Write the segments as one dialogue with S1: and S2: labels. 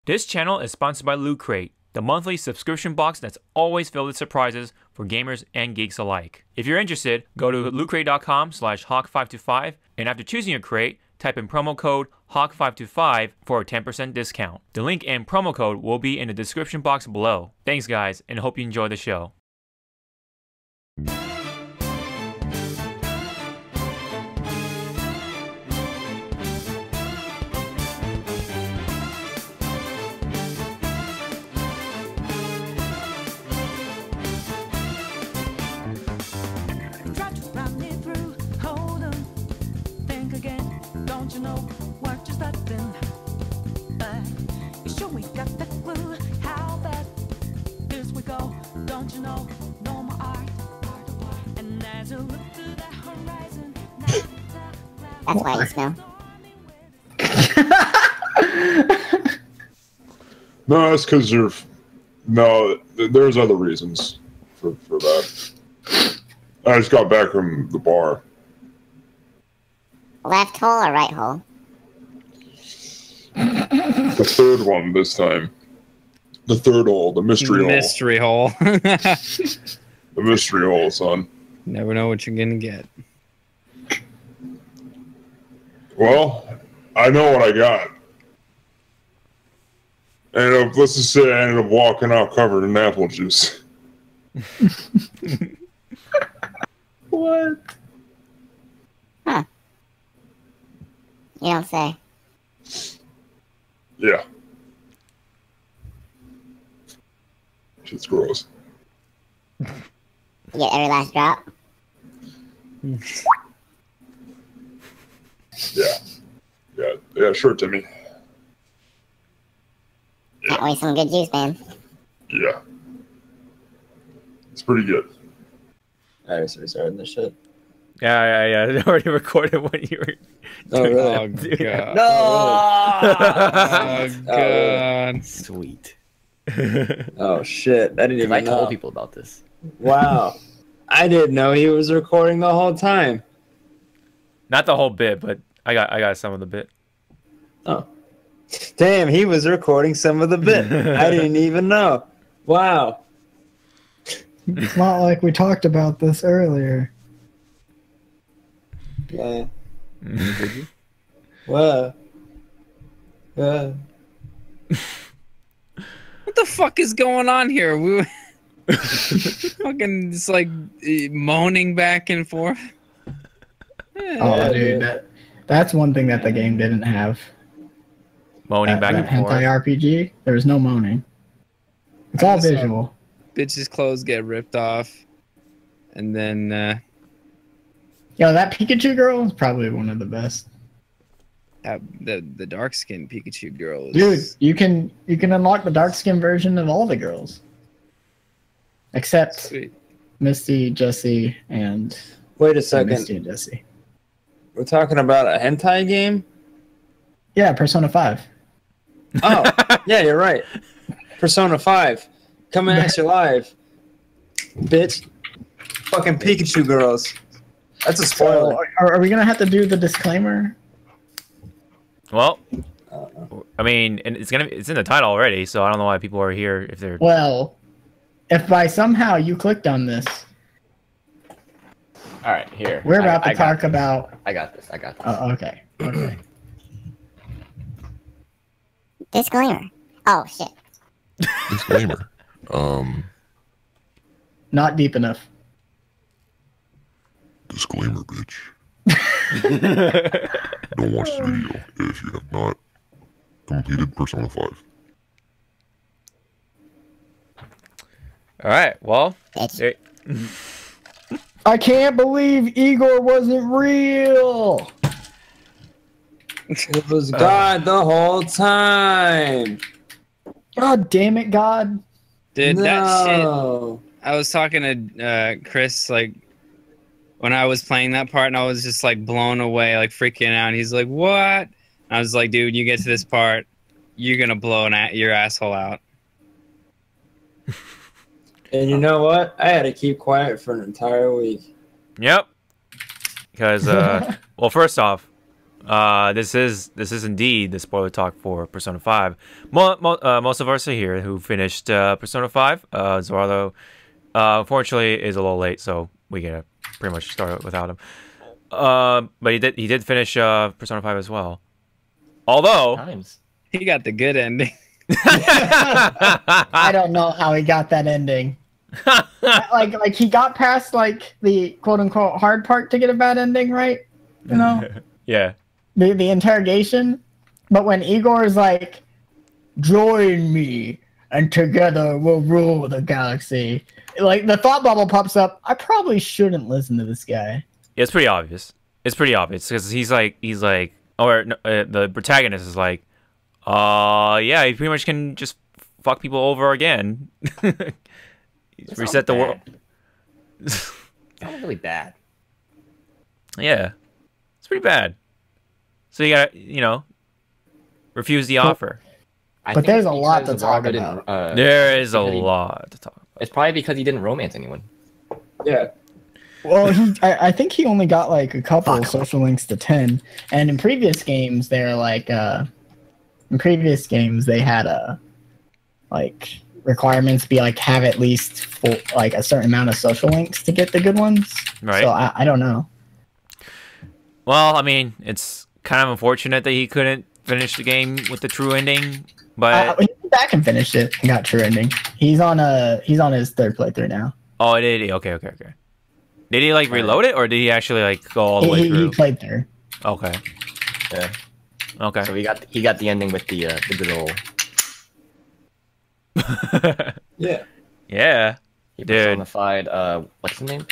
S1: This channel is sponsored by Loot Crate, the monthly subscription box that's always filled with surprises for gamers and geeks alike. If you're interested, go to lootcrate.com/hawk525 and after choosing your crate, type in promo code HAWK525 for a 10% discount. The link and promo code will be in the description box below. Thanks guys, and hope you enjoy the show.
S2: That's why you smell.
S3: No, that's because you're. No, there's other reasons for that. I just got back from the bar.
S2: Left hole or right hole?
S3: The third one this time. The third hole, the mystery hole.
S4: Mystery hole.
S3: The mystery hole, son.
S4: Never know what you're gonna get.
S3: Well, I know what I got. And let's just say I ended up walking out covered in apple juice.
S5: What?
S2: Huh. You don't say.
S3: Yeah. Shit's gross.
S2: You get every last drop?
S3: Yeah, sure, Timmy.
S2: Can't waste some good juice, man.
S3: Yeah. It's pretty good.
S5: Alright, so we started this shit.
S1: Yeah. I already recorded when you were.
S5: Oh, really?
S4: Oh, God.
S5: No!
S4: Oh, God.
S1: Sweet.
S5: Oh, shit. I didn't even
S6: I
S5: know.
S6: told people about this.
S5: Wow. I didn't know he was recording the whole time.
S1: Not the whole bit, but I got some of the bit.
S5: Oh. Damn, he was recording some of the bit. I didn't even know. Wow.
S7: It's not like we talked about this earlier.
S5: Yeah.
S1: Did you?
S5: Wow.
S4: What the fuck is going on here? We were fucking just like moaning back and forth.
S7: Oh, dude, that's one thing that the game didn't have.
S1: Moaning back and forth.
S7: Hentai RPG, there was no moaning. It's all visual.
S4: Bitches' clothes get ripped off, and then
S7: Yo, that Pikachu girl is probably one of the best.
S4: the dark skinned Pikachu girl.
S7: Dude,
S4: Is,
S7: you can unlock the dark skin version of all the girls, except
S4: sweet.
S7: Misty, Jessie, and
S5: Wait a second.
S7: Misty and Jessie.
S5: We're talking about a hentai game?
S7: Yeah, Persona 5.
S5: Oh, yeah, you're right. Persona 5. Coming at you live. Bitch. Fucking Pikachu girls. That's a spoiler.
S7: So, are we gonna have to do the disclaimer?
S1: Well, I mean, and it's in the title already, so I don't know why people are here if they're.
S7: Well, if by somehow you clicked on this,
S6: All right, here.
S7: we're about to talk about.
S6: I got this. I got this.
S7: Oh, okay. Okay.
S2: Disclaimer. Oh, shit.
S3: Disclaimer.
S7: Not deep enough.
S3: Disclaimer, bitch. Don't watch this video if you have not completed Persona 5.
S1: All right. Well.
S2: Bitch.
S7: I can't believe Igor wasn't real.
S5: It was God the whole time.
S7: God damn it, God.
S4: Dude, that shit.
S5: No.
S4: I was talking to Chris like when I was playing that part, and I was just like blown away, like freaking out. And he's like, "What?" And I was like, "Dude, you get to this part, you're gonna blow your asshole out."
S5: And you know what? I had to keep quiet for an entire week.
S1: Yep. Because well, first off, This is indeed the spoiler talk for Persona 5. Most of us are here who finished Persona 5. Zawarudo, unfortunately, is a little late, so we gotta pretty much start without him. But he did finish Persona 5 as well. Although
S4: he got the good ending.
S7: I don't know how he got that ending. like he got past like the quote unquote hard part to get a bad ending, right? You know?
S1: Yeah.
S7: The interrogation. But when Igor's like, join me and together we'll rule the galaxy. Like the thought bubble pops up. I probably shouldn't listen to this guy.
S1: Yeah, it's pretty obvious. It's pretty obvious because he's like, the protagonist is like, yeah, he pretty much can just fuck people over again. Reset the world.
S6: That was really bad.
S1: Yeah, it's pretty bad. So you gotta, refuse the offer.
S7: But there's a lot to talk about.
S1: There is a lot to talk about.
S6: It's probably because he didn't romance anyone.
S5: Yeah.
S7: Well, I think he only got like a couple social links to 10, and in previous games they're like, in previous games they had like requirements be like have at least like a certain amount of social links to get the good ones.
S1: Right.
S7: So I don't know.
S1: Well, I mean, it's kind of unfortunate that he couldn't finish the game with the true ending, but
S7: he went back and finished it and got true ending. He's on his third playthrough now.
S1: Oh, did he? Okay. Did he like reload it, or did he actually like go all the way through?
S7: He played through.
S1: Okay.
S6: Yeah.
S1: Okay.
S6: So he got the ending with the good old.
S5: Yeah.
S1: Yeah.
S6: He
S1: Dude.
S6: personified what's the name?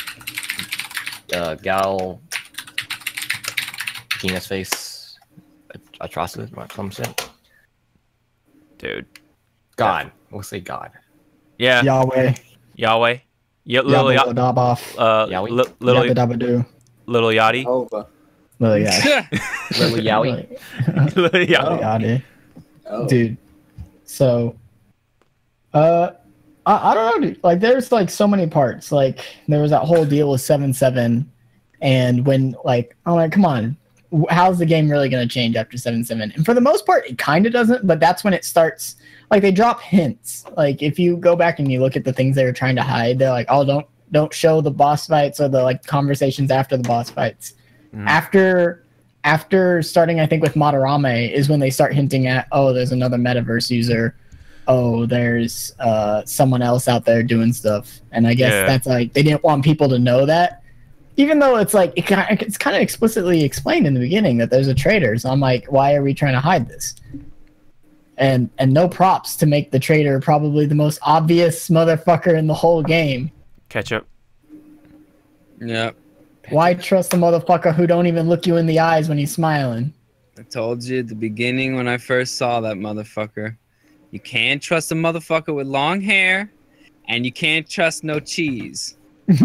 S6: Gal. Penis face. Atrocity or some shit.
S1: Dude.
S6: God. We'll say God.
S1: Yeah.
S7: Yahweh.
S1: Yahweh. Yeah. Little
S7: Daboff.
S1: Little Yachty.
S5: Over.
S7: Little yeah.
S6: Little Yowie.
S1: Little Yachty.
S7: Yachty.
S5: Oh.
S7: Dude. So, I don't know, dude. Like, there's like so many parts. Like, there was that whole deal with 7-7, and when like, I'm like, come on, how's the game really going to change after 7-7? And for the most part, it kind of doesn't. But that's when it starts. Like, they drop hints. Like, if you go back and you look at the things they were trying to hide, they're like, oh, don't show the boss fights or the like conversations after the boss fights. After starting, I think, with Madarame is when they start hinting at, oh, there's another metaverse user. Oh, there's someone else out there doing stuff. And I guess that's like, they didn't want people to know that. Even though it's like, it's kind of explicitly explained in the beginning that there's a traitor. So I'm like, why are we trying to hide this? And no props to make the traitor probably the most obvious motherfucker in the whole game.
S1: Ketchup.
S4: Yep.
S7: Why trust a motherfucker who don't even look you in the eyes when he's smiling?
S4: I told you at the beginning when I first saw that motherfucker. You can't trust a motherfucker with long hair, and you can't trust no cheese.
S5: No.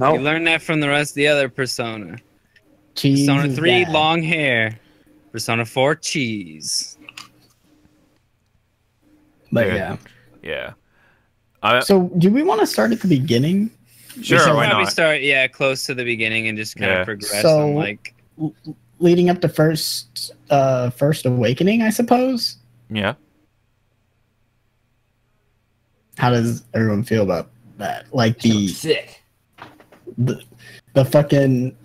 S4: You learned that from the rest of the other Persona.
S7: Cheese
S4: Persona
S7: is
S4: 3,
S7: bad.
S4: long hair. Persona 4, cheese.
S7: But
S1: Yeah.
S7: yeah.
S1: Yeah.
S7: So do we want to start at the beginning?
S1: Sure,
S7: So
S1: why
S4: Probably
S1: not?
S4: start, close to the beginning and just kind
S1: Yeah.
S4: of progress
S7: So-
S4: on, like...
S7: Leading up to first awakening, I suppose.
S1: Yeah.
S7: How does everyone feel about that? Like
S6: Sick.
S7: the fucking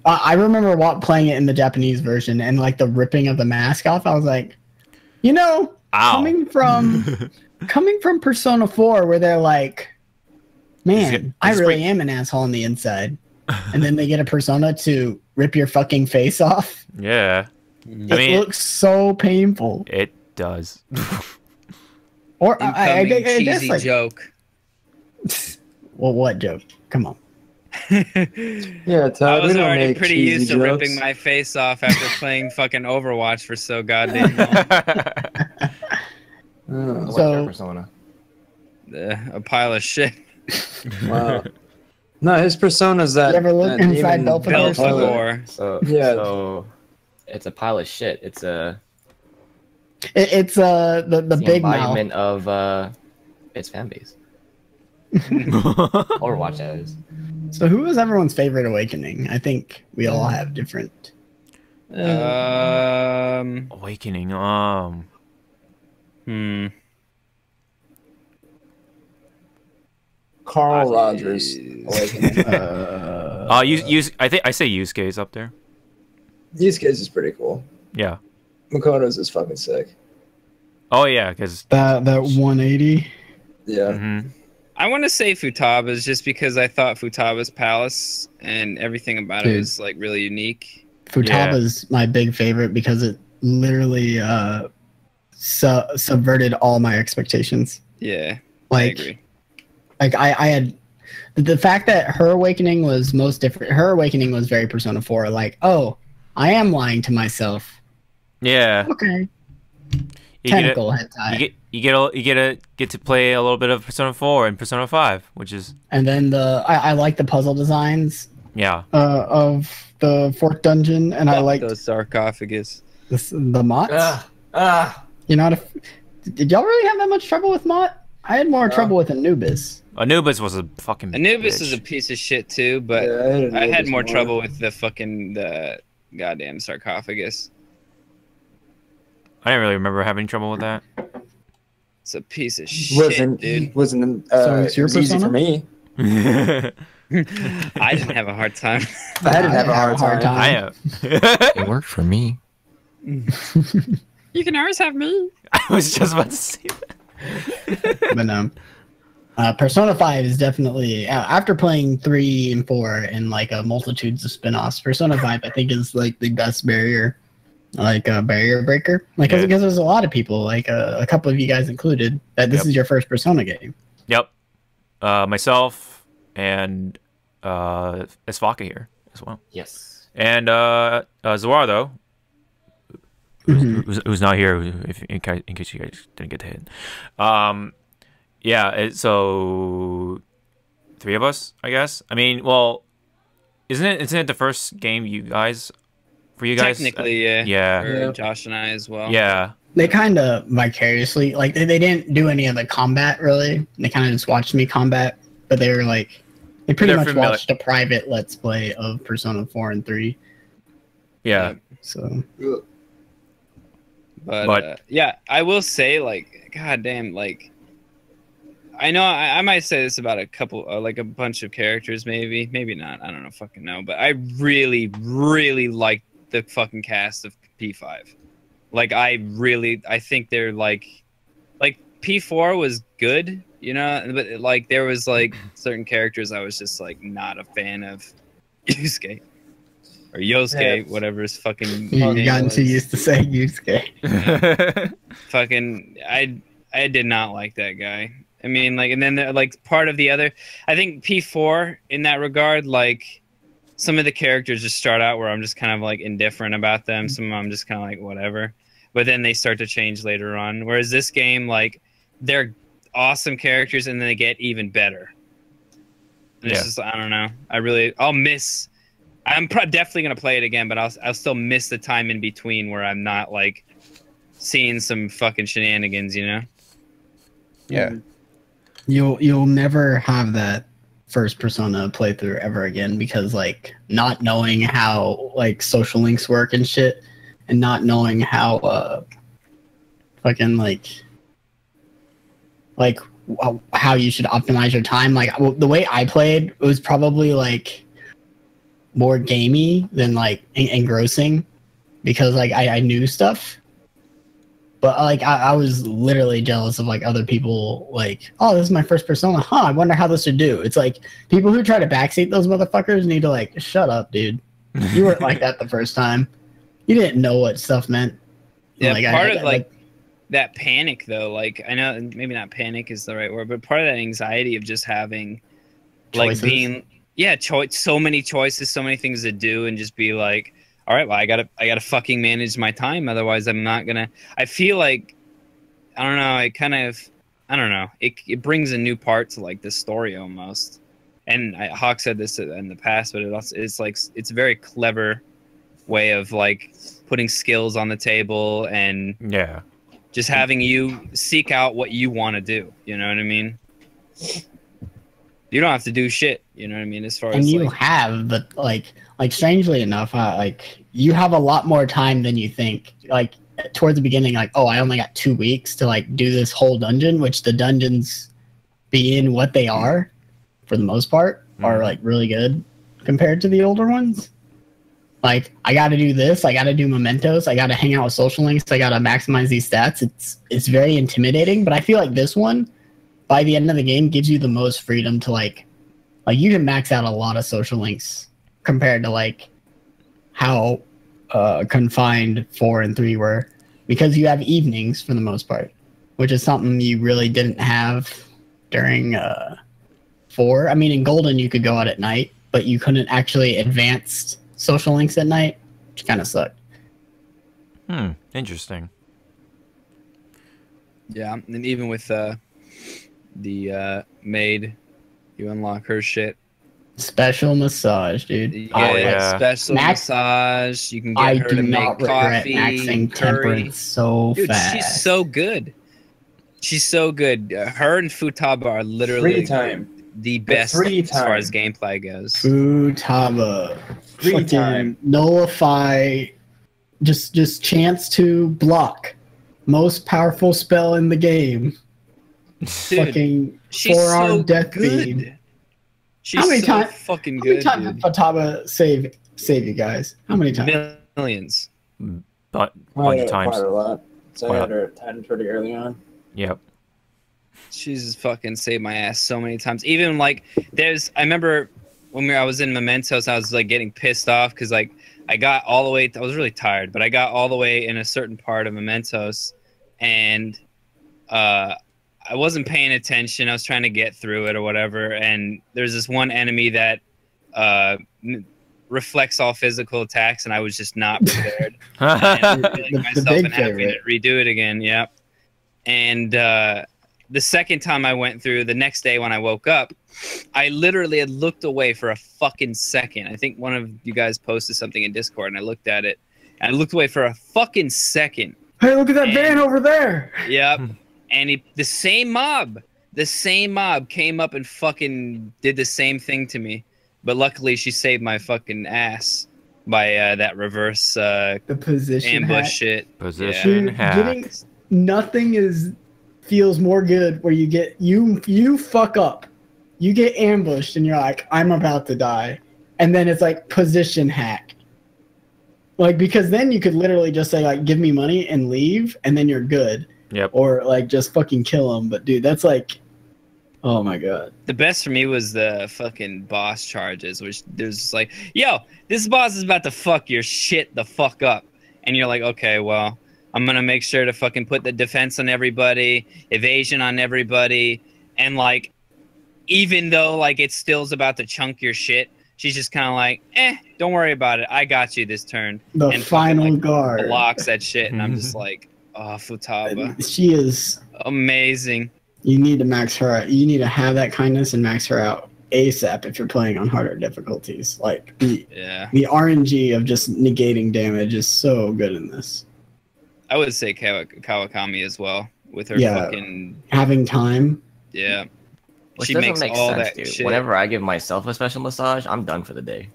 S7: I remember playing it in the Japanese version and like the ripping of the mask off. I was like,
S1: Ow.
S7: coming from Persona 4, where they're like, man, I really am an asshole on the inside, and then they get a persona to rip your fucking face off.
S1: Yeah.
S7: It looks so painful.
S1: It does.
S7: Or I
S4: Incoming
S7: guess
S4: cheesy
S7: like,
S4: joke.
S7: well, what joke? Come on.
S5: Yeah, Todd,
S4: I was
S5: we don't
S4: already
S5: make
S4: pretty
S5: cheesy
S4: used to
S5: jokes.
S4: ripping my face off after playing fucking Overwatch for so goddamn long.
S5: Oh,
S6: What's
S7: So-
S6: your persona?
S4: A pile of shit.
S5: wow. No, his persona's that.
S7: You ever look
S5: that
S7: inside
S5: even-
S7: Belphegor?
S4: Belphegor.
S6: So
S5: Yeah.
S6: So it's a pile of shit. It's
S7: It's the
S6: the
S7: big mouth.
S6: embodiment of its fan base. Overwatch, that is.
S8: So who was everyone's favorite awakening? I think we all have different.
S1: Awakening.
S5: Carl Rogers. Awakening.
S1: I think I say Yusuke is up there.
S5: Yusuke is pretty cool.
S1: Yeah.
S5: Makoto's is fucking sick.
S1: Oh yeah, because
S8: that 180.
S5: Yeah.
S4: I want to say Futaba's just because I thought Futaba's palace and everything about it was like really unique.
S8: Futaba's my big favorite because it literally subverted all my expectations.
S4: Yeah,
S8: like,
S4: I agree.
S8: Like I had the fact that her awakening was most different. Her awakening was very Persona 4. Like, oh, I am lying to myself.
S1: Yeah.
S8: Okay.
S1: You
S8: Tentacle hentai.
S1: You get to play a little bit of Persona 4 and Persona 5, which is.
S8: And then I like the puzzle designs.
S1: Yeah.
S8: Of the fourth dungeon, and I like
S4: the sarcophagus.
S8: The mots. You know, did y'all really have that much trouble with Mott? I had more trouble with Anubis.
S1: Anubis was a fucking.
S4: Anubis
S1: bitch.
S4: is a piece of shit too, but I had more trouble with the goddamn sarcophagus.
S1: I didn't really remember having trouble with that.
S4: It's a piece of shit, dude.
S5: Wasn't
S8: so it's your
S5: it was easy for me.
S4: I didn't have a hard time.
S5: I didn't have a hard time.
S1: I have.
S6: It worked for me.
S4: You can always have me.
S1: I was just about to say that.
S8: But no. Persona 5 is definitely, after playing 3 and 4 and like multitudes of spin-offs, Persona 5 I think is like the best barrier breaker. Like, because there's a lot of people, like a couple of you guys included, that this is your first Persona game.
S1: Yep. Myself and Sfaka here as well.
S6: Yes.
S1: And Zawarudo, who's not here, in case you guys didn't get to hit. Yeah, so 3 of us, I guess. I mean, well, isn't it the first game for you guys?
S4: Technically, yeah.
S1: Yeah.
S4: For Josh and I as well.
S1: Yeah.
S8: They kind of vicariously, like, they didn't do any of the combat, really. They kind of just watched me combat, but they were like, they pretty much watched a private Let's Play of Persona 4 and 3.
S1: Yeah.
S8: So.
S4: But yeah, I will say, like, goddamn, like, I know I might say this about a couple, like a bunch of characters, maybe not. I don't know, fucking know. But I really, really like the fucking cast of P5. Like, I think they're like P4 was good, you know, but like there was like certain characters I was just like not a fan of. Yusuke or Yosuke, whatever his fucking
S8: You've
S4: name
S8: gotten
S4: was.
S8: too used to saying Yusuke.
S4: Fucking, I did not like that guy. I mean, like, and then like part of the other, I think P4 in that regard, like some of the characters just start out where I'm just kind of like indifferent about them. Some of them I'm just kind of like whatever, but then they start to change later on. Whereas this game, like, they're awesome characters and then they get even better. And it's just, I don't know. I'm definitely gonna play it again, but I'll still miss the time in between where I'm not like seeing some fucking shenanigans, you know?
S5: Yeah.
S8: You'll never have that first Persona playthrough ever again because, like, not knowing how like social links work and shit, and not knowing how fucking like how you should optimize your time. Like, the way I played was probably like more gamey than like engrossing because like I knew stuff. But like I was literally jealous of like other people, like, oh, this is my first Persona. Huh, I wonder how this would do. It's like people who try to backseat those motherfuckers need to like shut up, dude. You weren't like that the first time. You didn't know what stuff meant.
S4: Yeah,
S8: like,
S4: part of like that panic though, like, I know maybe not panic is the right word, but part of that anxiety of just having
S8: choices.
S4: Like being so many choices, so many things to do, and just be like, all right, well, I gotta fucking manage my time, otherwise I'm not gonna. I feel like, I don't know. It brings a new part to like the story almost. And Hawk said this in the past, but it's a very clever way of like putting skills on the table and just having you seek out what you want to do. You know what I mean? You don't have to do shit. You know what I mean? As far
S8: And
S4: as
S8: you
S4: like,
S8: have, but like strangely enough, like you have a lot more time than you think. Like towards the beginning, like, oh, I only got 2 weeks to like do this whole dungeon, which the dungeons being what they are for the most part are like really good compared to the older ones. Like, I got to do this. I got to do mementos. I got to hang out with social links. I got to maximize these stats. It's very intimidating, but I feel like this one, by the end of the game, gives you the most freedom to like you can max out a lot of social links compared to like how confined 4 and 3 were, because you have evenings for the most part, which is something you really didn't have during 4. I mean, in Golden you could go out at night, but you couldn't actually advance social links at night, which kind of sucked.
S1: Interesting.
S4: yeah, and even with the maid, you unlock her shit.
S8: Special massage, dude.
S4: You
S1: Oh,
S4: get
S1: yeah.
S4: special
S8: Max-
S4: massage. You can get
S8: I
S4: her
S8: do
S4: to make
S8: not regret
S4: coffee,
S8: maxing
S4: curry.
S8: temperance so
S4: Dude,
S8: fast.
S4: she's so good. She's so good. Her and Futaba are literally
S5: Free time.
S4: the best
S5: free
S4: as far as
S5: time.
S4: gameplay goes.
S8: Futaba.
S5: Free
S8: Fucking
S5: time.
S8: nullify. Just chance to block. Most powerful spell in the game.
S4: Dude,
S8: Fucking
S4: she's
S8: forearm
S4: so
S8: death
S4: good.
S8: beam.
S4: She's
S8: How many
S4: so
S8: times-
S4: fucking
S8: How many
S4: good,
S8: times
S4: dude.
S8: did Futaba save you guys? How many times?
S4: Millions.
S1: But bunch of times.
S5: Quite a lot. So
S1: Quite
S5: I
S1: a-
S5: had her pretty early on.
S1: Yep.
S4: She's fucking saved my ass so many times. Even like I remember when I was in Mementos, I was like getting pissed off because like I got all the way. I was really tired, but I got all the way in a certain part of Mementos, and I wasn't paying attention. I was trying to get through it or whatever, and there's this one enemy that reflects all physical attacks, and I was just not prepared. And I
S8: The
S4: myself
S8: big
S4: and having
S8: favorite.
S4: to redo it again. Yep. And the second time I went through, the next day when I woke up, I literally had looked away for a fucking second. I think one of you guys posted something in Discord, and I looked at it, and I looked away for a fucking second.
S8: Hey, look at that van over there.
S4: Yep. And the same mob came up and fucking did the same thing to me. But luckily, she saved my fucking ass by that reverse
S8: The position
S4: ambush
S8: hack.
S4: shit.
S1: Position
S8: Dude,
S1: hack.
S8: getting nothing feels more good where you get you fuck up, you get ambushed, and you're like, I'm about to die, and then it's like position hack. Like, because then you could literally just say like, give me money and leave, and then you're good.
S1: Yep.
S8: Or like just fucking kill them. But dude, that's like, oh my god.
S4: The best for me was the fucking boss charges, which there's like, yo, this boss is about to fuck your shit the fuck up. And you're like, okay, well, I'm going to make sure to fucking put the defense on everybody, evasion on everybody. And like, even though like it still's about to chunk your shit, she's just kind of like, don't worry about it. I got you this turn.
S8: The
S4: and
S8: final
S4: fucking, like,
S8: guard.
S4: blocks that shit. And I'm just like, oh, Futaba.
S8: She is.
S4: Amazing.
S8: You need to max her out. You need to have that kindness and max her out ASAP if you're playing on harder difficulties. Like
S4: Yeah.
S8: the RNG of just negating damage is so good in this.
S4: I would say Kawakami as well with her
S8: Yeah.
S4: fucking
S8: Having time.
S4: yeah.
S6: Which
S4: She
S6: doesn't
S4: makes
S6: make
S4: all
S6: sense,
S4: that
S6: dude.
S4: shit.
S6: Whenever I give myself a special massage, I'm done for the day.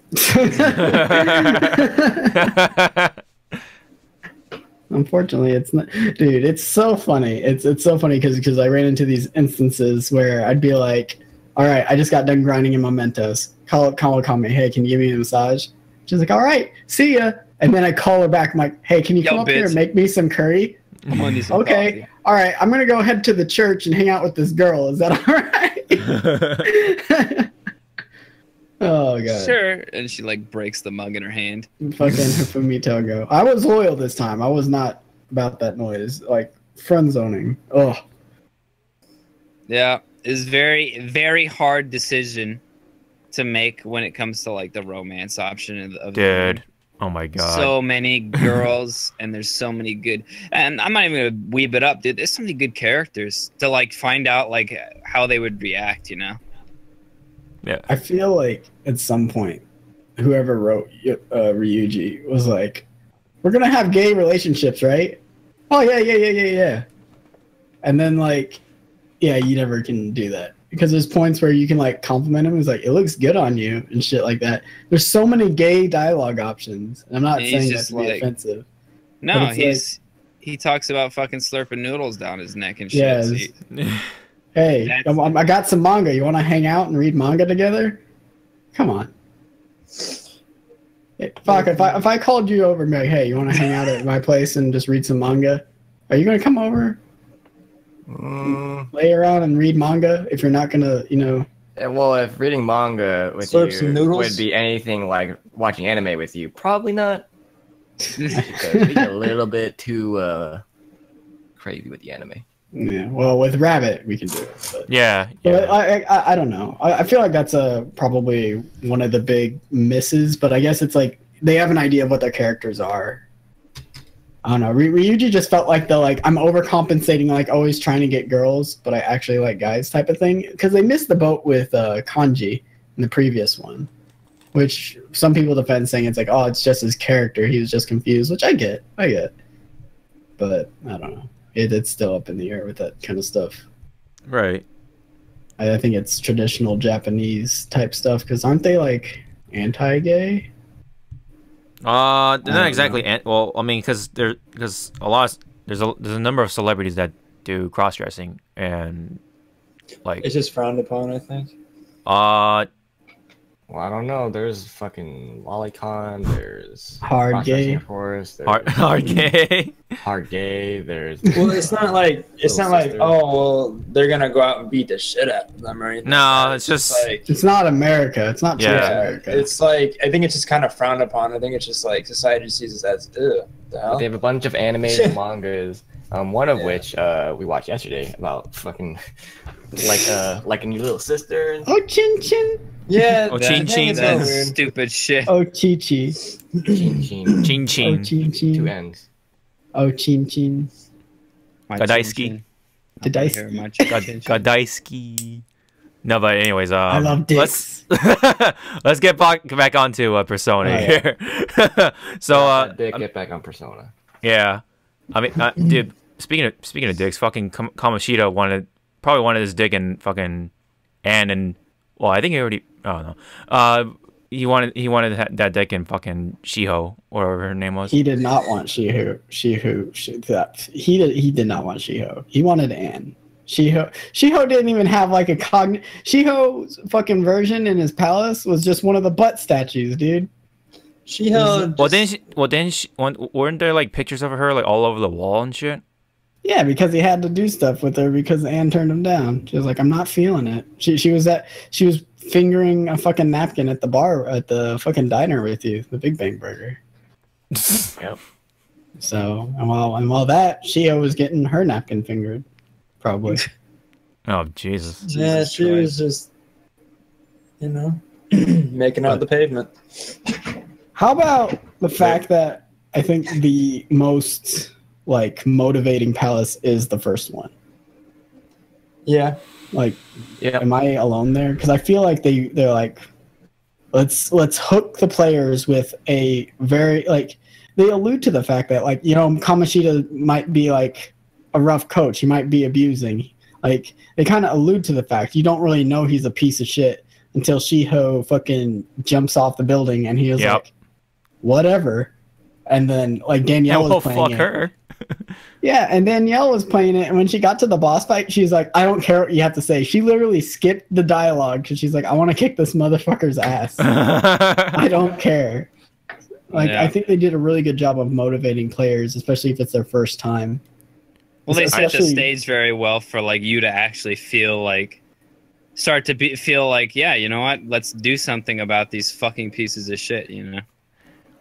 S8: Unfortunately, it's not, dude. It's so funny. It's so funny because I ran into these instances where I'd be like, "All right, I just got done grinding in Mementos. Call me. Hey, can you give me a massage?" She's like, "All right, see ya." And then I call her back. I'm like, "Hey, can you
S4: Yo,
S8: come up here
S4: bitch.
S8: and make me some curry?"
S4: I'm gonna need some
S8: Okay.
S4: coffee.
S8: All right, I'm gonna go head to the church and hang out with this girl. Is that all right? Oh god.
S4: Sure. And she like breaks the mug in her hand.
S8: Fucking Fumito go. I was loyal this time. I was not about that noise. Like friend zoning. Oh.
S4: Yeah. It's very, very hard decision to make when it comes to like the romance option of the
S1: Dude.
S4: game.
S1: Oh my god.
S4: So many girls and there's so many good, and I'm not even gonna weeb it up, dude. There's so many good characters to like find out like how they would react, you know?
S1: Yeah.
S8: I feel like at some point, whoever wrote Ryuji was like, "We're gonna have gay relationships, right?" Oh yeah. And then like, yeah, you never can do that because there's points where you can like compliment him. He's like, it looks good on you and shit like that. There's so many gay dialogue options. And I'm not
S4: And he's
S8: saying that
S4: just
S8: to be
S4: like-
S8: offensive.
S4: No,
S8: it's
S4: he talks about fucking slurping noodles down his neck and shit.
S8: Yeah,
S4: so
S8: it's- Hey,
S4: That's-
S8: I got some manga. You want to hang out and read manga together? Come on. Hey, fuck, if I called you over and be like, hey, you want to hang out at my place and just read some manga? Are you going to come over? Lay around and read manga if you're not going to, you know.
S6: Well, if reading manga with
S5: Slurp some
S6: you
S5: noodles?
S6: would be anything like watching anime with you, probably not. Because we get a little bit too crazy with the anime.
S8: Yeah, well, with Rabbit, we can do it. But,
S1: Yeah.
S8: but I don't know. I feel like that's probably one of the big misses, but I guess it's like they have an idea of what their characters are. I don't know. Ryuji just felt like I'm overcompensating, like always trying to get girls, but I actually like guys type of thing. Because they missed the boat with Kanji in the previous one, which some people defend saying it's like, oh, it's just his character. He was just confused, which I get. But I don't know. It's still up in the air with that kind of stuff.
S1: Right.
S8: I think it's traditional Japanese type stuff because aren't they like anti-gay?
S1: They're not exactly. Well, I mean, because there's a number of celebrities that do cross dressing and like
S5: It's just frowned upon, I think.
S6: Well, I don't know. There's fucking Lolicon. There's
S8: Hard
S6: cross-dressing,
S8: gay.
S6: of course. There's
S1: hard gay.
S6: hard gay. There's
S5: Well, it's not like
S6: Little sister.
S5: oh well, they're gonna go out and beat the shit out of them or anything.
S1: No, it's just
S5: like
S8: It's not America. It's not true
S1: Yeah.
S8: America.
S5: it's like I think it's just kind of frowned upon. I think it's just like society sees it as the hell.
S6: They have a bunch of animated mangas. One of
S5: Yeah.
S6: which we watched yesterday about fucking like a new little sister.
S8: Oh, Chin Chin.
S5: Yeah,
S1: Oh,
S5: that-
S1: Chin
S5: I think
S1: Chin.
S5: it's
S4: That's
S5: weird.
S4: stupid shit.
S8: Oh, Chi Chi.
S6: Chin Chin.
S1: Chin
S8: Oh,
S1: Chin.
S8: Chin
S6: Two
S8: Chin.
S6: ends.
S8: Oh, Chin Chin.
S4: My
S1: Gadaisky.
S4: chin-chin.
S8: Gadaisky.
S4: Hear my chin-chin.
S1: Gadaisky. No, but anyways,
S8: I love dicks.
S1: Let's get back onto Persona
S8: Oh, yeah.
S1: here. So
S6: Get back on Persona.
S1: yeah, I mean, dude. Speaking of dicks, fucking Kamoshida probably wanted his dick in fucking and well, I think he already. Oh no, he wanted that dick in fucking Shiho or whatever her name was.
S8: He did not want Shiho. He did not want Shiho. He wanted Anne. Shiho didn't even have like a Shiho's fucking version in his palace was just one of the butt statues, dude.
S5: She held.
S1: Weren't there like pictures of her like all over the wall and shit?
S8: Yeah, because he had to do stuff with her because Anne turned him down. She was like, I'm not feeling it. She was fingering a fucking napkin at the bar at the fucking diner with you, the Big Bang Burger.
S6: Yep.
S8: So and while that Shiho was getting her napkin fingered, probably.
S1: Oh Jesus!
S5: Yeah,
S4: Jesus
S5: she was just, making out the pavement.
S8: How about the fact that I think the most like motivating palace is the first one?
S5: Yeah.
S8: Like,
S6: Yeah.
S8: am I alone there? Because I feel like they're like, let's hook the players with a very like they allude to the fact that like Kamoshida might be like a rough coach. He might be abusing. Like they kind of allude to the fact you don't really know he's a piece of shit until Shiho fucking jumps off the building and he was
S1: Yep.
S8: like, whatever. And then like Danielle was
S1: Oh
S8: playing
S1: fuck
S8: it.
S1: her!
S8: Yeah, and Danielle was playing it, and when she got to the boss fight, she's like, I don't care what you have to say. She literally skipped the dialogue because she's like, I want to kick this motherfucker's ass. I don't care. Like,
S4: Yeah.
S8: I think they did a really good job of motivating players, especially if it's their first time.
S4: Well, they set the
S8: Especially-
S4: stage very well for like you to actually feel like, feel like, yeah, you know what? Let's do something about these fucking pieces of shit.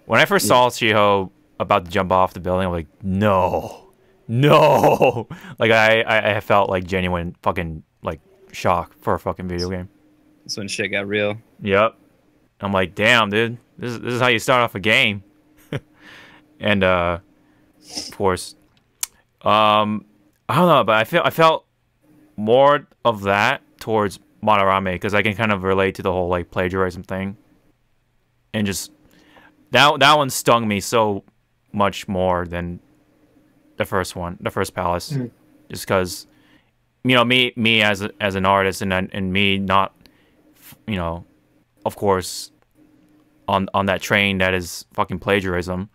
S1: When I first saw Shiho about to jump off the building, I'm like, no. Like I felt like genuine fucking like shock for a fucking video game.
S4: That's when shit got real.
S1: Yep. I'm like, damn, dude. This is how you start off a game. And of course, I don't know, but I felt more of that towards Monorame because I can kind of relate to the whole like plagiarism thing, and just that one stung me so much more than the first palace, just because me as an artist, and me not, of course, on that train that is fucking plagiarism.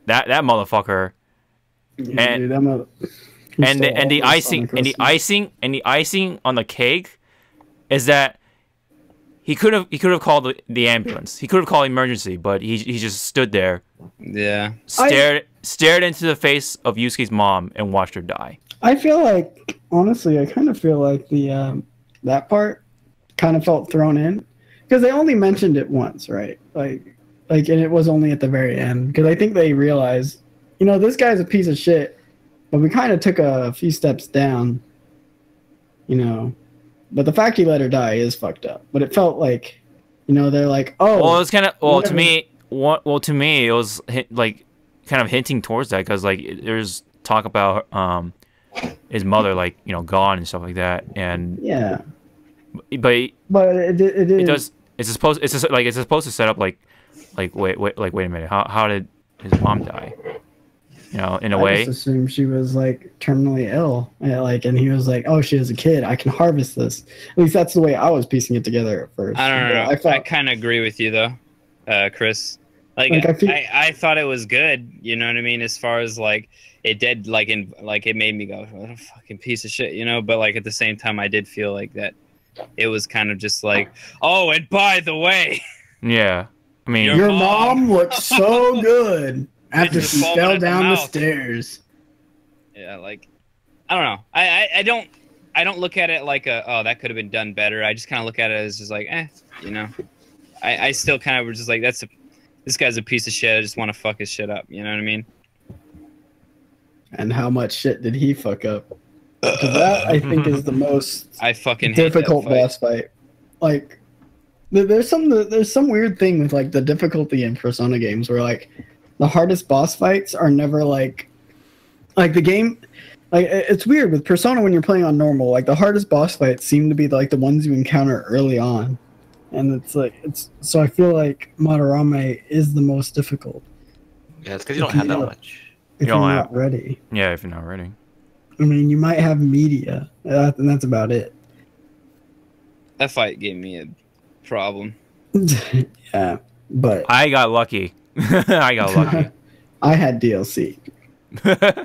S1: That motherfucker.
S9: Yeah,
S1: And-
S9: dude, I'm a,
S1: And the icing on the cake is that he could have called the ambulance. He could have called emergency, but he just stood there,
S4: Yeah.
S1: stared into the face of Yusuke's mom and watched her die.
S9: I feel like, honestly, I kind of feel like the that part kind of felt thrown in because they only mentioned it once, right? Like, and it was only at the very end because I think they realized, this guy's a piece of shit, but we kind of took a few steps down, But the fact he let her die is fucked up. But it felt like, they're like, oh.
S1: Well, it was kind of
S9: whatever.
S1: to me it was like kind of hinting towards that because like there's talk about his mother gone and stuff like that, and
S9: Yeah.
S1: but
S9: it
S1: does it's supposed to set up like wait a minute, how did his mom die? In a
S9: I
S1: way.
S9: just assumed she was like terminally ill, and he was like, "Oh, she was a kid. I can harvest this." At least that's the way I was piecing it together at first.
S4: I don't know.
S9: I felt,
S4: I kind of agree with you though, Chris. Like I thought it was good. You know what I mean? As far as like it did, it made me go, "What a fucking piece of shit," But like at the same time, I did feel like that it was kind of just like, "Oh, and by the way."
S1: Yeah, I mean,
S9: your mom looked so good after
S4: Just
S9: she
S4: foaming
S9: fell
S4: at the
S9: down the
S4: mouth.
S9: stairs.
S4: Yeah, like I don't know. I don't look at it like that could have been done better. I just kind of look at it as just like, I still kind of was just like, this guy's a piece of shit. I just want to fuck his shit up. You know what I mean?
S9: And how much shit did he fuck up? Because that I think is the most
S4: I fucking hate
S9: difficult
S4: that fight.
S9: boss fight. Like, there's some weird thing with like the difficulty in Persona games where like the hardest boss fights are never like the game. Like it's weird with Persona when you're playing on normal. Like the hardest boss fights seem to be like the ones you encounter early on, and so I feel like Madarame is the most difficult.
S6: Yeah, it's because you don't have that much.
S9: If
S1: You
S9: you're
S1: don't
S9: not ready.
S1: yeah, if you're not ready.
S9: I mean, you might have media, and that's about it.
S4: That fight gave me a problem.
S9: Yeah, but
S1: I got lucky. I got lucky.
S9: I had DLC,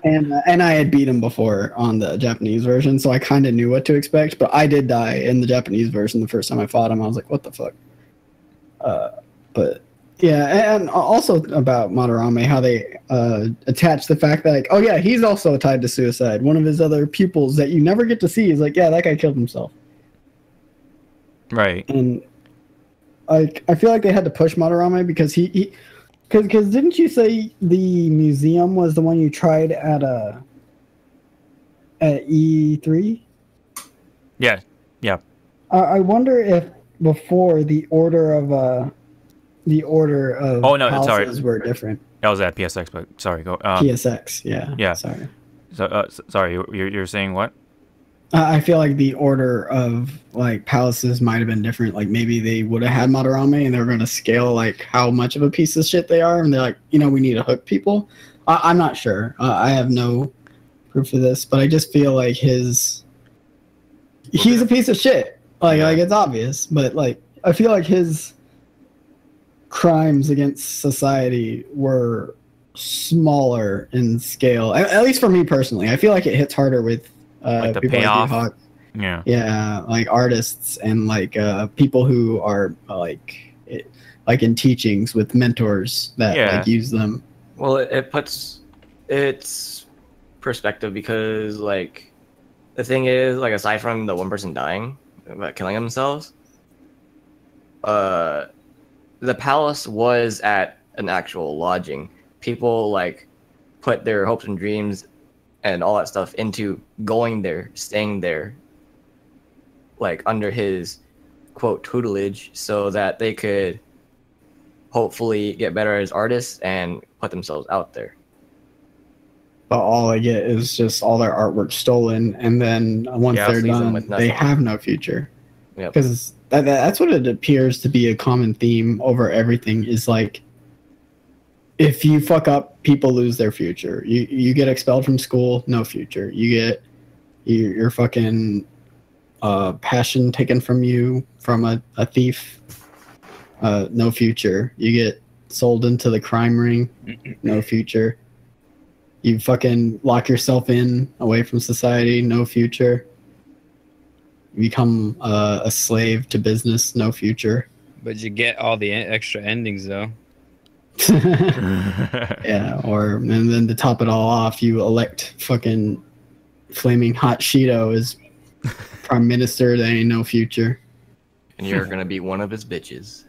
S9: and I had beat him before on the Japanese version, so I kind of knew what to expect. But I did die in the Japanese version the first time I fought him. I was like, "What the fuck?" But yeah, and also about Madarame, how they attach the fact that like, oh yeah, he's also tied to suicide. One of his other pupils that you never get to see is like, yeah, that guy killed himself.
S1: Right.
S9: And like, I feel like they had to push Madarame because because didn't you say the museum was the one you tried at E3?
S1: Yeah. Yeah.
S9: I wonder if before the order of
S1: Oh, no, sorry.
S9: houses were different.
S1: That was at PSX, but sorry. Go.
S9: PSX, yeah.
S1: yeah.
S9: Sorry.
S1: So, sorry. You're saying what?
S9: I feel like the order of like palaces might have been different. Like maybe they would have had Madarame and they were going to scale like how much of a piece of shit they are, and they're like, we need to hook people. I'm not sure. I have no proof of this, but I just feel like he's a piece of shit. Like it's obvious, but like I feel like his crimes against society were smaller in scale. At least for me personally, I feel like it hits harder with
S1: Like the
S9: people
S1: payoff.
S9: like Hawk.
S1: Yeah.
S9: Like artists and like people who are like in teachings with mentors that like use them.
S6: Well, it puts its perspective because like the thing is like aside from the one person dying, killing themselves, the palace was at an actual lodging. People like put their hopes and dreams and all that stuff into going there, staying there, like under his quote tutelage, so that they could hopefully get better as artists and put themselves out there.
S9: But all I get is just all their artwork stolen, and then once they're done, they have no future. Because that's what it appears to be a common theme over everything is like, if you fuck up, people lose their future. You get expelled from school, no future. You get Your fucking passion taken from you from a thief. No future. You get sold into the crime ring. No future. You fucking lock yourself in away from society. No future. You become a slave to business. No future.
S4: But you get all the extra endings though.
S9: Yeah, and then to top it all off, you elect fucking flaming hot Cheeto as prime minister. There ain't no future.
S6: And you're gonna be one of his bitches.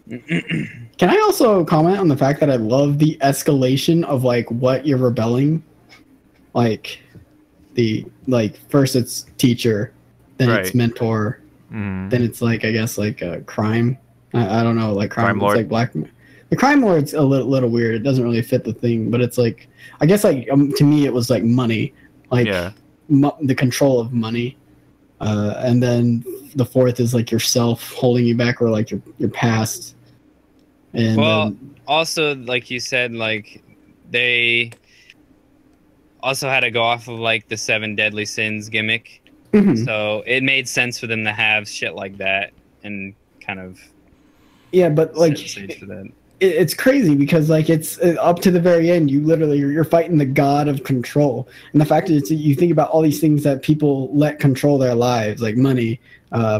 S9: Can I also comment on the fact that I love the escalation of like what you're rebelling? Like first it's teacher, then it's mentor, then it's like I guess like a crime. I don't know, like crime lord. It's like black. The crime lord's a little weird. It doesn't really fit the thing, but it's like I guess like to me it was like money, like the control of money, and then the fourth is like yourself holding you back or like your past. And
S4: well, also like you said, like they also had to go off of like the 7 deadly sins gimmick, so it made sense for them to have shit like that and kind of
S9: but like
S4: for that.
S9: It's crazy because like it's up to the very end. You literally you're fighting the god of control, and the fact is you think about all these things that people let control their lives, like money,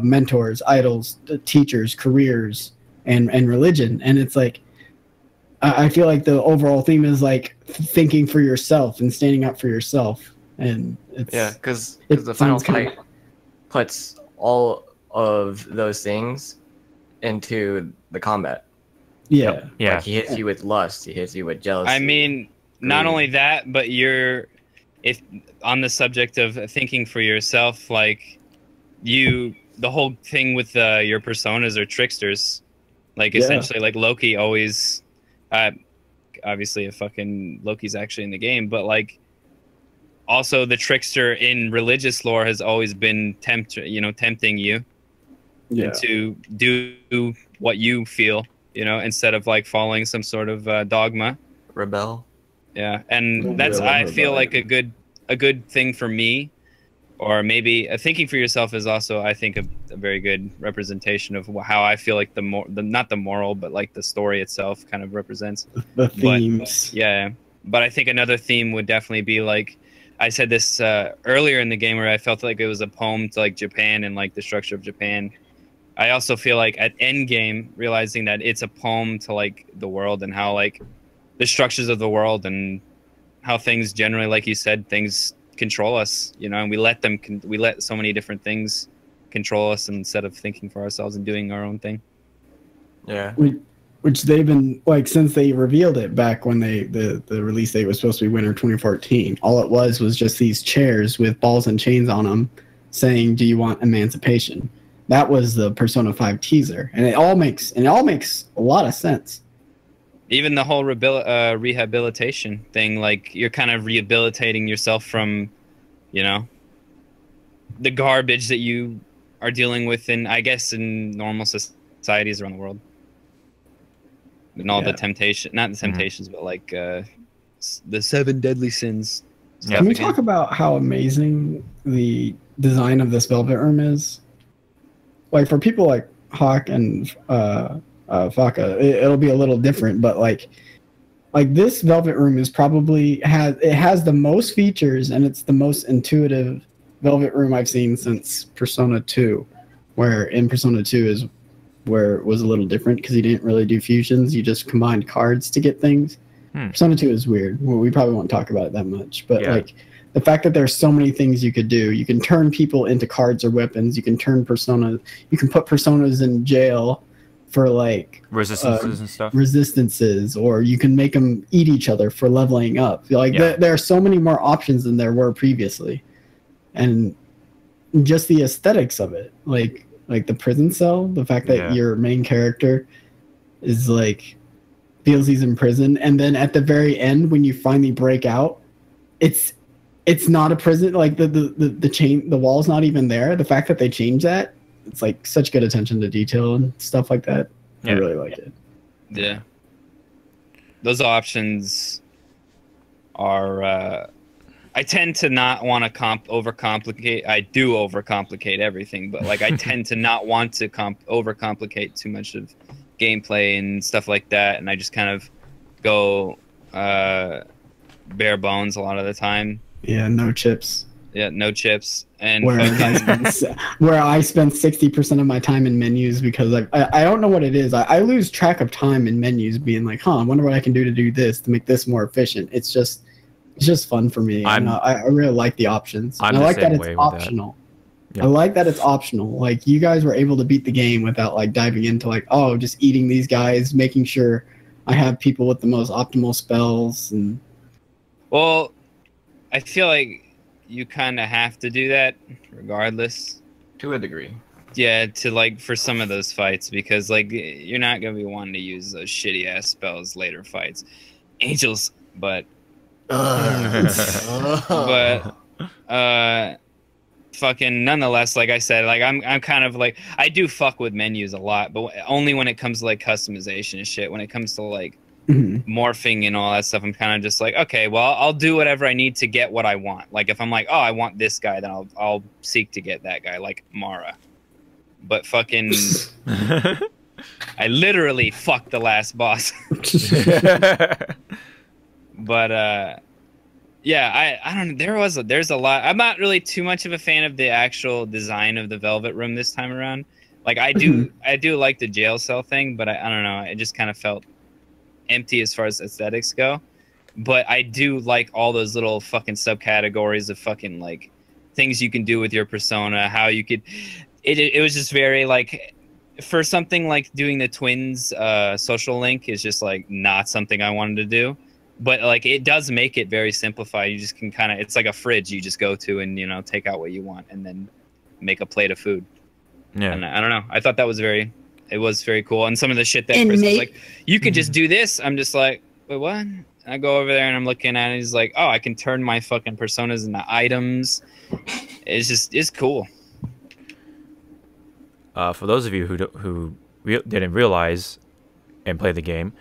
S9: mentors, idols, teachers, careers, and religion. And it's like I feel like the overall theme is like thinking for yourself and standing up for yourself. And it's
S6: because the final fight puts all of those things into the combat.
S9: Yeah.
S6: Like he hits you with lust, he hits you with jealousy.
S4: I mean, not only that, but if on the subject of thinking for yourself, like the whole thing with your personas are tricksters. Like essentially, like Loki always, obviously, if fucking Loki's actually in the game, but like also the trickster in religious lore has always been tempting you to do what you feel. Instead of like following some sort of dogma,
S6: rebel.
S4: Yeah, and that's I feel like a good thing for me, or maybe thinking for yourself is also I think a very good representation of how I feel like not the moral, but like the story itself kind of represents
S9: the themes.
S4: But I think another theme would definitely be like I said this earlier in the game where I felt like it was a poem to like Japan and like the structure of Japan. I also feel like at Endgame, realizing that it's a poem to like the world and how like the structures of the world and how things generally, like you said, things control us, and we let so many different things control us instead of thinking for ourselves and doing our own thing.
S6: Yeah.
S9: Which they've been like since they revealed it back when the release date was supposed to be winter 2014. All it was just these chairs with balls and chains on them saying, "Do you want emancipation?" That was the Persona 5 teaser, and it all makes a lot of sense.
S4: Even the whole rehabilitation thing, like you're kind of rehabilitating yourself from, the garbage that you are dealing with in, I guess, in normal societies around the world, and all the temptation, not the temptations, but like the 7 deadly sins.
S9: Can we talk about how amazing the design of this Velvet Room is? Like for people like Hawk and Sfaka, it'll be a little different, but like this Velvet Room is probably has the most features, and it's the most intuitive Velvet Room I've seen since Persona 2, where in Persona 2 is where it was a little different because you didn't really do fusions, you just combined cards to get things. Persona 2 is weird. Well, we probably won't talk about it that much, but like the fact that there's so many things you could do. You can turn people into cards or weapons. You can turn personas. You can put personas in jail for like
S1: resistances and stuff.
S9: Resistances, or you can make them eat each other for leveling up. Like there are so many more options than there were previously, and just the aesthetics of it, like the prison cell. The fact that your main character is like feels he's in prison, and then at the very end when you finally break out, it's not a prison. Like the wall's not even there. The fact that they changed that, it's like such good attention to detail and stuff like that. I really like it.
S4: Those options are I tend to not want to overcomplicate. I do overcomplicate everything, but like I tend to not want to overcomplicate too much of gameplay and stuff like that, and I just kind of go bare bones a lot of the time.
S9: Yeah, no chips.
S4: Yeah, no chips. And
S9: where I spend 60% of my time in menus because I don't know what it is. I lose track of time in menus being like, I wonder what I can do to do this to make this more efficient. It's just fun for me. I really like the options. I like that it's optional. Yep. I like that it's optional. Like you guys were able to beat the game without like diving into like, oh, just eating these guys, making sure I have people with the most optimal spells. And
S4: well, I feel like you kind of have to do that regardless.
S6: To a degree.
S4: Yeah, to like for some of those fights, because like you're not gonna be wanting to use those shitty ass spells later fights. Angels, but fucking nonetheless, like I said, like I'm kind of like I do fuck with menus a lot, but only when it comes to like customization and shit. When it comes to like morphing and all that stuff, I'm kind of just like, okay, well, I'll do whatever I need to get what I want. Like if I'm like, oh, I want this guy, then I'll seek to get that guy, like Mara. But fucking I literally fucked the last boss. But yeah, I don't know. There's a lot. I'm not really too much of a fan of the actual design of the Velvet Room this time around. Like I do like the jail cell thing, but I don't know. It just kind of felt empty as far as aesthetics go. But I do like all those little fucking subcategories of fucking like things you can do with your persona. How you could. It was just very like. For something like doing the twins social link is just like not something I wanted to do. But like it does make it very simplified. You just can kind of, it's like a fridge you just go to and, you know, take out what you want and then make a plate of food. Yeah. And I don't know. I thought that was it was very cool. And some of the shit that Chris was like, you could just do this. I'm just like, wait, what? And I go over there and I'm looking at it. He's like, oh, I can turn my fucking personas into items. It's cool.
S1: For those of you who didn't realize and play the game,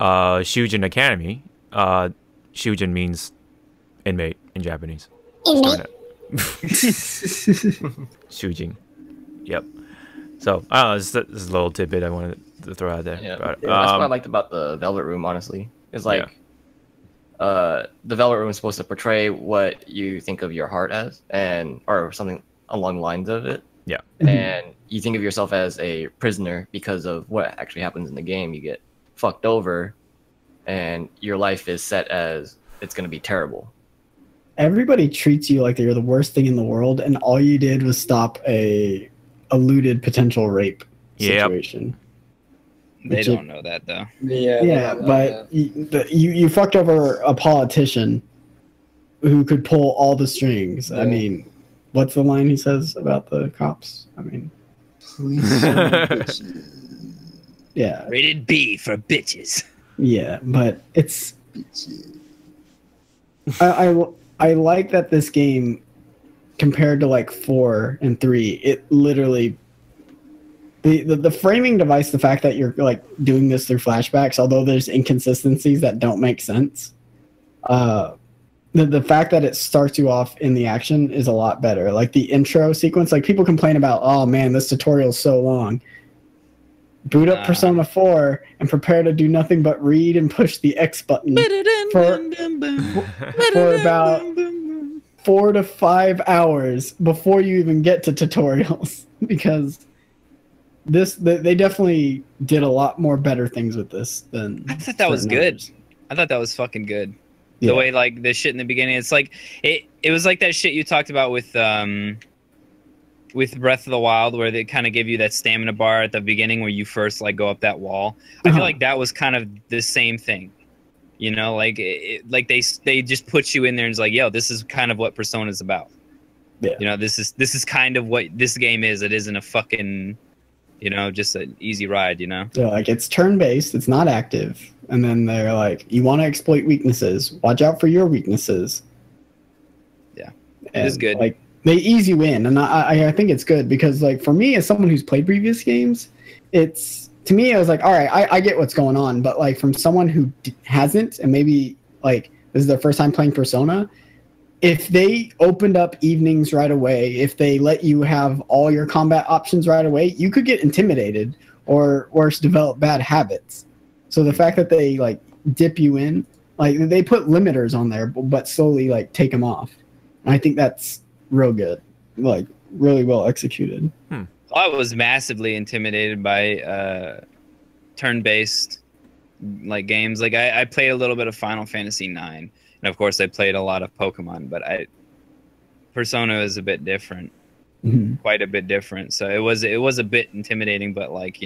S1: Shujin Academy, Shujin means inmate in Japanese.
S2: Inmate.
S1: Shujin. Yep. So, I don't know, this is a little tidbit I wanted to throw out there.
S6: Yeah, that's what I liked about the Velvet Room, honestly. It's like, the Velvet Room is supposed to portray what you think of your heart as, or something along the lines of it.
S1: Yeah.
S6: And you think of yourself as a prisoner because of what actually happens in the game. You get fucked over, and your life is set as it's going to be terrible.
S9: Everybody treats you like you're the worst thing in the world, and all you did was stop a eluded potential rape situation.
S4: They don't know that though.
S9: Yeah, but you fucked over a politician who could pull all the strings. Yeah. I mean, what's the line he says about the cops? I mean, yeah.
S4: Rated B for bitches.
S9: Yeah, but it's. I like that this game, compared to like 4 and 3, it literally. The framing device, the fact that you're like doing this through flashbacks, although there's inconsistencies that don't make sense, the fact that it starts you off in the action is a lot better. Like the intro sequence, like people complain about, oh man, this tutorial is so long. Boot up Persona 4 and prepare to do nothing but read and push the X button for about 4 to 5 hours before you even get to tutorials, because they definitely did a lot more better things with this than
S4: I thought that was good. Others. I thought that was fucking good. The way like the shit in the beginning, it's like it was like that shit you talked about with Breath of the Wild, where they kind of give you that stamina bar at the beginning where you first like go up that wall. I feel like that was kind of the same thing, you know, like like they just put you in there and it's like, yo, this is kind of what Persona is about. Yeah. You know, this is kind of what this game is. It isn't a fucking, you know, just an easy ride, you know?
S9: Yeah, like it's turn-based, it's not active. And then they're like, you want to exploit weaknesses, watch out for your weaknesses.
S4: Yeah, it is good.
S9: Like, they ease you in, and I think it's good, because like for me, as someone who's played previous games, to me, I was like, all right, I get what's going on, but like from someone who hasn't, and maybe like this is their first time playing Persona, if they opened up evenings right away, if they let you have all your combat options right away, you could get intimidated or worse, develop bad habits. So the fact that they like dip you in, like they put limiters on there, but slowly like take them off. And I think that's real good, like really well executed.
S4: I was massively intimidated by turn-based like games. Like I played a little bit of Final Fantasy IX, and of course I played a lot of Pokemon. But Persona is a bit different, quite a bit different. So it was a bit intimidating. But like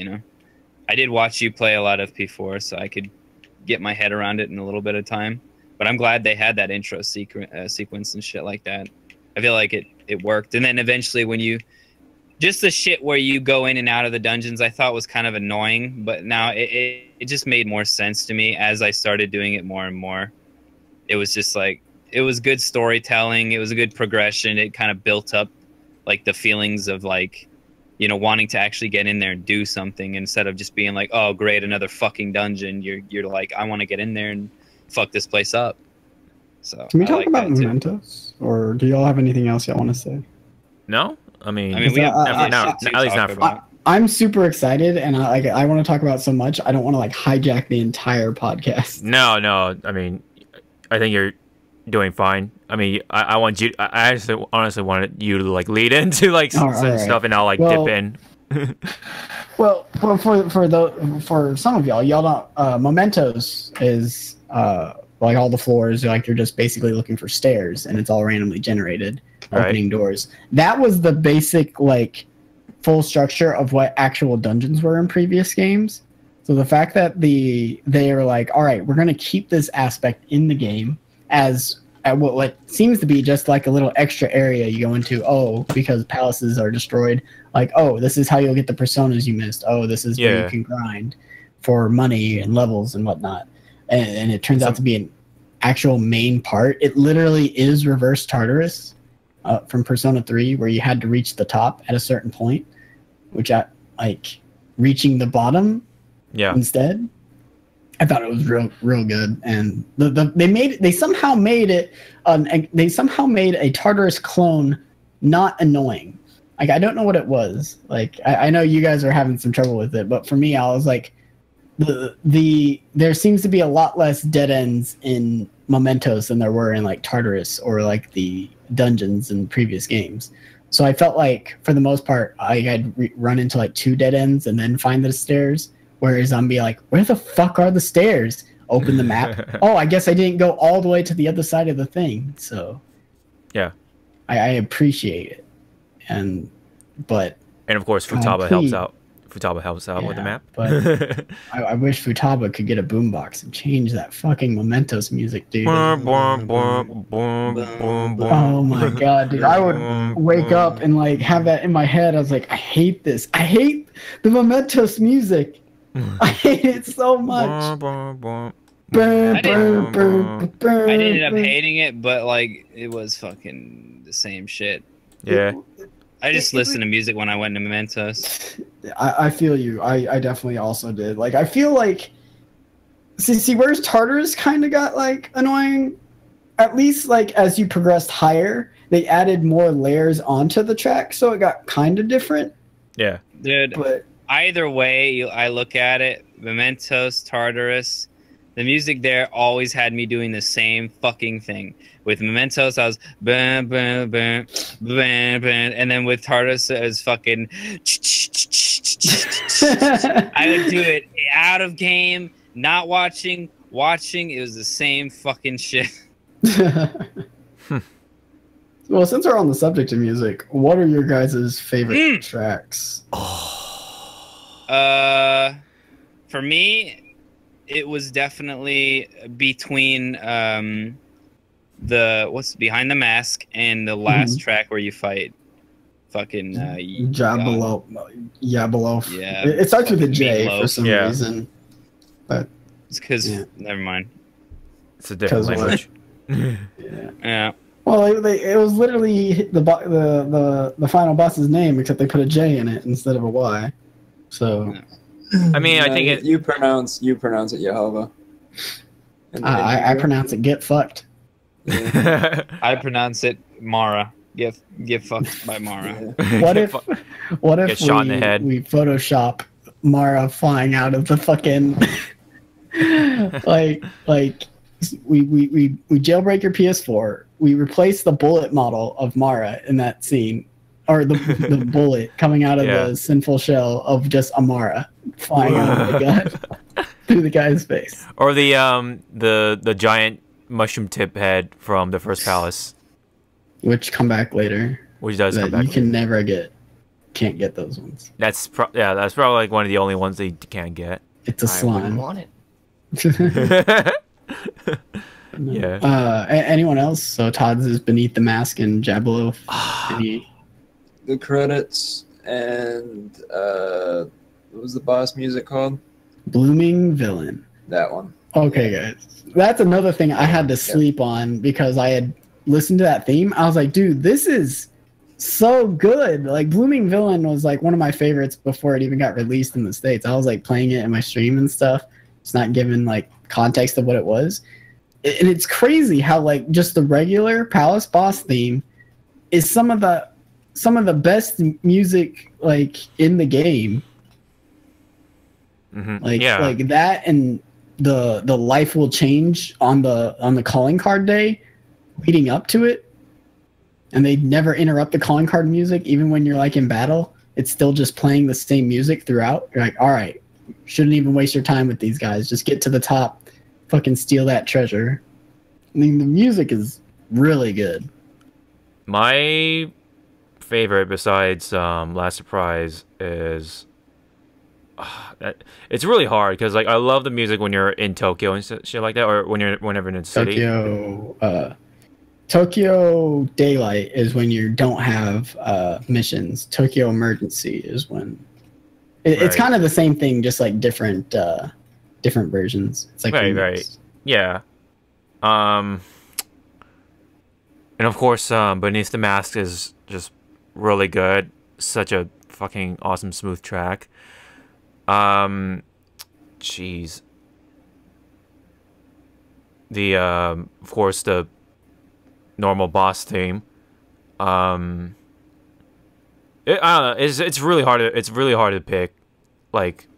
S4: I did watch you play a lot of P4, so I could get my head around it in a little bit of time. But I'm glad they had that intro sequence and shit like that. I feel like it worked. And then eventually when you just the shit where you go in and out of the dungeons, I thought was kind of annoying, but now it just made more sense to me as I started doing it more and more. It was just like, it was good storytelling. It was a good progression. It kind of built up like the feelings of like, wanting to actually get in there and do something instead of just being like, oh great, another fucking dungeon. You're like, I want to get in there and fuck this place up. So
S9: can we talk about Mementos, or do y'all have anything else y'all want to say?
S1: No, I mean
S4: we have
S1: at least not for
S9: I'm super excited, and I want to talk about so much. I don't want to like hijack the entire podcast.
S1: No. I mean, I think you're doing fine. I mean, I want you. I honestly wanted you to like lead into like some stuff, and I'll like dip in.
S9: well, for some of y'all don't. Mementos is like all the floors, like you're just basically looking for stairs, and it's all randomly generated, opening doors. That was the basic like full structure of what actual dungeons were in previous games. So the fact that they are like, all right, we're gonna keep this aspect in the game as what seems to be just like a little extra area you go into. Because palaces are destroyed. Like, this is how you'll get the personas you missed. This is where you can grind for money and levels and whatnot. And it turns out to be an actual main part. It literally is reverse Tartarus from Persona 3, where you had to reach the top at a certain point, which like reaching the bottom instead. I thought it was real good, and they somehow made a Tartarus clone not annoying. Like, I don't know what it was. Like, I know you guys are having some trouble with it, but for me, I was like, there seems to be a lot less dead ends in Mementos than there were in like Tartarus or like the dungeons in previous games. So I felt like for the most part I had run into like 2 dead ends and then find the stairs, whereas I'm be like, where the fuck are the stairs? Open the map. I guess I didn't go all the way to the other side of the thing. So
S1: yeah,
S9: I appreciate it, and
S1: of course Futaba helps out. Futaba helps out with the map.
S9: But I wish Futaba could get a boombox and change that fucking Mementos music, dude.
S1: Oh
S9: my god, dude. I would wake up and like have that in my head. I was like, I hate this. I hate the Mementos music. I hate it so much.
S4: I ended up hating it, but like it was fucking the same shit.
S1: Yeah.
S4: I just listened to music when I went to Mementos.
S9: I feel you. I definitely also did. Like, I feel like... See, where's Tartarus kind of got, like, annoying? At least, like, as you progressed higher, they added more layers onto the track, so it got kind of different.
S1: Yeah.
S4: Dude, but either way I look at it, Mementos, Tartarus, the music there always had me doing the same fucking thing. With Mementos, I was bam, bam, bam, bam, bam, and then with Tartarus, it was fucking. I would do it out of game, not watching. It was the same fucking shit.
S9: Well, since we're on the subject of music, what are your guys' favorite tracks?
S4: For me, it was definitely between what's Behind the Mask and the last track where you fight fucking
S9: Yabelow.
S4: Yeah,
S9: it starts with a J for some reason, but
S4: it's because never mind.
S1: It's a different language.
S4: Yeah.
S9: Well, it was literally the final boss's name, except they put a J in it instead of a Y. So,
S1: I mean, I think
S5: you pronounce it Jehovah.
S9: I pronounce it get fucked.
S4: I pronounce it Mara. Get fucked by Mara.
S7: What if
S1: Get shot in the head.
S7: we Photoshop Mara flying out of the fucking like we jailbreak your PS4. We replace the bullet model of Mara in that scene, or the bullet coming out of the sinful shell of just Amara flying out of the gun through the guy's face,
S1: or the giant mushroom tip head from the first palace,
S9: which come back later.
S1: Which does come back.
S9: You can never can't get those ones.
S1: That's probably like one of the only ones that you can't get.
S9: It's a slime.
S6: I want it.
S1: Yeah.
S9: Anyone else? So Todd's is Beneath the Mask and Jabalo.
S5: The credits and what was the boss music called?
S9: Blooming Villain.
S5: That one.
S9: Okay, guys. That's another thing I had to sleep on because I had listened to that theme. I was like, dude, this is so good. Like, Blooming Villain was like one of my favorites before it even got released in the States. I was like playing it in my stream and stuff. It's not given like context of what it was. And it's crazy how like just the regular Palace boss theme is some of the best music like in the game. Like that, and the life will change on the calling card day leading up to it, and they never interrupt the calling card music even when you're like in battle. It's still just playing the same music throughout. You're like, all right, shouldn't even waste your time with these guys. Just get to the top, fucking steal that treasure. I mean, the music is really good.
S1: My favorite besides Last Surprise is it's really hard because like I love the music when you're in Tokyo and shit like that, or whenever in the city.
S9: Tokyo Daylight is when you don't have missions. Tokyo Emergency is when it's kind of the same thing, just like different versions. It's like
S1: right. Yeah. And of course, Beneath the Mask is just really good. Such a fucking awesome, smooth track. Jeez. The of course the normal boss theme. I don't know. It's really hard. It's really hard to pick like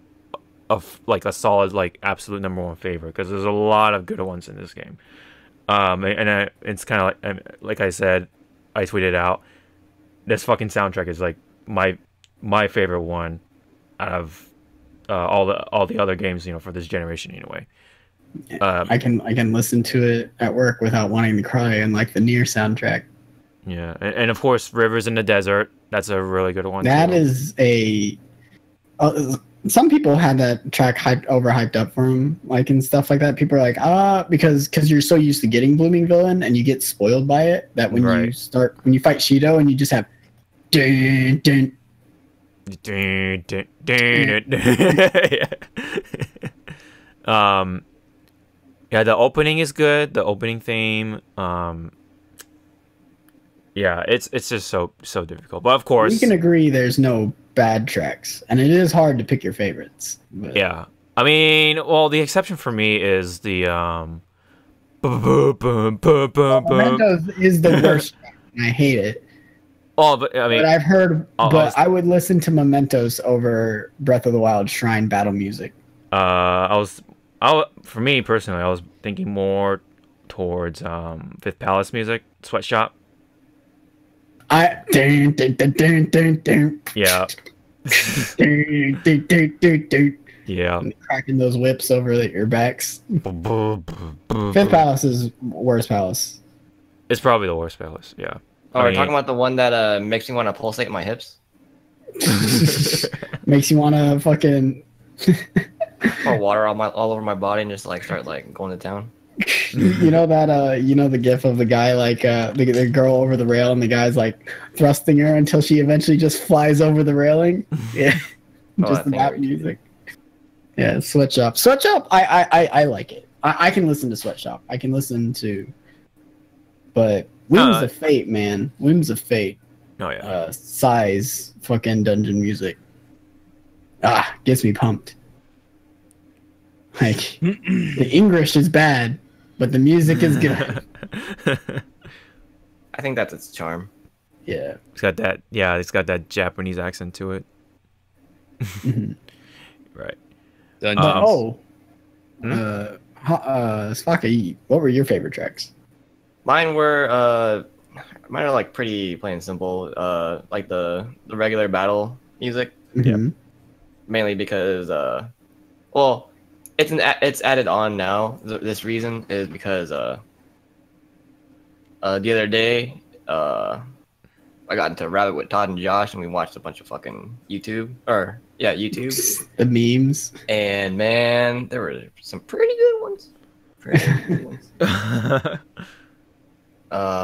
S1: a solid like absolute #1 favorite because there's a lot of good ones in this game. It's kind of like I said, I tweeted out. This fucking soundtrack is like my favorite one out of all the other games, for this generation anyway.
S9: I can listen to it at work without wanting to cry, and like the Nier soundtrack.
S1: Yeah, and of course, Rivers in the Desert. That's a really good one.
S9: That is a. Some people had that track overhyped up for them, like and stuff like that. People are like, because you're so used to getting Blooming Villain, and you get spoiled by it. That when you fight Shido, and you just have, dun, dun,
S1: dun, dun, dun. Yeah, the opening is good. The opening theme. Yeah, it's just so difficult. But of course,
S9: we can agree there's no bad tracks, and it is hard to pick your favorites. But.
S1: Yeah, I mean, well, the exception for me is the
S9: Mementos is the worst track, and I hate it.
S1: Oh, but I mean,
S9: I've heard, I would listen to Mementos over Breath of the Wild Shrine battle music.
S1: For me personally, I was thinking more towards Fifth Palace music, Sweatshop.
S9: Yeah.
S1: Yeah.
S9: Cracking those whips over your backs. Fifth Palace is worst palace.
S1: It's probably the worst palace, yeah.
S6: Oh, we're talking about the one that makes me want to pulsate my hips?
S9: Makes you want to fucking...
S6: Pour water all over my body and just like start like going to town.
S9: You know that the gif of the guy like the girl over the rail and the guy's like thrusting her until she eventually just flies over the railing. Yeah. Just that music. Yeah, Sweatshop. I like it. I can listen to Sweatshop. I can listen to, but Whims of Fate, man. Whims of Fate.
S1: Oh yeah.
S9: Size fucking dungeon music. Gets me pumped. Like the English is bad,
S8: but the music is good.
S6: I think that's its charm.
S8: Yeah.
S1: It's got that. Yeah, it's got that Japanese accent to it. Right.
S4: Dungeons.
S8: Oh. Sfaka, what were your favorite tracks?
S6: Mine are like pretty plain and simple. Like the regular battle music.
S8: Mhm.
S6: Mainly because well, it's added on now. This reason is because the other day I got into a rabbit with Todd and Josh, and we watched a bunch of fucking YouTube.
S8: The memes.
S6: And man, there were some pretty good ones. The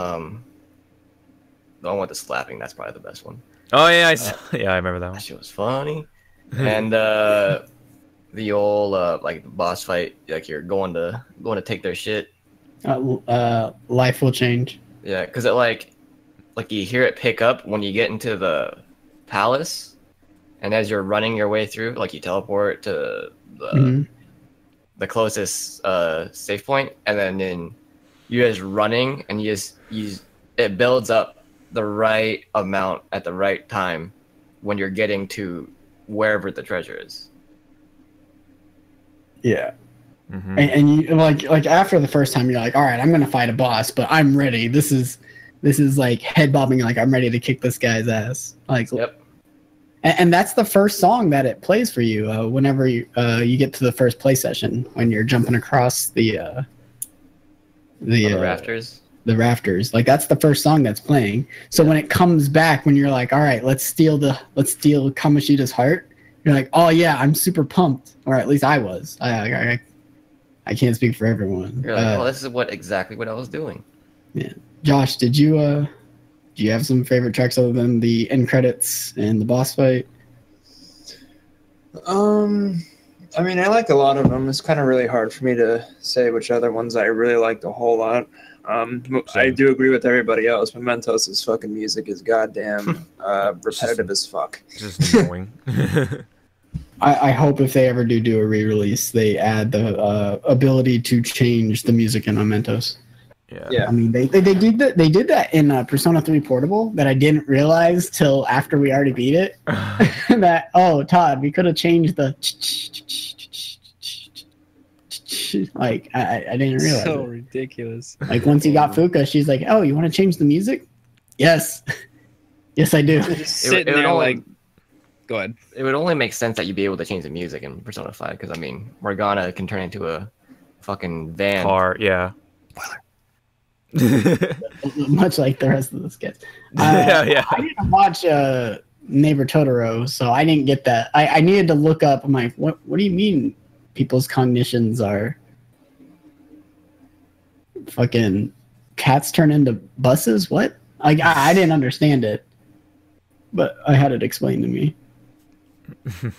S6: one with the slapping, that's probably the best one.
S1: Oh yeah, I remember that one.
S6: That shit was funny. And the old like boss fight, like you're going to take their shit.
S8: Life will change.
S6: Yeah, because it like you hear it pick up when you get into the palace, and as you're running your way through, like you teleport to the closest save point, and then you're just running, and it builds up the right amount at the right time when you're getting to wherever the treasure is.
S8: Yeah. And you like after the first time, you're like, all right, I'm gonna fight a boss, but I'm ready. This is like head bobbing, like I'm ready to kick this guy's ass. Like,
S6: yep.
S8: And that's the first song that it plays for you whenever you get to the first play session, when you're jumping across the
S6: rafters.
S8: The rafters. Like that's the first song that's playing. So when it comes back, when you're like, all right, let's steal Kamoshida's heart, you're like, oh yeah, I'm super pumped. Or at least I was. I can't speak for everyone.
S6: You're like, this is exactly what I was doing.
S8: Yeah. Josh, do you have some favorite tracks other than the end credits and the boss fight?
S5: I mean, I like a lot of them. It's kind of really hard for me to say which other ones I really liked a whole lot. I do agree with everybody else. Mementos' fucking music is goddamn repetitive as fuck.
S1: Just annoying.
S8: I hope if they ever do a re-release, they add the ability to change the music in Mementos.
S1: Yeah.
S8: I mean, they did that in Persona 3 Portable that I didn't realize till after we already beat it. That Todd, we could have changed the like I didn't realize.
S4: So ridiculous.
S8: Like once you got Fuka, she's like, "Oh, you want to change the music?" Yes, yes, I do.
S4: Just sitting there like, go ahead.
S6: It would only make sense that you'd be able to change the music in Persona 5, because I mean, Morgana can turn into a fucking van.
S1: Car, yeah.
S8: Much like the rest of the skits.
S1: Yeah.
S8: I didn't watch Neighbor Totoro, so I didn't get that. I needed to look up. I'm like, what do you mean people's cognitions are fucking cats turn into buses? What? Like, I didn't understand it, but I had it explained to me.
S1: Do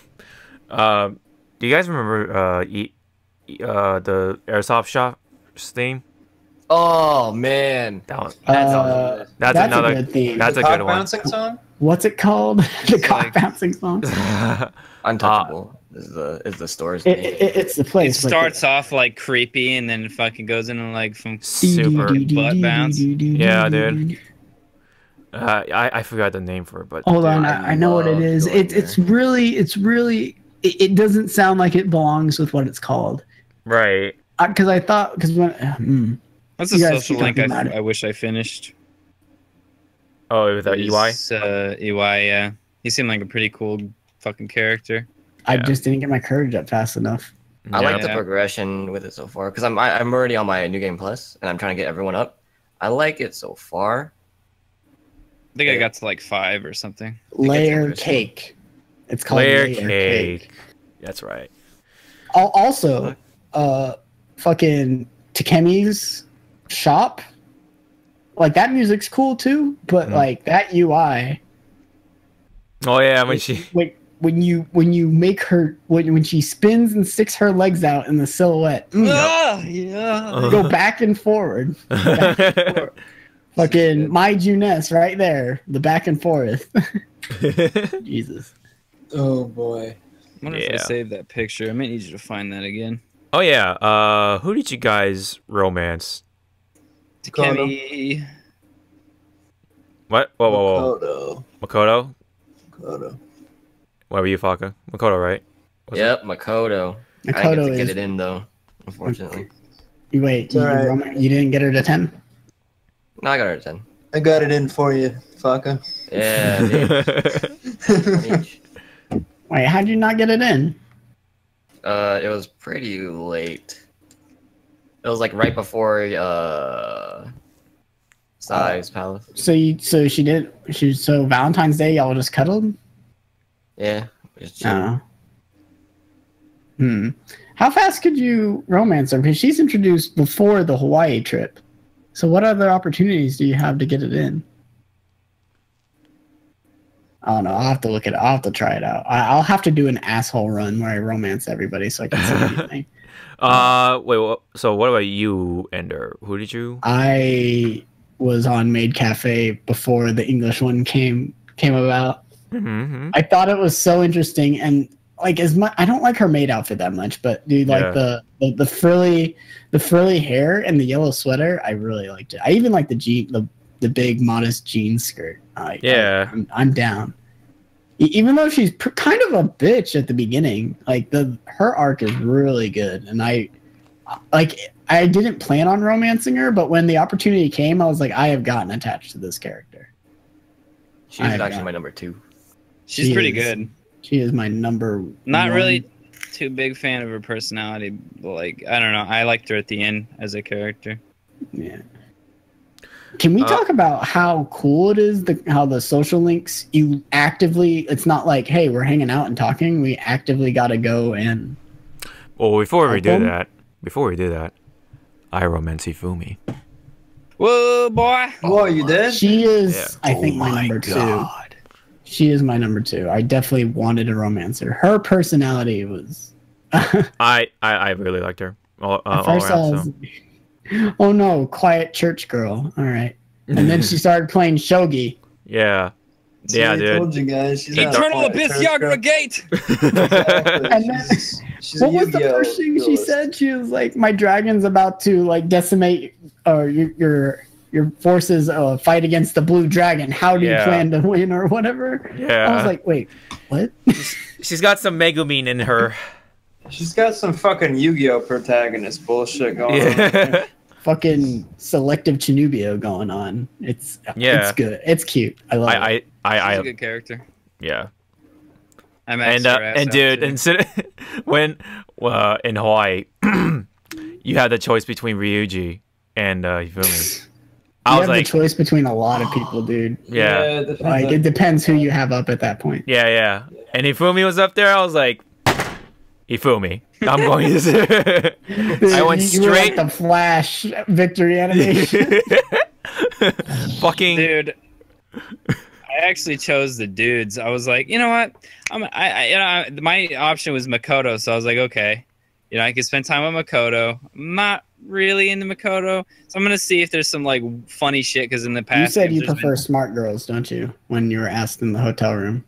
S1: you guys remember the Airsoft Shop theme?
S6: Oh man,
S1: That's
S8: another
S1: a good
S8: theme.
S1: That's a
S5: Cock
S1: good one.
S5: bouncing song?
S8: What's it called? The cock bouncing song.
S6: Untouchable is the store's
S8: It,
S6: name.
S8: it's the
S4: It
S8: place.
S4: starts off like creepy and then it fucking goes into like from
S1: Super
S4: butt bounce.
S1: Yeah, dude. I forgot the name for it, but
S8: Hold
S1: dude,
S8: on, I know what it is. It's really it doesn't sound like it belongs with what it's called.
S1: right.
S8: Because I thought when
S4: What's
S8: You
S4: the
S8: guys
S4: social
S8: keep
S4: link
S8: talking about it.
S4: I wish I finished?
S1: Oh, with EY.
S4: It's, EY, yeah. He seemed like a pretty cool fucking character.
S8: I
S1: Yeah.
S8: just didn't get my courage up fast enough.
S6: I like the
S4: Yeah.
S6: progression with it so far, because I'm already on my New Game Plus and I'm trying to get everyone up. I like it so far.
S4: I think I got to like 5 or something.
S8: Layer
S6: interesting.
S8: cake. It's called
S1: Layer
S8: layer
S1: cake. That's right.
S8: Also, fucking Takemi's shop. Like that music's cool too, but like that UI.
S1: Oh yeah, when she
S8: When you make her when she spins and sticks her legs out in the silhouette,
S4: Yeah.
S8: go back and forward. Fucking my Juness right there, the back and forth. Jesus.
S5: Oh boy.
S4: I wonder if I
S1: Yeah.
S4: saved that picture. I might need you to find that again.
S1: Oh yeah. Who did you guys romance?
S4: Takemi.
S1: What? Whoa. Makoto.
S5: Makoto.
S1: Where were you, Sfaka? Makoto, right?
S6: Yep, Makoto. I didn't
S8: Makoto
S6: get to get
S8: is.
S6: it in though, unfortunately.
S8: Wait,
S5: It's
S8: you didn't get her to 10?
S6: No, I got her at 10.
S5: I got it in for you, Sfaka.
S6: Yeah, dude.
S8: Wait, how'd you not get it in?
S6: It was pretty late. It was like right before Sai's Palace.
S8: So Valentine's Day y'all just cuddled?
S6: Yeah. Just chilling.
S8: How fast could you romance her? Because she's introduced before the Hawaii trip. So what other opportunities do you have to get it in? I don't know. I'll have to look at it. I'll have to try it out. I'll have to do an asshole run where I romance everybody so I can see anything.
S1: Wait. So what about you, Ender? Who did you?
S8: I was on Maid Cafe before the English one came about.
S1: Mm-hmm.
S8: I thought it was so interesting, and like as much I don't like her maid outfit that much, but dude, like the frilly hair and the yellow sweater, I really liked it. I even like the big modest jean skirt. I'm down. Even though she's kind of a bitch at the beginning, like her arc is really good, and I didn't plan on romancing her, but when the opportunity came, I was like, I have gotten attached to this character.
S6: She's actually my number 2.
S4: She's pretty good.
S8: She is my number.
S4: Not
S8: 1.
S4: really too big fan of her personality, but like I don't know. I liked her at the end as a character.
S8: Yeah. Can we talk about how cool it is? How the social links you actively. It's not like, hey, we're hanging out and talking. We actively got to go and.
S1: Well, before we do that, I romance Ifumi.
S4: Whoa, boy!
S5: Whoa, you did?
S8: She is, I think, my number 2.
S1: God.
S8: She is my number 2. I definitely wanted to romance her. Her personality was.
S1: I really liked her. All
S8: First,
S1: around,
S8: oh no, quiet church girl. All right, and then she started playing shogi.
S1: Yeah. Yeah, dude.
S5: I told you guys. She's
S4: Eternal Abyss Yagra Gate!
S5: Exactly.
S8: And then, what was the first thing she said? She was like, "My dragon's about to like decimate your forces fight against the blue dragon. How do you plan to win or whatever?"
S1: Yeah.
S8: I was like, "Wait, what?"
S1: She's got some Megumin in her.
S5: She's got some fucking Yu-Gi-Oh protagonist bullshit going on.
S8: Fucking selective Chinubio going on. It's good. It's cute. I love it.
S4: She's a good character.
S1: Yeah.
S4: And
S1: dude, when in Hawaii, you had the choice between Ryuji and Ifumi.
S8: You have the choice between a lot of people, dude.
S1: Yeah.
S8: It depends who you have up at that point.
S1: Yeah. And Ifumi was up there. I was like, Ifumi. I'm going to. I went straight.
S8: You were like the Flash victory animation.
S1: Fucking
S4: dude. I actually chose the dudes. I was like, you know what? My option was Makoto, so I was like, okay, I could spend time with Makoto. I'm not really into Makoto, so I'm gonna see if there's some like funny shit. Because in the past,
S8: you said you prefer smart girls, don't you? When you were asked in the hotel room.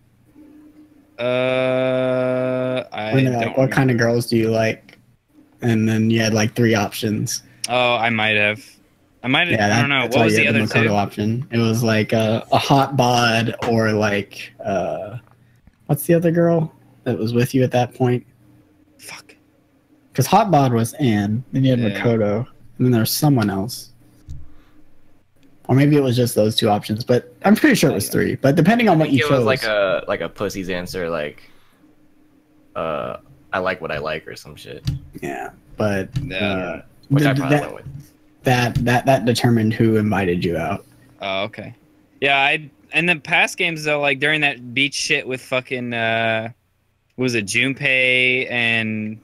S8: When they're like, what kind of girls do you like? And then you had like 3 options.
S4: Oh, I might have. I don't know. What was the other two?
S8: Option. It was like a hot bod or like what's the other girl that was with you at that point?
S4: Fuck.
S8: Because hot bod was Anne, then you had Makoto, and then there was someone else. Or maybe it was just those 2 options, but I'm pretty sure it was 3. But depending on what you chose,
S6: it was like a pussy's answer, like I like what I like or some shit.
S8: Yeah, but
S6: which I probably went with.
S8: That determined who invited you out.
S4: Oh, okay. Yeah, in the past games though, like during that beach shit with fucking was it Junpei and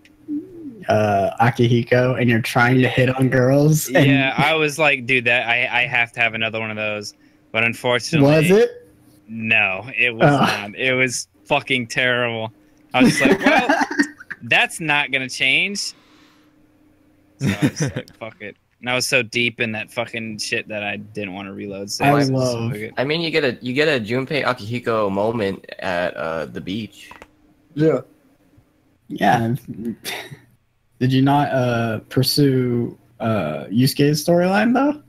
S8: Akihiko, and you're trying to hit on girls.
S4: Yeah, I was like, dude, that I have to have another one of those. But unfortunately,
S8: was it?
S4: No, it was not. It was fucking terrible. I was just like, well, that's not gonna change. So I was like, fuck it. And I was so deep in that fucking shit that I didn't want to reload. So
S6: I mean, you get a Junpei Akihiko moment at the beach.
S5: Yeah.
S8: Yeah.
S9: Did you not pursue Yusuke's storyline though?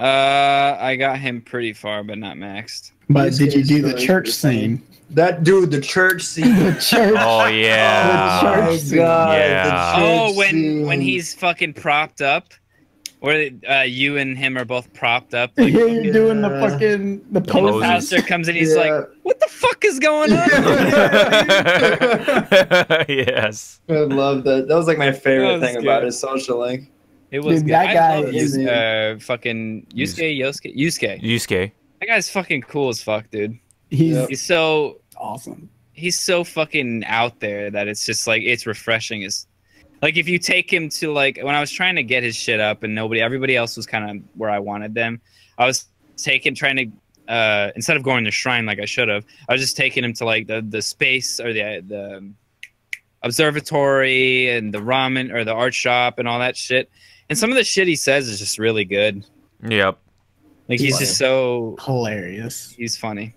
S4: I got him pretty far, but not maxed.
S9: But did you
S5: Yusuke's
S9: do the
S5: story's
S9: church
S5: pretty
S9: scene?
S5: That dude, the church scene.
S9: The church.
S1: Oh yeah.
S9: The
S5: Oh my
S9: church
S5: god.
S1: Yeah.
S5: The
S4: Oh,
S5: church
S4: when
S5: scene.
S4: he's fucking propped up, or you and him are both propped up.
S9: Yeah,
S4: Like,
S9: you're doing the
S5: Yeah.
S9: fucking the
S1: poses.
S9: poses.
S4: pastor comes in, he's
S5: Yeah.
S4: like, "What the fuck is going on?"
S1: Yes.
S5: I love that. That was like my
S4: That
S5: favorite
S4: was
S5: thing
S4: good.
S5: about his social link.
S4: It was
S9: Dude,
S4: good.
S9: that guy
S4: I love
S5: is-
S4: fucking Yusuke.
S1: Yusuke.
S4: That guy's fucking cool as fuck, dude.
S9: He's
S5: Yep.
S4: He's so
S9: awesome.
S4: fucking out there that it's just like it's refreshing. As like if you take him to like when I was trying to get his shit up and everybody else was kind of where I wanted them. I was trying to instead of going to shrine like I should have, I was just taking him to like the space or the observatory and the ramen or the art shop and all that shit. And some of the shit he says is just really good.
S1: Yep.
S4: Like he's just so
S9: Hilarious.
S4: he's funny.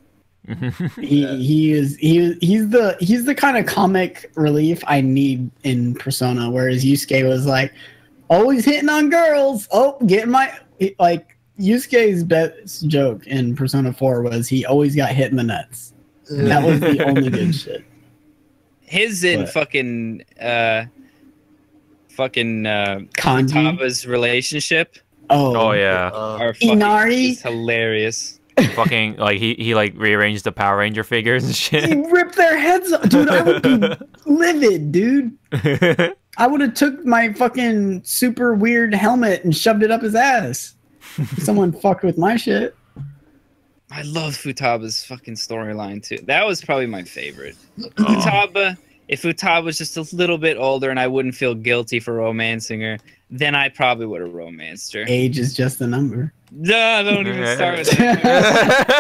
S9: He's the kind of comic relief I need in Persona, whereas Yusuke was like always hitting on girls. Oh, getting my like Yusuke's best joke in Persona 4 was he always got hit in the nuts. That was the only good shit.
S4: His in
S9: What?
S4: fucking
S9: Kanji.
S4: Taba's relationship
S1: Oh yeah.
S4: are fucking
S9: Inari?
S4: is hilarious.
S1: Fucking like he like rearranged the Power Ranger figures and
S9: He
S1: shit.
S9: ripped their heads off. Dude, I would be livid, dude. I would have took my fucking super weird helmet and shoved it up his ass. Someone fucked with my shit.
S4: I love Futaba's fucking storyline too. That was probably my favorite. Futaba, if Futaba was just a little bit older and I wouldn't feel guilty for romancing her, then I probably would have romanced her.
S9: Age is just a number.
S4: No, don't even start with that.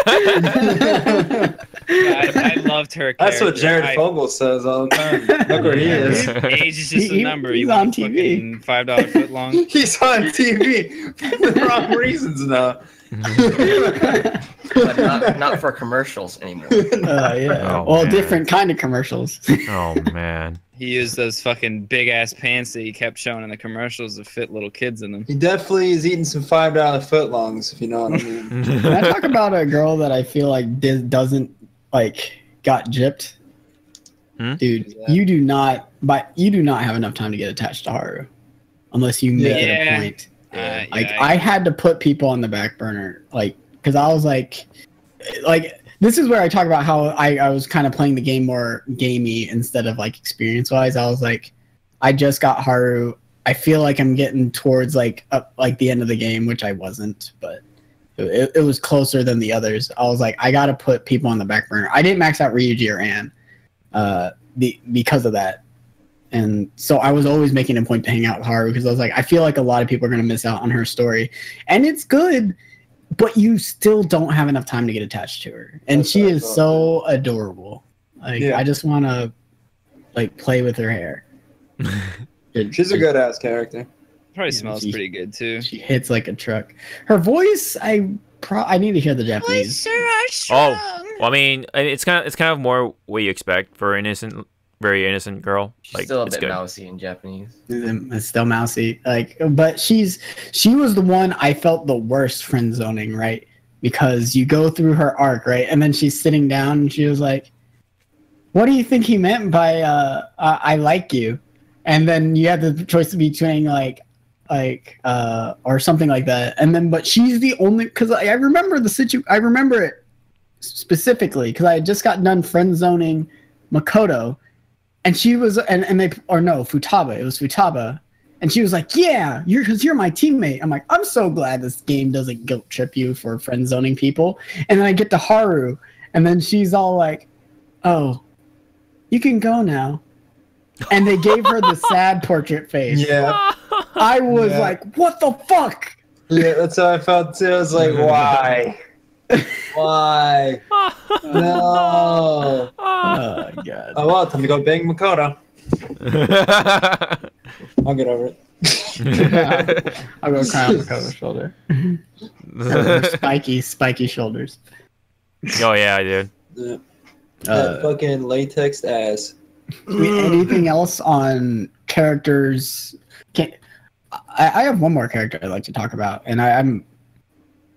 S4: I loved her character.
S5: That's what Jared Fogle says all the time. Look where he is.
S4: Age is just a number.
S9: He's
S4: You
S9: on
S4: want a
S9: TV.
S4: fucking $5 foot long.
S5: He's on TV for the wrong reasons now.
S6: But not for commercials anymore.
S9: Yeah.
S1: Oh,
S9: well,
S1: man.
S9: different kind of commercials.
S1: Oh man.
S4: He used those fucking big ass pants that he kept showing in the commercials to fit little kids in them.
S5: He definitely is eating some $5 footlongs, if you know what I mean.
S9: Can I talk about a girl that I feel like doesn't like got gypped? Dude, you do not have enough time to get attached to Haru unless you make it
S4: Yeah.
S9: a point. Like
S4: Yeah,
S9: I had to put people on the back burner, like because I was like this is where I talk about how I was kind of playing the game more gamey instead of like experience wise. I was like, I just got Haru. I feel like I'm getting towards like the end of the game, which I wasn't, but it was closer than the others. I was like, I got to put people on the back burner. I didn't max out Ryuji or Ann because of that. And so I was always making a point to hang out with Haru because I was like, I feel like a lot of people are going to miss out on her story. And it's good, but you still don't have enough time to get attached to her. And
S5: That's
S9: she
S5: what I
S9: is
S5: thought,
S9: so adorable. Like,
S5: Yeah.
S9: I just want to like play with her hair.
S5: She's a good ass character.
S4: Probably
S9: Yeah,
S4: smells
S9: she-
S4: pretty good too.
S9: She hits like a truck. Her voice, I need to hear the Japanese.
S1: Oh, well, I mean, it's kind of more what you expect for innocent, very innocent girl.
S6: She's
S1: Like
S6: still a
S1: it's
S6: bit
S1: good.
S6: mousy in Japanese.
S9: It's still mousy. Like, but she was the one I felt the worst friend zoning, right? Because you go through her arc, right? And then she's sitting down and she was like, what do you think he meant by I like you? And then you had the choice between like or something like that. And then but she's the only, because I remember I remember it specifically because I had just got done friend zoning Makoto, and she was Futaba. It was Futaba. And she was like, yeah, you're my teammate. I'm like, I'm so glad this game doesn't guilt trip you for friend zoning people. And then I get to Haru, and then she's all like, oh, you can go now. And they gave her the sad portrait face.
S5: Yeah.
S9: I was
S5: Yeah.
S9: like, what the fuck?
S5: Yeah, that's how I felt too. I was like, why? Why? No.
S9: Oh, God.
S5: Oh well, time to go bang Makoto. I'll get over it.
S9: I'll go cry on Makoto's shoulder. Her spiky shoulders.
S1: Oh yeah, dude.
S5: Yeah. That fucking latex ass.
S8: Anything else on characters? I have one more character I'd like to talk about, and I'm.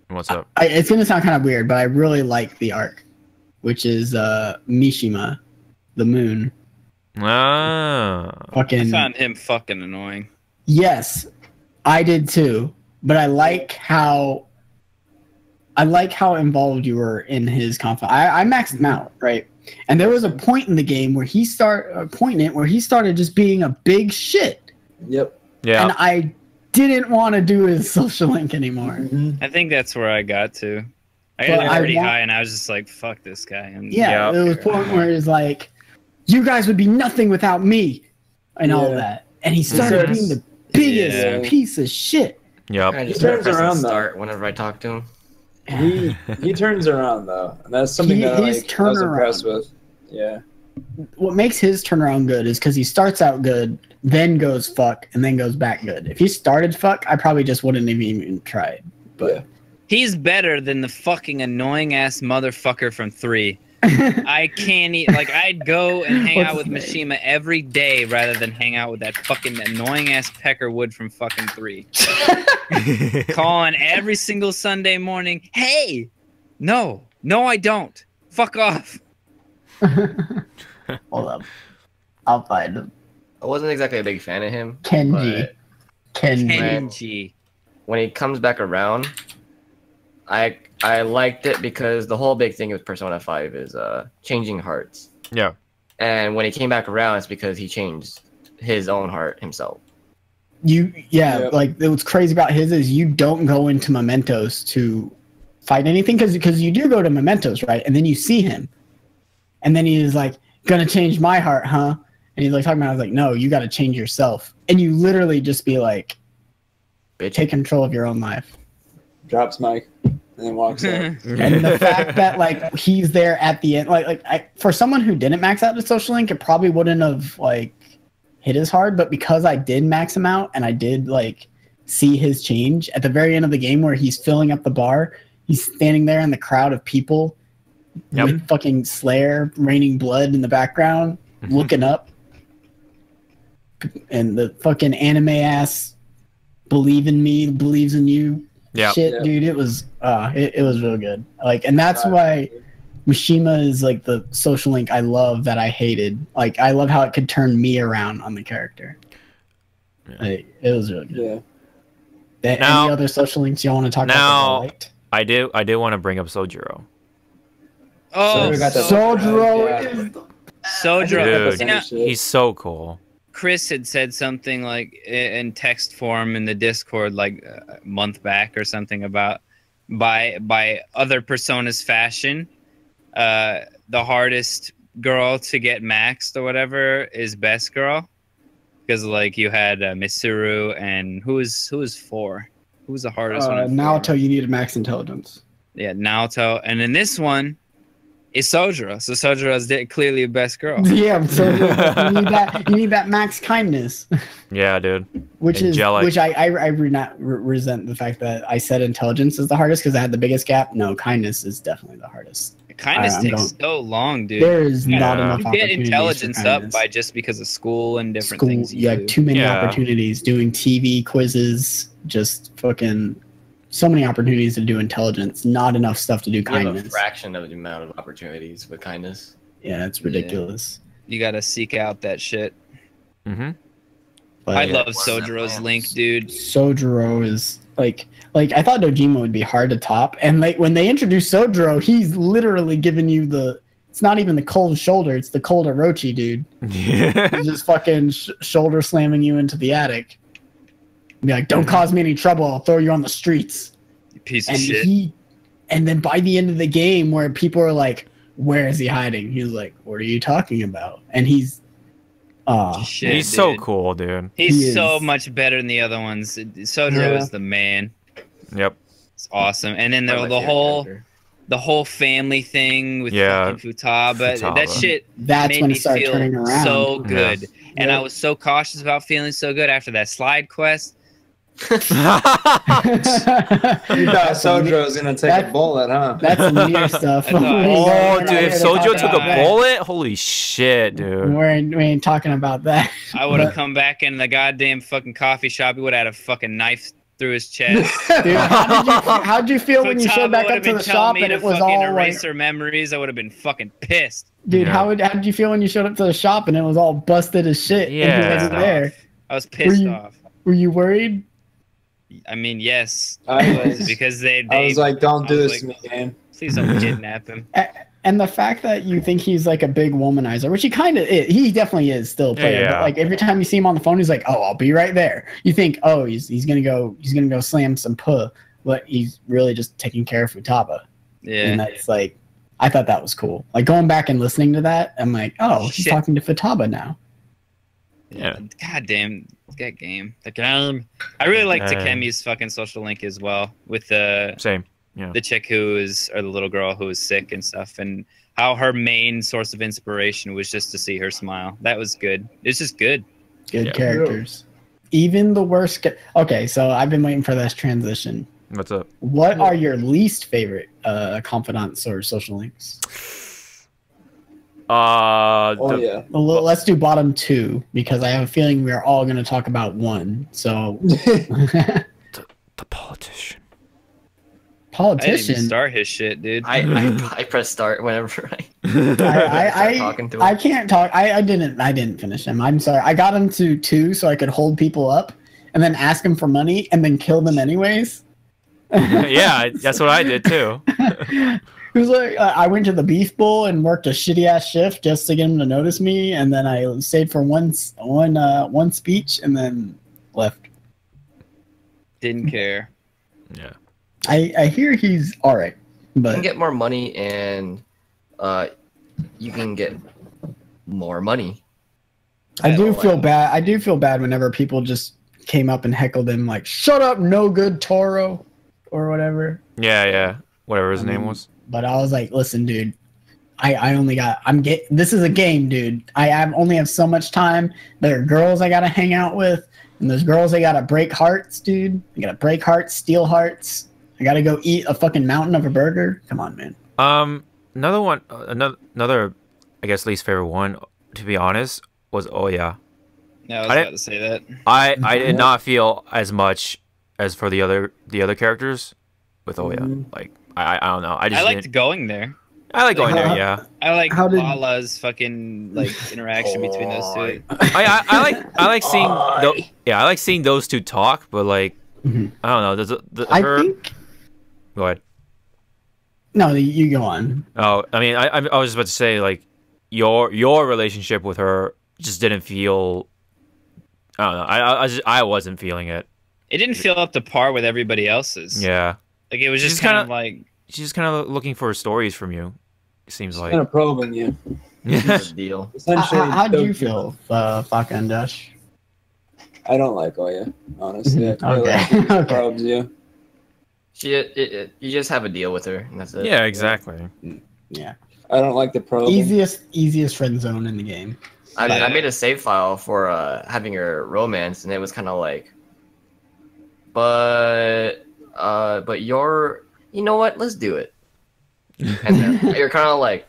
S1: What's up?
S8: It's gonna sound kind of weird, but I really like the arc, which is Mishima, the moon.
S1: Ah.
S8: Fucking.
S4: I found him fucking annoying.
S8: Yes, I did too. But I like how involved you were in his conflict. I maxed him out, right? And there was a point in the game where he started just being a big shit.
S5: Yep.
S1: Yeah.
S8: And I didn't want to do his social link anymore.
S4: I think that's where I got to. I got pretty high, and I was just like, "Fuck this guy."
S8: Yeah, there was a point where it's like, "You guys would be nothing without me," and all that. And he started being the biggest piece of shit.
S1: Yep.
S6: I just
S5: He turns
S6: press
S5: around,
S6: start whenever I talk to him.
S5: He turns around though, and that's something that I was impressed with. Yeah.
S8: What makes his turnaround good is because he starts out good, then goes fuck, and then goes back good. If he started fuck, I probably just wouldn't have even tried. But
S4: he's better than the fucking annoying ass motherfucker from 3. I can't like I'd go and hang out with Mishima every day rather than hang out with that fucking annoying ass Peckerwood from fucking 3. Calling every single Sunday morning, "Hey, no, I don't. Fuck off."
S8: Hold up, I'll find him.
S6: I wasn't exactly a big fan of him.
S8: Kenji.
S6: When he comes back around, I liked it because the whole big thing with Persona 5 is changing hearts.
S1: Yeah.
S6: And when he came back around, it's because he changed his own heart himself.
S8: Like what's crazy about his is you don't go into Mementos to fight anything because you do go to Mementos, right? And then you see him, and then he is like, "Gonna change my heart, huh?" And he's like talking about, I was like, "No, you got to change yourself," and you literally just be like,
S6: Bitch.
S8: "Take control of your own life."
S5: Drops mic and then walks out.
S8: And the fact that like he's there at the end, for someone who didn't max out the social link, it probably wouldn't have like hit as hard. But because I did max him out and I did like see his change at the very end of the game where he's filling up the bar, he's standing there in the crowd of people with fucking Slayer raining blood in the background, looking up, and the fucking anime ass "believe in me, believes in you." Shit, dude, it was it was real good. Like, and that's why Mishima is like the social link I love that I hated. Like, I love how it could turn me around on the character. Like, it was really good. Yeah. Any other social links y'all want to talk about?
S1: I do want to bring up Sojiro.
S4: Oh,
S8: Sojiro,
S1: dude, he's so cool.
S4: Chris had said something like in text form in the Discord like a month back or something about by other Personas fashion, the hardest girl to get maxed or whatever is best girl, because like you had Mitsuru and who was 4? Who was the hardest one?
S9: Naoto, you need a max intelligence.
S4: Yeah, Naoto, and in this one. Is Sojiro. So Sojiro is clearly a best girl.
S8: Yeah, so you need that max kindness.
S1: Yeah, dude.
S8: Which I resent the fact that I said intelligence is the hardest because I had the biggest gap. No, kindness is definitely the hardest.
S4: Kindness takes so long, dude.
S8: There is not enough
S4: you
S8: opportunities.
S4: Get intelligence up by just because of school and different things.
S8: You have too many opportunities doing TV quizzes, just fucking. So many opportunities to do intelligence, not enough stuff to do kindness.
S6: You have a fraction of the amount of opportunities with kindness.
S8: Yeah, it's ridiculous.
S4: You gotta seek out that shit.
S1: Mm-hmm.
S4: I love Sojiro's link, dude.
S8: Sojiro is like I thought Dojima would be hard to top, and like when they introduced Sojiro, he's literally giving you it's not even the cold shoulder, it's the cold Orochi, dude.
S1: Yeah.
S8: He's just fucking shoulder slamming you into the attic. Be like, "Don't cause me any trouble. I'll throw you on the streets."
S4: You piece of shit.
S8: And then by the end of the game, where people are like, "Where is he hiding?" He's like, "What are you talking about?" And he's
S1: so cool, dude.
S4: He's so much better than the other ones. Sojiro is the man.
S1: Yep.
S4: It's awesome. And then the whole family thing with fucking Futaba. That shit
S8: that's when it started turning around.
S4: So good. Yeah. And I was so cautious about feeling so good after that slide quest.
S5: You thought Sojo was gonna take a bullet, huh?
S7: That's some near stuff.
S1: Oh, dude, if Sojo took a bullet, holy shit, dude.
S7: We ain't talking about that.
S4: I would have come back in the goddamn fucking coffee shop. He would have had a fucking knife through his chest.
S7: Dude, how'd you feel when you showed back up to the shop and it was all
S4: erase
S7: like,
S4: our memories? I would have been fucking pissed.
S7: dude,
S1: Yeah.
S7: how did you feel when you showed up to the shop and it was all busted as shit?
S1: Yeah.
S7: And he wasn't there.
S4: I was pissed
S7: you-
S4: off.
S7: Were you worried?
S4: I mean, yes,
S5: I
S4: was
S5: was.
S4: because they
S5: I was like, don't do
S4: I was
S5: this to me, game.
S4: please don't kidnap him.
S7: And the fact that you think he's like a big womanizer, which he kind of is, he definitely is still a player.
S1: Yeah.
S7: But like every time you see him on the phone, he's like, "Oh, I'll be right there." You think, "Oh, he's gonna go slam some puh," but he's really just taking care of Futaba.
S4: Yeah,
S7: And that's like, I thought that was cool. Like going back and listening to that, I'm like, "Oh, he's
S4: Shit.
S7: talking to Futaba now."
S1: Yeah.
S4: God damn, that game. The game. I really like
S1: Game.
S4: Takemi's fucking social link as well with the
S1: Same. Yeah.
S4: chick who is, or the little girl who was sick and stuff, and how her main source of inspiration was just to see her smile. That was good. It's just good.
S7: Good
S1: Yeah.
S7: characters. Even the worst. Okay, so I've been waiting for this transition.
S1: What's up?
S7: What are your least favorite confidants or social links?
S5: Oh yeah.
S7: Well, let's do bottom two because I have a feeling we are all going to talk about one. So,
S1: the politician.
S4: I didn't even
S7: politician.
S4: start his shit, dude.
S6: I press start whenever I
S7: I
S6: talking to him.
S7: I can't talk. I didn't finish him. I'm sorry. I got him to 2 so I could hold people up and then ask them for money and then kill them anyways.
S1: Yeah, that's what I did too.
S7: It was like I went to the Beef Bowl and worked a shitty ass shift just to get him to notice me, and then I stayed for one speech and then left.
S4: Didn't care.
S1: Yeah.
S7: I hear he's all right,
S6: You
S7: but
S6: can get more money and you can get more money.
S7: I do
S6: don't
S7: feel
S6: like-
S7: bad. I do feel bad whenever people just came up and heckled him like, "Shut up, no good Toro," or whatever.
S1: Yeah, yeah. Whatever his name was.
S7: But I was like, "Listen, dude, this is a game, dude. Only have so much time. There are girls I gotta hang out with, and those girls I gotta break hearts, dude. I gotta break hearts, steal hearts. I gotta go eat a fucking mountain of a burger. Come on, man."
S1: Another one, another, I guess least favorite one, to be honest, was Oya.
S4: Yeah, I was
S1: I
S4: about
S1: didn't-
S4: to say that.
S1: I did not feel as much as for the other characters with Oya. Like I don't know. I just
S4: I liked
S1: didn't-
S4: going there.
S1: I like going there. Yeah.
S4: I like
S7: How did-
S4: Lala's fucking like interaction between those two.
S1: I like seeing I like seeing those two talk, but like
S7: Mhm.
S1: I don't know.
S7: I think
S1: Go ahead.
S7: no, you go on.
S1: Oh, I mean, I was just about to say like your relationship with her just didn't feel. I don't know. I wasn't feeling it.
S4: It didn't feel up to par with everybody else's.
S1: Yeah,
S4: Like it was
S1: She's
S4: just kind of
S1: kinda-
S4: like
S1: she's just kind of looking for stories from you. It seems
S5: Kind
S1: like.
S5: of probing you.
S6: That's the deal.
S5: Essentially,
S7: How do you feel, Faka and Dash?
S5: I don't like Oya, honestly. I feel
S7: Okay,
S5: like he
S7: okay.
S5: probes you.
S6: You just have a deal with her, and that's it.
S1: Yeah, exactly.
S7: Yeah,
S5: I don't like the probing.
S7: easiest friend zone in the game.
S6: I made a save file for having her romance, and it was kind of like, but you're, you know what? Let's do it. And then you're kind of like,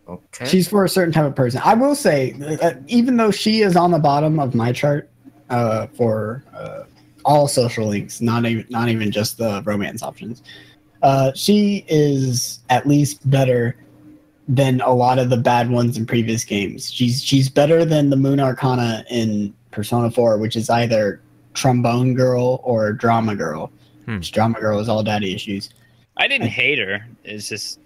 S6: okay.
S7: She's for a certain type of person. I will say, even though she is on the bottom of my chart for all social links, not even just the romance options, she is at least better than a lot of the bad ones in previous games. She's better than the Moon Arcana in Persona 4, which is either Trombone Girl or Drama Girl. Which Drama Girl is all daddy issues.
S4: I didn't hate her. It's just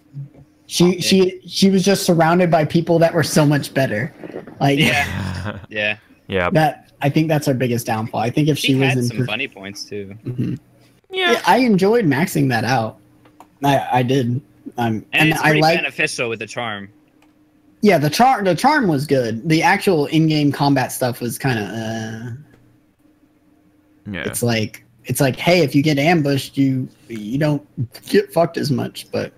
S7: She was just surrounded by people that were so much better. Like
S4: yeah, yeah.
S1: Yeah.
S7: that I think that's her biggest downfall. I think if
S4: She
S7: she was
S4: had
S7: in
S4: some funny points too.
S7: Mhm.
S1: Yeah.
S7: Yeah, I enjoyed maxing that out. I did.
S4: And
S7: And
S4: it's
S7: I
S4: pretty
S7: like
S4: beneficial with the charm.
S7: yeah, the charm was good. The actual in-game combat stuff was kind of
S1: Yeah.
S7: it's like hey, if you get ambushed, you don't get fucked as much, but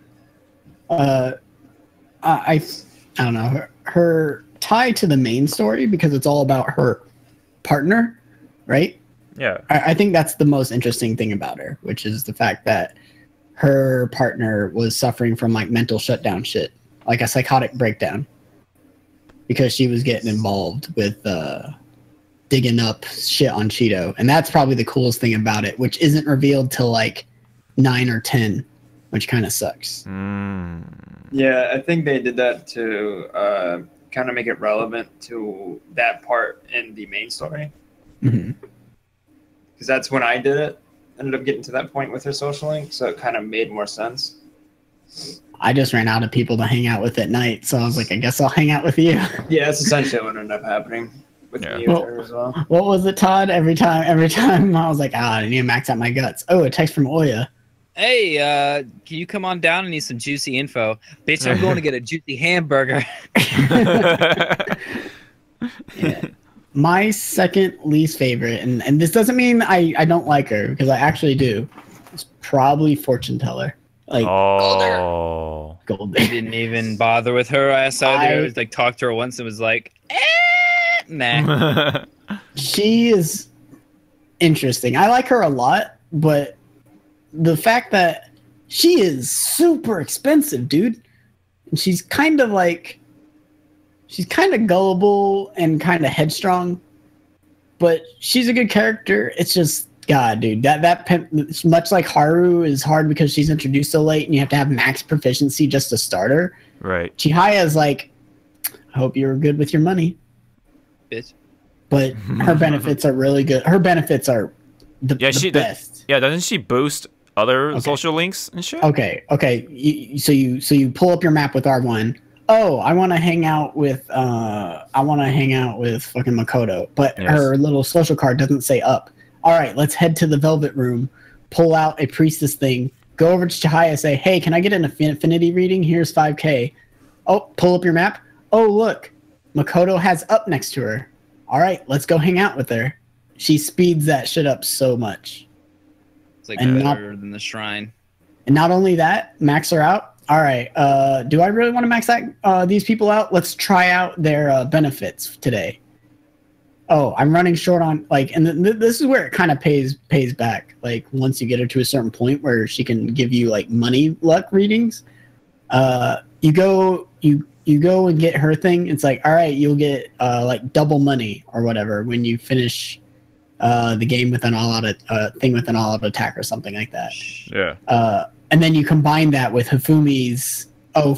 S7: I don't know. Her tie to the main story, because it's all about her partner, right?
S1: Yeah.
S8: I think that's the most interesting thing about her, which is the fact that her partner was suffering from like mental shutdown shit, like a psychotic breakdown, because she was getting involved with digging up shit on Cheeto. And that's probably the coolest thing about it, which isn't revealed till like 9 or 10, which kind of sucks.
S5: Yeah, I think they did that to kind of make it relevant to that part in the main story.
S8: Mm-hmm.
S5: Because that's when I did it. Ended up getting to that point with her social link, so it kind of made more sense.
S8: I just ran out of people to hang out with at night, so I was like, I guess I'll hang out with you.
S5: Yeah, that's essentially what ended up happening with me and her as well.
S8: What was it, Todd? Every time I was like, I need to max out my guts. Oh, a text from Oya.
S4: Hey, can you come on down? I need some juicy info. Bitch, I'm going to get a juicy hamburger.
S8: Yeah. My second least favorite, and this doesn't mean I don't like her, because I actually do, is probably Fortune Teller. Like, Gold.
S4: I didn't even bother with her. I saw her. I was like, talked to her once and was like, nah.
S8: She is interesting. I like her a lot, but the fact that she is super expensive, dude. And she's kind of gullible and kind of headstrong, but she's a good character. It's just, God, dude, that pimp, much like Haru, is hard because she's introduced so late and you have to have max proficiency just to start her.
S1: Right.
S8: Chihaya is like, I hope you were good with your money.
S4: Bitch.
S8: But her benefits are really good. Her benefits are the best.
S1: Yeah, doesn't she boost other social links and shit?
S8: Okay. So you pull up your map with R1. Oh, I want to hang out with fucking Makoto, but her little social card doesn't say up. All right, let's head to the Velvet Room, pull out a priestess thing, go over to Chihaya, say, hey, can I get an affinity reading? Here's 5K. Oh, pull up your map. Oh, look, Makoto has up next to her. All right, let's go hang out with her. She speeds that shit up so much.
S4: It's like better than the shrine.
S8: And not only that, max her out. All right, do I really want to max these people out? Let's try out their benefits today. Oh, I'm running short on, like, and this is where it kind of pays back. Like, once you get her to a certain point where she can give you, like, money luck readings, you go and get her thing. It's like, all right, you'll get, like, double money or whatever when you finish the game with an all-out thing with an all-out attack or something like that.
S1: Yeah.
S8: And then you combine that with Hifumi's,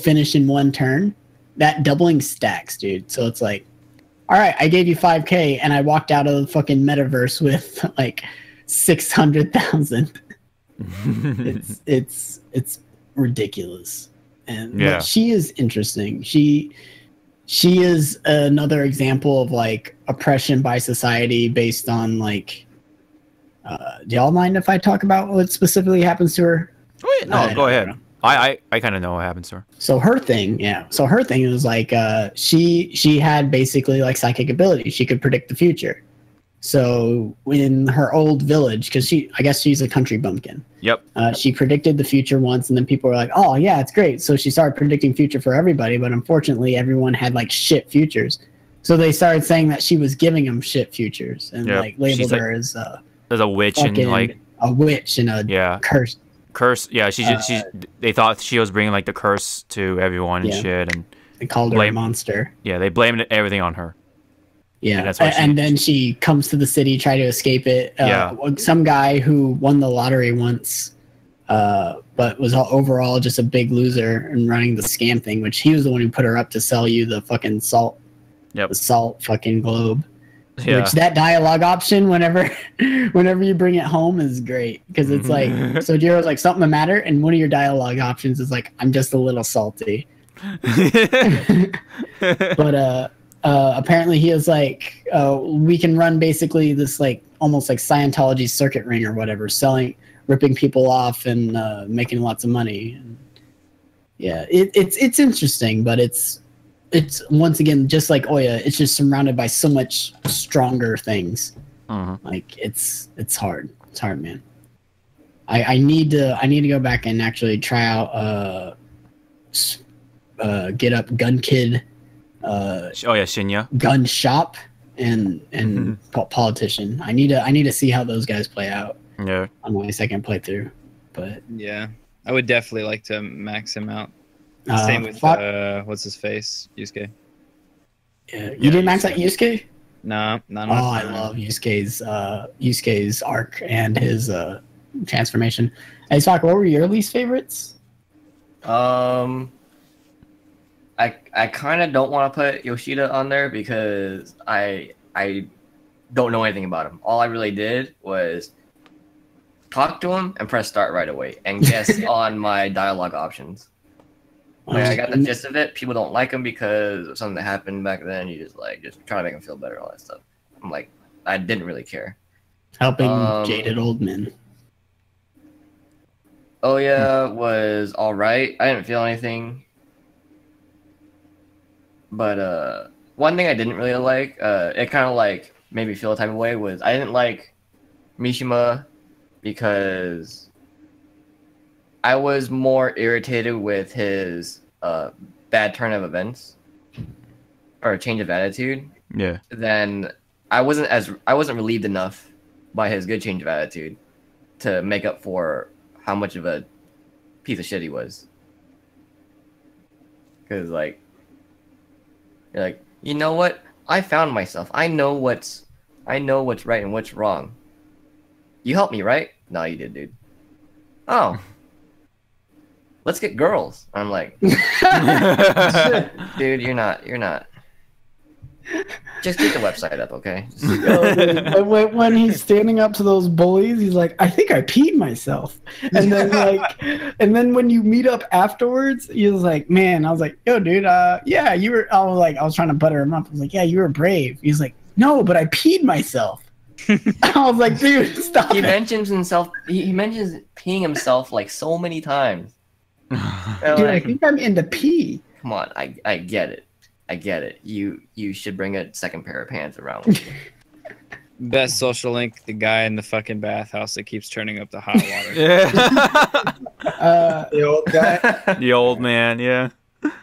S8: finish in one turn. That doubling stacks, dude. So it's like, all right, I gave you 5K and I walked out of the fucking metaverse with like 600,000. It's ridiculous. And but she is interesting. She is another example of like oppression by society based on like do y'all mind if I talk about what specifically happens to her?
S1: Oh, yeah, no, go ahead. I kind of know what happens to her.
S8: So her thing is like she had basically like psychic ability. She could predict the future. So in her old village, because I guess she's a country bumpkin.
S1: Yep.
S8: She predicted the future once, and then people were like, "Oh yeah, it's great." So she started predicting future for everybody, but unfortunately, everyone had like shit futures. So they started saying that she was giving them shit futures, and like labeled her as a
S1: witch and like
S8: a witch and a curse.
S1: Yeah, they thought she was bringing like the curse to everyone and shit, and
S8: they called her a monster.
S1: Yeah, they blamed everything on her.
S8: Yeah, and then she comes to the city, try to escape it. Some guy who won the lottery once, but was overall just a big loser and running the scam thing, which he was the one who put her up to sell you the fucking salt.
S1: Yep.
S8: The salt fucking globe.
S1: Yeah.
S8: Which that dialogue option, whenever you bring it home, is great because it's like, so Jiro's like, something the matter, and one of your dialogue options is like, I'm just a little salty. But apparently he is like, we can run basically this like almost like Scientology circuit ring or whatever, ripping people off and making lots of money. And yeah, it's interesting, but it's once again, just like Oya, it's just surrounded by so much stronger things. Like it's hard. It's hard, man. I need to go back and actually try out get up Gun Kid.
S1: Shinya
S8: Gun Shop and politician. I need to see how those guys play out.
S1: Yeah.
S8: On my second playthrough, but
S4: Yeah, I would definitely like to max him out.
S8: uh,
S4: Same with
S8: Fo-
S4: what's his face, Yusuke.
S8: yeah, you didn't max out Yusuke?
S4: No, not
S8: Oh, I love Yusuke's arc and his transformation. Hey, Sfaka, what were your least favorites?
S6: I kind of don't want to put Yoshida on there because I don't know anything about him. All I really did was talk to him and press start right away and guess on my dialogue options. Like, I got the gist of it. People don't like him because of something that happened back then. You just try to make him feel better, all that stuff. I'm like, I didn't really care.
S8: Helping jaded old men.
S6: Oh yeah, was all right. I didn't feel anything. But one thing I didn't really like, it kind of like made me feel a type of way, was I didn't like Mishima because I was more irritated with his bad turn of events or change of attitude.
S1: Yeah.
S6: Then I wasn't relieved enough by his good change of attitude to make up for how much of a piece of shit he was. Because you're like, you know what? I found myself. I know what's right and what's wrong. You helped me, right? No, you did, dude. Oh. Let's get girls. I'm like, dude, you're not. Just get the website up, okay?
S8: When he's standing up to those bullies, he's like, I think I peed myself. And then when you meet up afterwards, he was like, man, I was like, yo, dude, yeah, you were. I was trying to butter him up. I was like, yeah, you were brave. He's like, no, but I peed myself. I was like, dude, stop.
S6: He mentions himself. He mentions peeing himself like so many times.
S8: Dude, I think I'm into pee.
S6: Come on, I get it. I get it. You should bring a second pair of pants around with you.
S4: Best social link, the guy in the fucking bathhouse that keeps turning up the hot water.
S1: Yeah.
S5: The old guy.
S1: The old man, yeah.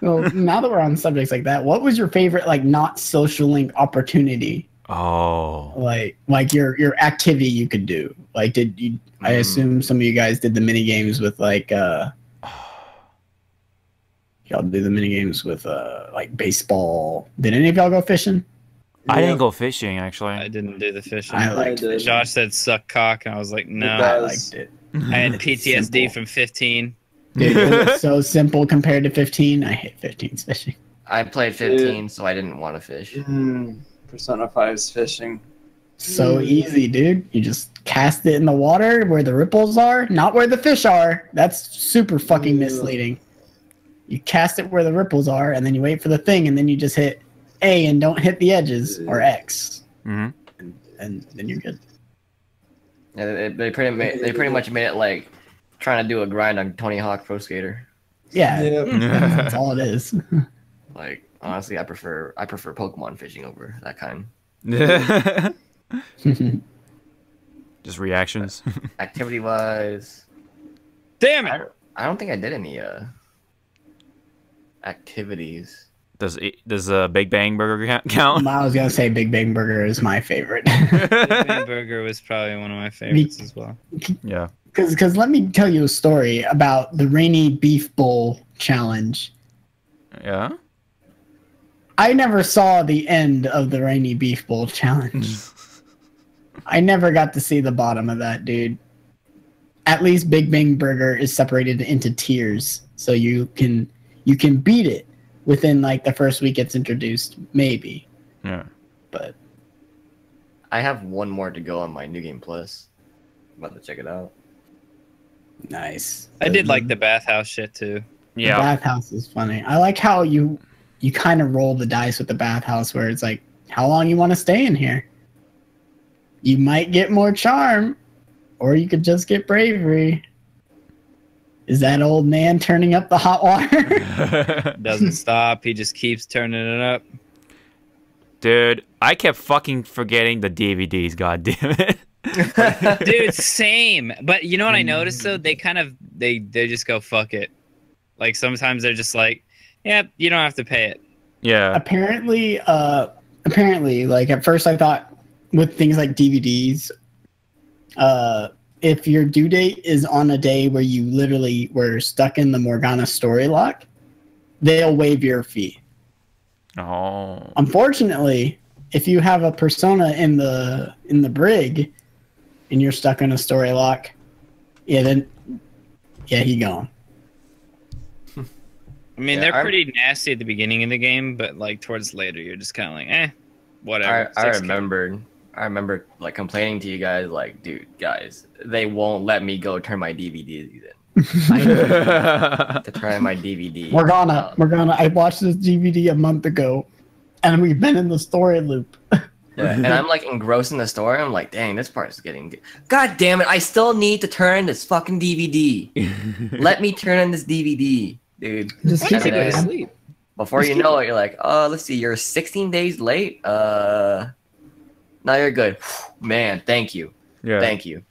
S8: Well, now that we're on subjects like that, what was your favorite not social link opportunity?
S1: Oh.
S8: Like your activity you could do. Like did you I assume some of you guys did the mini games with y'all do the mini games with baseball. Did any of y'all go fishing?
S1: I didn't go fishing actually.
S4: I didn't do the fishing.
S8: I liked it.
S4: Josh said suck cock, and I was like, no.
S8: I liked it.
S4: I had PTSD from 15.
S8: Dude, it was so simple compared to 15. I hate 15's fishing.
S6: I played 15, so I didn't want to fish.
S5: Persona 5's fishing.
S8: So easy, dude. You just cast it in the water where the ripples are, not where the fish are. That's super fucking misleading. You cast it where the ripples are, and then you wait for the thing, and then you just hit A and don't hit the edges, or X.
S1: Mm-hmm.
S8: And then you're good.
S6: Yeah, they pretty much made it like trying to do a grind on Tony Hawk Pro Skater.
S8: Yeah, that's all it is.
S6: Like honestly, I prefer Pokemon fishing over that kind.
S1: Just reactions.
S6: Activity wise,
S4: damn it!
S6: I don't think I did any activities.
S1: Does Big Bang Burger count?
S8: I was gonna say Big Bang Burger is my favorite.
S4: Big Bang Burger was probably one of my favorites as well.
S1: Yeah.
S8: Because let me tell you a story about the Rainy Beef Bowl challenge.
S1: Yeah.
S8: I never saw the end of the Rainy Beef Bowl challenge. I never got to see the bottom of that, dude. At least Big Bang Burger is separated into tiers, so you can beat it within the first week it's introduced, maybe.
S1: Yeah.
S8: But
S6: I have one more to go on my New Game Plus. I'm about to check it out.
S8: Nice.
S4: I did like the bathhouse shit too.
S1: Yeah.
S8: The bathhouse is funny. I like how you kind of roll the dice with the bathhouse, where it's like, how long you want to stay in here? You might get more charm, or you could just get bravery. Is that old man turning up the hot water?
S4: Doesn't stop. He just keeps turning it up.
S1: Dude, I kept fucking forgetting the DVDs, god damn it.
S4: Dude, same. But you know what I noticed though? They kind of they just go fuck it. Like sometimes they're just like, yeah, you don't have to pay it.
S1: Yeah.
S8: Apparently apparently, like at first I thought with things like DVDs, if your due date is on a day where you literally were stuck in the Morgana story lock, they'll waive your fee.
S1: Oh.
S8: Unfortunately, if you have a persona in the brig and you're stuck in a story lock, he gone.
S4: I mean, they're pretty nasty at the beginning of the game, but like towards later, you're just kind of like, whatever.
S6: I remember like complaining to you guys, like, dude, guys, they won't let me go turn my DVDs in. To try my DVD.
S8: Morgana, I watched this DVD a month ago, and we've been in the story loop.
S6: Yeah, and I'm like engrossed in the story. I'm like, dang, this part is getting good. God damn it! I still need to turn this fucking DVD. Let me turn on this DVD, dude.
S8: Just keep
S4: to go to sleep.
S6: Before you know it, you're like, oh, let's see, you're 16 days late. Now you're good. Man, thank you.
S1: Yeah.
S6: Thank you.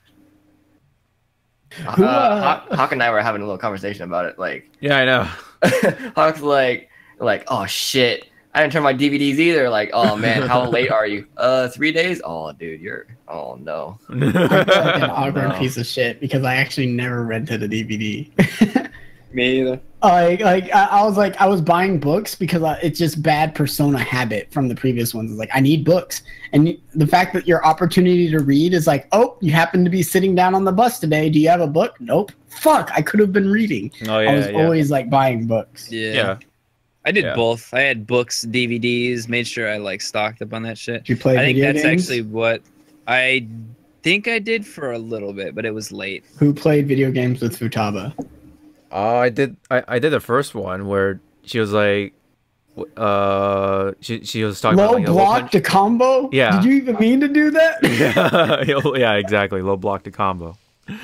S6: Hawk and I were having a little conversation about it. Like,
S1: Yeah, I know.
S6: Hawk's like, oh shit, I didn't turn my DVDs either. Like, oh man, how late are you? 3 days. Oh, dude, oh no.
S8: I feel like an awkward piece of shit because I actually never rented a DVD.
S5: Me either.
S8: I was buying books because it's just bad persona habit from the previous ones. It's like, I need books. And the fact that your opportunity to read is like, oh, you happen to be sitting down on the bus today. Do you have a book? Nope. Fuck, I could have been reading.
S1: Oh, yeah,
S8: I was always like buying books.
S1: Yeah.
S4: I did both. I had books, DVDs, made sure I like stocked up on that shit.
S8: Did you play video games?
S4: I think that's actually what I think I did for a little bit, but it was late.
S8: Who played video games with Futaba?
S1: I did the first one where she was like, she was talking
S8: low
S1: about like
S8: block to combo.
S1: Yeah.
S8: Did you even mean to do that?
S1: Yeah, exactly. Low block to combo.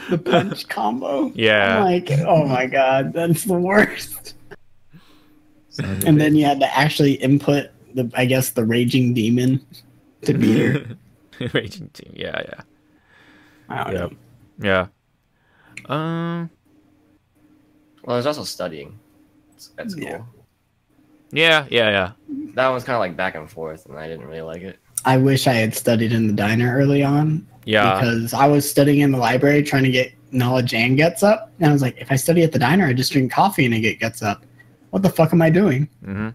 S8: The punch combo.
S1: Yeah.
S8: I'm like, oh my god, that's the worst. And then you had to actually input the raging demon to beat her.
S1: Raging team. Yeah.
S8: I don't know.
S1: Yeah.
S6: Well, there's also studying. That's cool.
S1: Yeah.
S6: That one's kind of like back and forth, and I didn't really like it.
S8: I wish I had studied in the diner early on.
S1: Yeah.
S8: Because I was studying in the library trying to get knowledge and gets up. And I was like, if I study at the diner, I just drink coffee and I get gets up. What the fuck am I doing?
S1: Mm-hmm.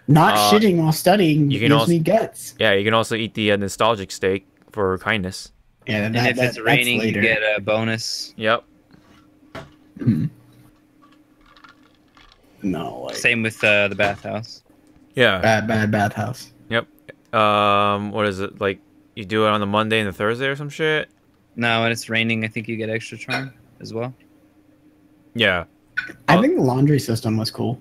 S8: Not shitting while studying gives me guts.
S1: Yeah, you can also eat the nostalgic steak for kindness.
S8: Yeah,
S4: And if it's raining, you get a bonus.
S1: Yep.
S8: No, like
S4: Same with the bathhouse.
S1: Yeah.
S8: bad bathhouse.
S1: Yep. What is it? Like, you do it on the Monday and the Thursday or some shit?
S4: No, when it's raining, I think you get extra charm as well.
S1: Yeah.
S8: I think the laundry system was cool.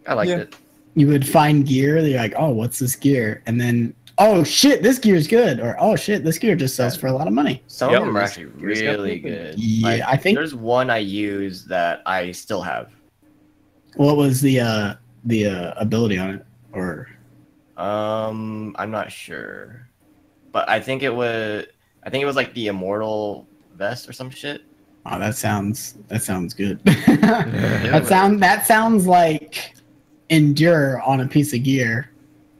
S6: I liked it.
S8: You would find gear, you're like, oh, what's this gear? And then, oh shit, this gear's good. Or, oh shit, this gear just sells for a lot of money.
S6: Some of them are actually really good.
S8: Yeah,
S6: like,
S8: I think
S6: there's one I use that I still have.
S8: What was the ability on it? Or
S6: I'm not sure, but I think it was like the immortal vest or some shit.
S8: Oh, that sounds good. That sounds like endure on a piece of gear.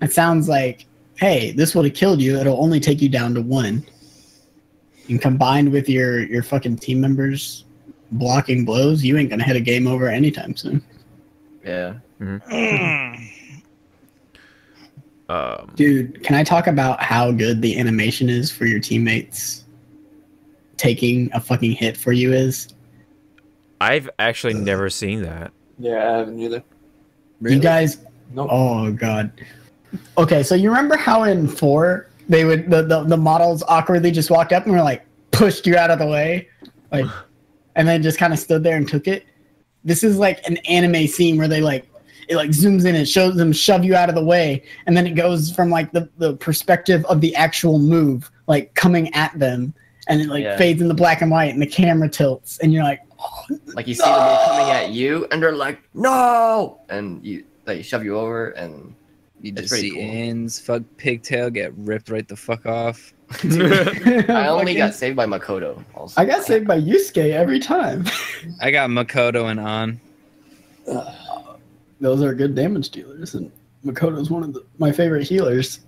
S8: It sounds like, hey, this would have killed you. It'll only take you down to 1. And combined with your fucking team members blocking blows, you ain't gonna hit a game over anytime soon.
S6: Yeah.
S8: Dude, can I talk about how good the animation is for your teammates taking a fucking hit for you is?
S1: I've actually never seen that.
S5: Yeah, I haven't either.
S8: You guys,
S5: Nope.
S8: Oh god. Okay, so you remember how in 4 they would the models awkwardly just walked up and were like pushed you out of the way, like, and then just kind of stood there and took it. This is like an anime scene where they it zooms in and shows them shove you out of the way, and then it goes from like the perspective of the actual move, like coming at them, and it fades into black and white, and the camera tilts, and you're like, oh,
S6: like you see the move coming at you, and they're like, no, and they shove you over, and
S4: you just see ends, fuck pigtail get ripped right the fuck off.
S6: I only got saved by Makoto. Also,
S8: I got saved by Yusuke every time.
S4: I got Makoto and On.
S8: Those are good damage dealers, and
S9: Makoto's one of my favorite healers.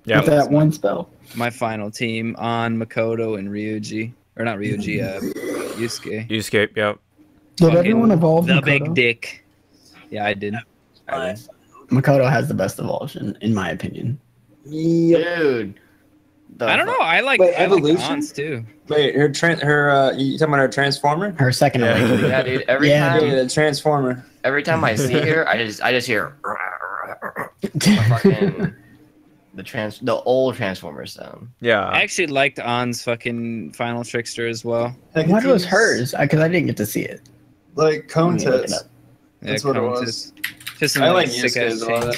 S1: Yeah.
S9: With that one spell.
S4: My final team on Makoto and Ryuji. Or not Ryuji, Yusuke.
S1: Yusuke, yep.
S9: Did
S4: Fucking
S9: everyone evolve
S4: the
S9: Makoto?
S4: big dick. Yeah, I did.
S9: Makoto has the best evolution, in my opinion.
S6: Dude.
S4: I don't know. I like
S5: evolution
S4: Hans too.
S5: Wait, you talking about her transformer?
S9: Her second awakening.
S6: Yeah, dude. Every
S9: Yeah,
S6: time,
S5: Yeah, the transformer.
S6: every time I see her, I just hear fucking the old Transformers sound.
S1: Yeah.
S4: I actually liked An's fucking final trickster as well.
S9: What was hers? Because I didn't get to see it.
S5: Like cone
S9: Let me look it
S5: tits.
S9: up.
S5: That's
S4: Yeah,
S5: what it
S4: Countess.
S5: was.
S4: Just some
S5: I like
S4: sick
S5: Yusuke
S4: ass
S5: as well.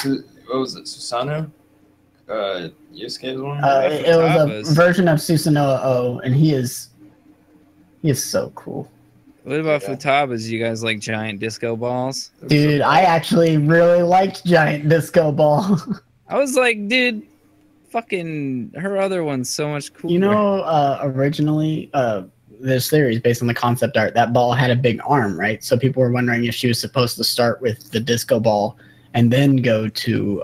S4: change.
S5: What was it? Susano? Yusuke's one?
S9: It was
S4: Futaba's.
S9: a version of Susanoo O, and he is so cool.
S4: What about
S5: Yeah.
S4: Futaba's? You guys like giant disco balls?
S9: Dude, I actually really liked Giant Disco Ball.
S4: I was like, dude, fucking her other one's so much cooler.
S9: You know, originally, this theory is based on the concept art. That ball had a big arm, right? So people were wondering if she was supposed to start with the disco ball and then go to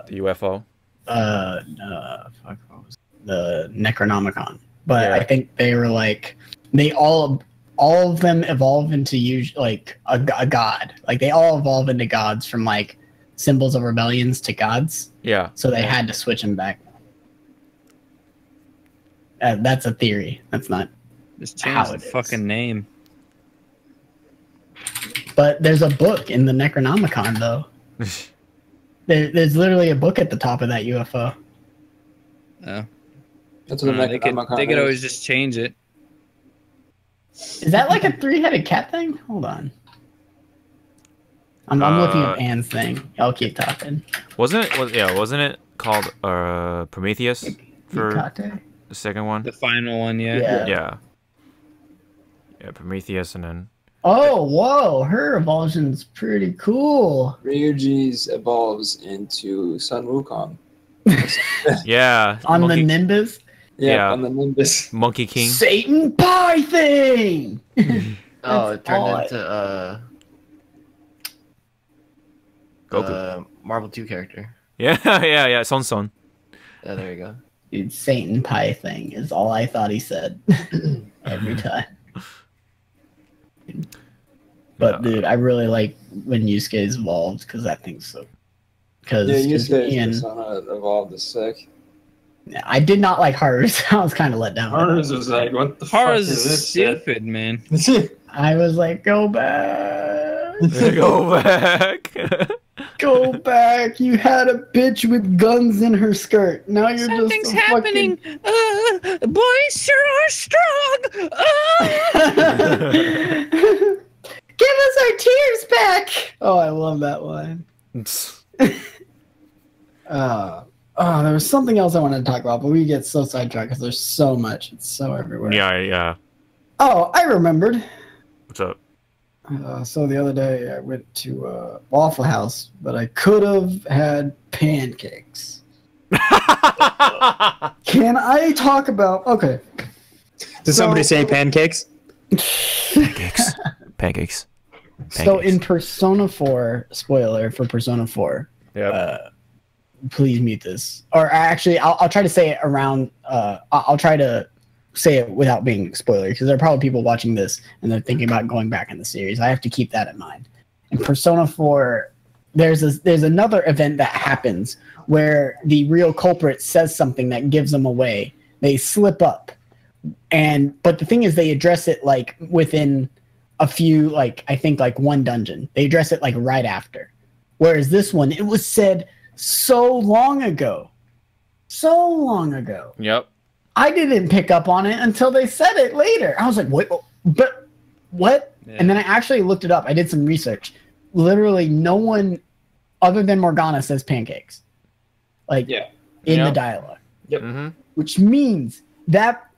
S1: The UFO.
S9: fuck, what was it? The Necronomicon. But
S1: Yeah.
S9: I think they were like, they all of them evolve into like a god. Like they all evolve into gods from like symbols of rebellions to gods.
S1: Yeah.
S9: So they had to switch them back. That's a theory. That's not.
S4: Just
S9: how
S4: change the
S9: it is.
S4: fucking name.
S9: But there's a book in the Necronomicon though. There's literally a book at the top of that UFO.
S4: Oh.
S5: That's what
S4: They could always just change it.
S9: Is that like a three-headed cat thing? Hold on. I'm looking at Anne's thing. I'll keep talking.
S1: Wasn't it called Prometheus for
S9: Hikate?
S1: the second one?
S4: The final one, yeah.
S9: Yeah.
S1: Yeah, Prometheus, and then
S9: Oh, whoa! Her evolution's pretty cool.
S5: Ryuji's evolves into Sun Wukong.
S1: yeah,
S9: On
S1: Monkey,
S9: the Nimbus,
S1: Yeah.
S5: On the Nimbus.
S1: Monkey King.
S9: Satan Pie thing.
S6: Oh, it turned
S9: all
S6: into
S1: Goku.
S6: Marvel 2 character.
S1: Yeah, Son.
S6: Yeah, there you go.
S9: Dude, Satan Pie thing is all I thought he said every time. But dude, I really like when Yusuke's evolved because I think so. Because
S5: Yeah, Yusuke's
S9: Ian,
S5: persona evolved is sick.
S9: I did not like Haru's. I was kind of let down. by that.
S5: Haru's was like, what the fuck
S4: Horror's
S5: is this shit?
S4: stupid, man.
S9: I was like, go back.
S1: Go back.
S9: Go back. You had a bitch with guns in her skirt. Now you're
S4: Something's
S9: just a
S4: happening. Boys sure are strong.
S9: Give us our tears back. Oh, I love that line. There was something else I wanted to talk about, but we get so sidetracked because there's so much. It's so everywhere.
S1: yeah.
S9: Oh, I remembered.
S1: What's up?
S9: So the other day I went to Waffle House, but I could have had pancakes. Can I talk about? Okay.
S5: Did somebody say pancakes?
S1: Pancakes.
S9: So in Persona 4, spoiler for Persona 4.
S1: Yeah.
S9: Please mute this. Or actually, I'll try to say it around. I'll try to say it without being spoiler because there are probably people watching this and they're thinking about going back in the series. I have to keep that in mind. In Persona 4, there's another event that happens where the real culprit says something that gives them away. They slip up, but the thing is, they address it like within a few, like I think like one dungeon. They address it like right after. Whereas this one, it was said so long ago.
S1: Yep.
S9: I didn't pick up on it until they said it later. I was like, wait, but what?
S4: Yeah.
S9: And then I actually looked it up. I did some research. Literally no one other than Morgana says pancakes. Like
S5: Yeah.
S9: in the
S1: Yep.
S9: dialogue.
S1: Mm-hmm.
S9: Which means that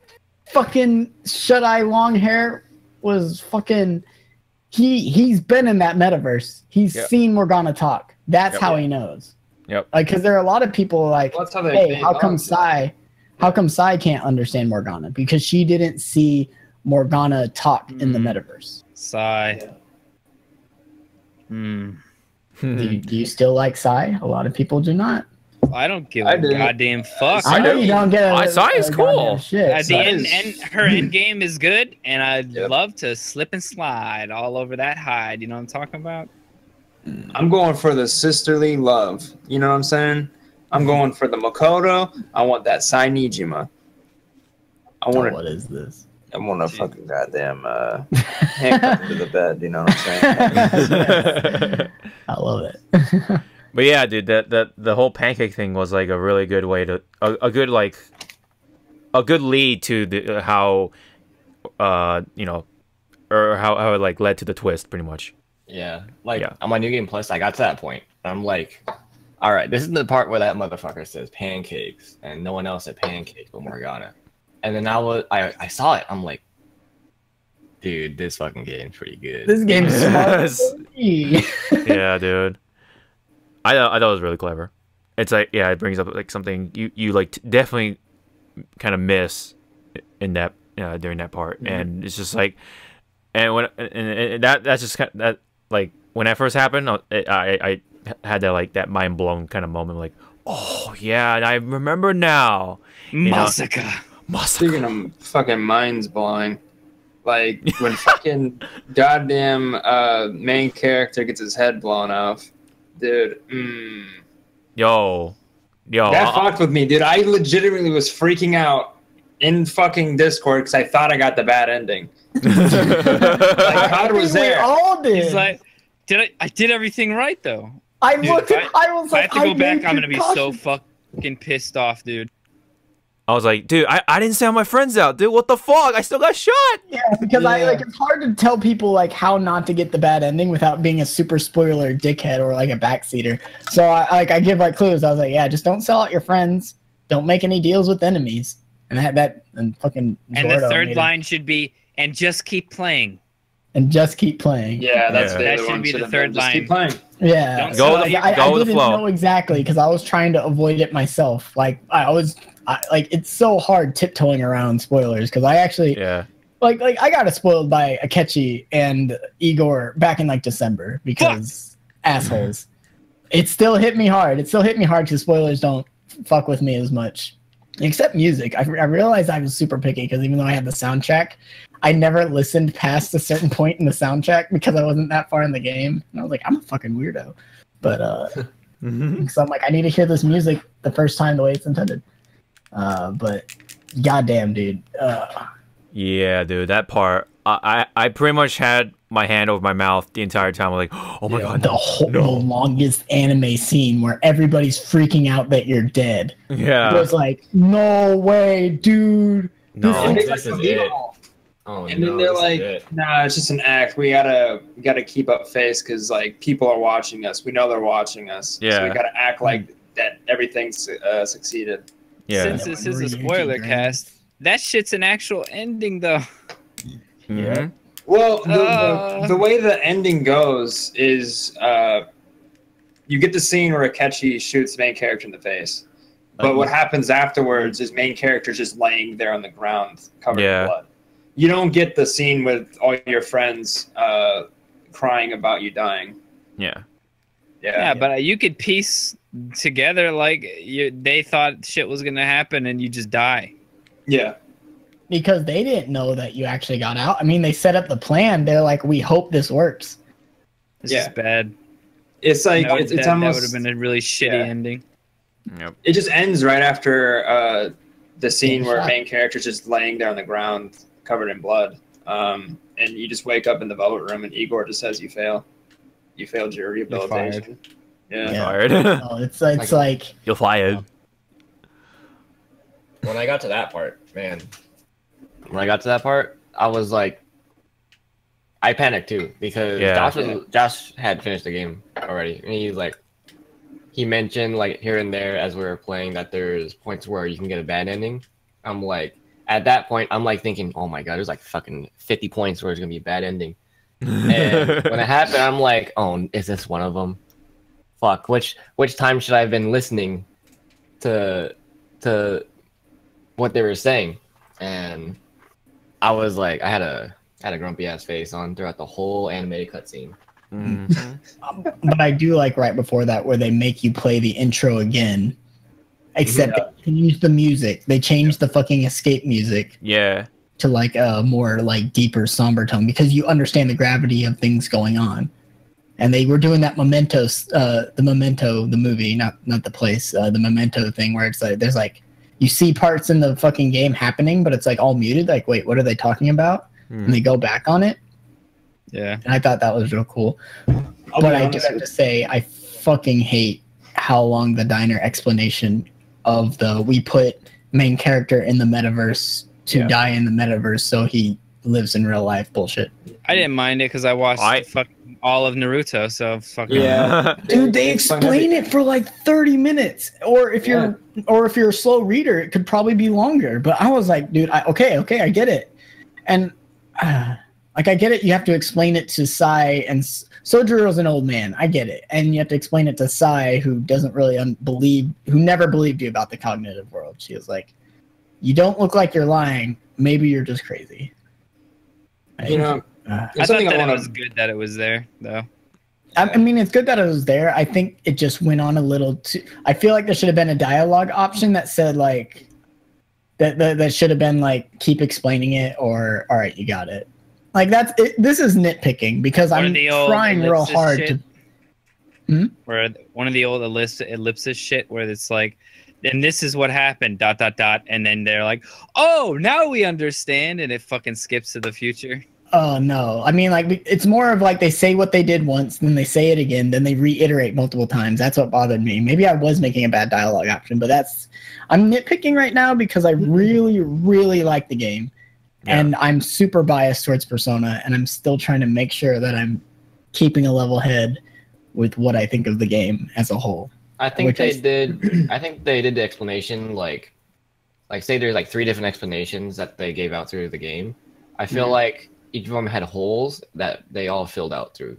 S9: fucking shut-eye long hair was fucking he's been in that metaverse. He's
S1: Yep.
S9: seen Morgana talk. That's
S1: Yep.
S9: how he knows.
S1: Yep.
S9: Like, because there are a lot of people like,
S5: Well, that's how they
S9: hey,
S5: made
S9: how come
S5: dogs.
S9: How come Sai can't understand Morgana? Because she didn't see Morgana talk in the metaverse.
S4: Sigh.
S5: Yeah.
S4: Hmm.
S7: Do you still like Psy? A lot of people do not.
S4: I don't give
S5: I
S4: a
S5: do.
S4: goddamn fuck.
S7: I know you don't get a,
S1: Psy is
S7: a
S1: cool.
S7: goddamn shit.
S4: At the
S7: so-
S4: end, her end game is good, and I'd
S5: Yep.
S4: love to slip and slide all over that hide. You know what I'm talking about?
S5: I'm going for the sisterly love. You know what I'm saying? I'm going for the Makoto. I want that Sainijima. I
S7: Oh,
S5: want
S7: what is this?
S5: I want a fucking goddamn handcuff to the bed. You know what I'm saying?
S7: I love it.
S1: But yeah, dude, the whole pancake thing was like a really good way to a good lead to the how you know, or how it like led to the twist pretty much.
S6: Yeah, like
S1: Yeah.
S6: on my New Game Plus, I got to that point. I'm like, all right, this is the part where that motherfucker says pancakes, and no one else said pancakes but Morgana. And then I saw it. I'm like, dude, this fucking game's pretty good.
S7: This game is smart.
S1: Yeah, dude. I thought it was really clever. It's like, yeah, it brings up like something you like definitely kind of miss in that during that part, and it's just like, and that's just kind of, that like when that first happened, I had that like that mind blown kind of moment, like, oh yeah, and I remember now.
S4: Masaka.
S5: Speaking of fucking minds blowing, like when fucking goddamn main character gets his head blown off, dude.
S1: Yo,
S5: That fucked with me, dude. I legitimately was freaking out in fucking Discord because I thought I got the bad ending. Like, God was
S7: We
S5: there.
S7: all did.
S4: He's like, I did everything right though.
S7: I
S4: Dude,
S7: looked.
S4: if
S7: I was
S4: If I
S7: like,
S4: have to go back,
S7: made
S4: I'm gonna be so
S7: precautions.
S4: fucking pissed off, dude.
S1: I was like, dude, I didn't send my friends out, dude. What the fuck? I still got shot.
S7: Yeah, because I like it's hard to tell people like how not to get the bad ending without being a super spoiler dickhead or like a backseater. So I give like clues. I was like, yeah, just don't sell out your friends. Don't make any deals with enemies. And and fucking
S4: And the
S7: Zordo
S4: third
S7: made it.
S4: line should be, and just keep playing.
S7: And just keep playing.
S5: Yeah, that's
S1: Yeah.
S5: the
S4: That
S5: other
S4: should
S5: one
S4: be the
S5: should have
S4: third
S5: been. Just keep
S4: line.
S5: playing.
S7: Yeah.
S4: Don't
S1: Go
S4: sell
S1: with
S4: out
S1: the-
S4: your-
S7: I
S1: go with the
S7: didn't
S1: flow.
S7: know exactly because I was trying to avoid it myself. Like like it's so hard tiptoeing around spoilers because I actually
S1: Yeah.
S7: like I got it spoiled by Akechi and Igor back in like December because assholes. It still hit me hard. It still hit me hard because spoilers don't fuck with me as much. Except music. I realized I was super picky because even though I had the soundtrack, I never listened past a certain point in the soundtrack because I wasn't that far in the game. And I was like, I'm a fucking weirdo. But so I'm like, I need to hear this music the first time the way it's intended. But goddamn, dude.
S1: Yeah, dude, that part. I pretty much had my hand over my mouth the entire time. I'm like, oh my god,
S7: The longest anime scene where everybody's freaking out that you're dead. It
S1: yeah,
S7: was like, no way, dude.
S1: no,
S6: This is it. Oh
S5: And
S6: no,
S5: then they're
S6: this is
S5: like,
S6: it.
S5: nah, it's just an act. We gotta keep up face because like people are watching us. We know they're watching us. So
S1: Yeah.
S5: we gotta act like that everything's succeeded.
S1: yeah,
S4: Since this is a spoiler cast, that shit's an actual ending though.
S1: Mhm.
S5: Well,
S4: Uh.
S5: the way the ending goes is you get the scene where Akechi shoots the main character in the face. But what happens afterwards is main character's just laying there on the ground covered
S1: Yeah.
S5: in blood. You don't get the scene with all your friends crying about you dying.
S1: Yeah.
S4: Yeah, but you could piece together like they thought shit was gonna happen and you just die.
S5: Yeah.
S7: Because they didn't know that you actually got out. I mean, they set up the plan. They're like, we hope this works.
S4: It's
S5: Yeah.
S4: just bad.
S5: It's like
S4: That would-
S5: it's
S4: that
S5: almost
S4: would have been a really shitty
S5: yeah.
S4: ending.
S1: Yep.
S5: it just ends right after the scene
S7: Yeah,
S5: where
S7: shot.
S5: main character's just laying there on the ground covered in blood. And you just wake up in the velvet room and Igor just says you fail. You failed your rehabilitation. Yeah.
S7: Yeah.
S1: Fired.
S7: Oh, it's like
S1: You're fired.
S6: When I got to that part, man. When I got to that part, I was like, I panicked too because
S1: Yeah.
S6: Josh had finished the game already, and he's like, he mentioned like here and there as we were playing that there's points where you can get a bad ending. I'm like, at that point, I'm like thinking, oh my god, there's like fucking 50 points where it's gonna be a bad ending. And when it happened, I'm like, oh, is this one of them? Fuck, which time should I have been listening to what they were saying? And I was like, I had a grumpy ass face on throughout the whole animated cutscene.
S7: But I do like right before that where they make you play the intro again. Except they change the music. They change the fucking escape music.
S1: Yeah.
S7: To like a more like deeper somber tone because you understand the gravity of things going on. And they were doing that the movie, not the place, the Memento thing where it's like there's like you see parts in the fucking game happening, but it's like all muted. Like, wait, what are they talking about? And they go back on it.
S4: Yeah.
S7: And I thought that was real cool. But I do have to say, I fucking hate how long the diner explanation of we put main character in the metaverse to die in the metaverse so he lives in real life bullshit.
S4: I didn't mind it because I watched fucking all of Naruto, so fucking
S7: dude, they explain it for like 30 minutes. Or if you're a slow reader, it could probably be longer. But I was like, dude, okay, I get it. And like I get it, you have to explain it to Sai, and Sojiro's an old man. I get it. And you have to explain it to Sai, who doesn't really who never believed you about the cognitive world. She was like, you don't look like you're lying. Maybe you're just crazy.
S5: You know,
S4: I thought that it was good that it was there, though.
S7: I mean, it's good that it was there. I think it just went on a little too. I feel like there should have been a dialogue option that said like that should have been like keep explaining it or all right, you got it. Like that's it. This is nitpicking because I'm trying real hard to.
S4: Where one of the old ellipsis shit where it's like, and this is what happened, ... And then they're like, oh, now we understand. And it fucking skips to the future.
S7: Oh, no. I mean, like, it's more of like they say what they did once, then they say it again, then they reiterate multiple times. That's what bothered me. Maybe I was making a bad dialogue option, but I'm nitpicking right now because I really, really like the game. Yeah. And I'm super biased towards Persona, and I'm still trying to make sure that I'm keeping a level head with what I think of the game as a whole.
S6: I think they did the explanation like say there's like 3 different explanations that they gave out through the game. I feel like each of them had holes that they all filled out through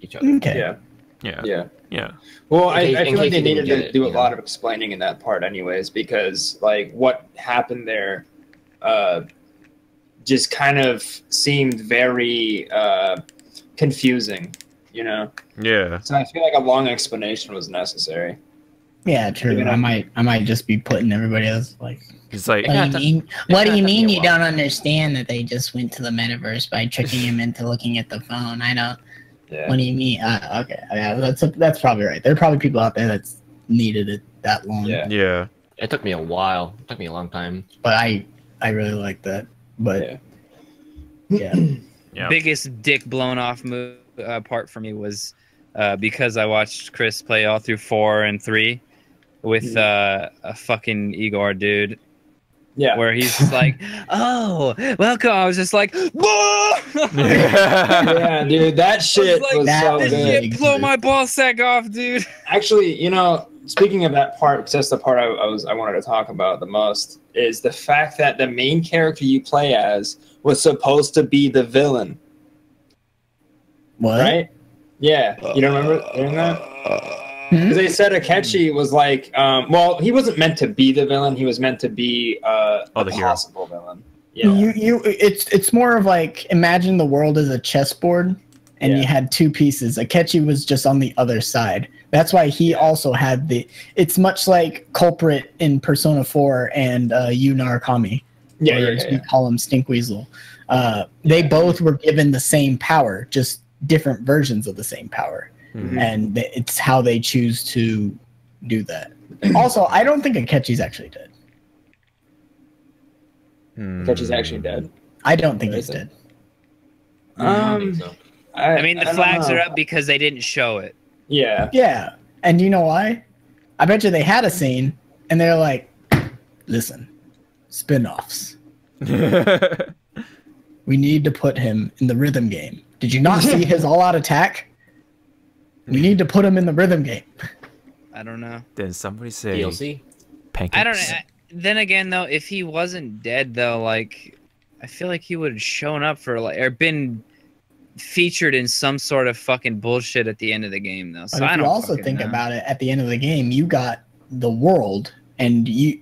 S6: each other.
S7: Okay.
S5: Yeah. Well, I feel like they needed to do a lot of explaining in that part anyways, because like what happened there just kind of seemed very confusing. You know.
S1: Yeah.
S5: So I feel like a long explanation was necessary.
S7: Yeah, true. I might just be putting everybody else like.
S1: It's like.
S7: What do you mean you don't understand that they just went to the metaverse by tricking him into looking at the phone? I know. Yeah. What do you mean? Okay. Yeah, that's probably right. There are probably people out there that's needed it that long.
S1: Yeah.
S6: It took me a while. It took me a long time.
S7: But I really like that. But yeah.
S4: Biggest dick blown off move. Part for me was because I watched Chris play all through 4 and 3 with a fucking Igor dude.
S5: Yeah.
S4: Where he's just like, oh, welcome. I was just like,
S5: yeah, dude, that shit was so good.
S4: This shit blow my ball sack off, dude.
S5: Actually, you know, speaking of that part, just the part I wanted to talk about the most is the fact that the main character you play as was supposed to be the villain.
S7: What?
S5: Right? Yeah. You don't remember hearing that? Because they said Akechi was like, well, he wasn't meant to be the villain. He was meant to be a possible villain. Yeah.
S7: It's more of like, imagine the world as a chessboard, and you had 2 pieces. Akechi was just on the other side. That's why he also had it's much like Culprit in Persona 4 and Yu Narukami. We call him Stinkweasel. They both were given the same power, just different versions of the same power, and it's how they choose to do that. Also, I don't think Akechi's actually dead.
S5: Akechi's actually dead.
S7: I don't think he's dead.
S4: I mean, the flags are up because they didn't show it.
S7: Yeah, and you know why? I bet you they had a scene, and they're like, "Listen, spin-offs. We need to put him in the rhythm game. Did you not see his all-out attack? We need to put him in the rhythm game."
S4: I don't know.
S1: Then somebody say
S6: DLC?
S1: Pancakes.
S4: I don't know. Then again, though, if he wasn't dead, though, like, I feel like he would have shown up for, like, or been featured in some sort of fucking bullshit at the end of the game, though. So
S7: but if you also think about it, at the end of the game, you got the world, and you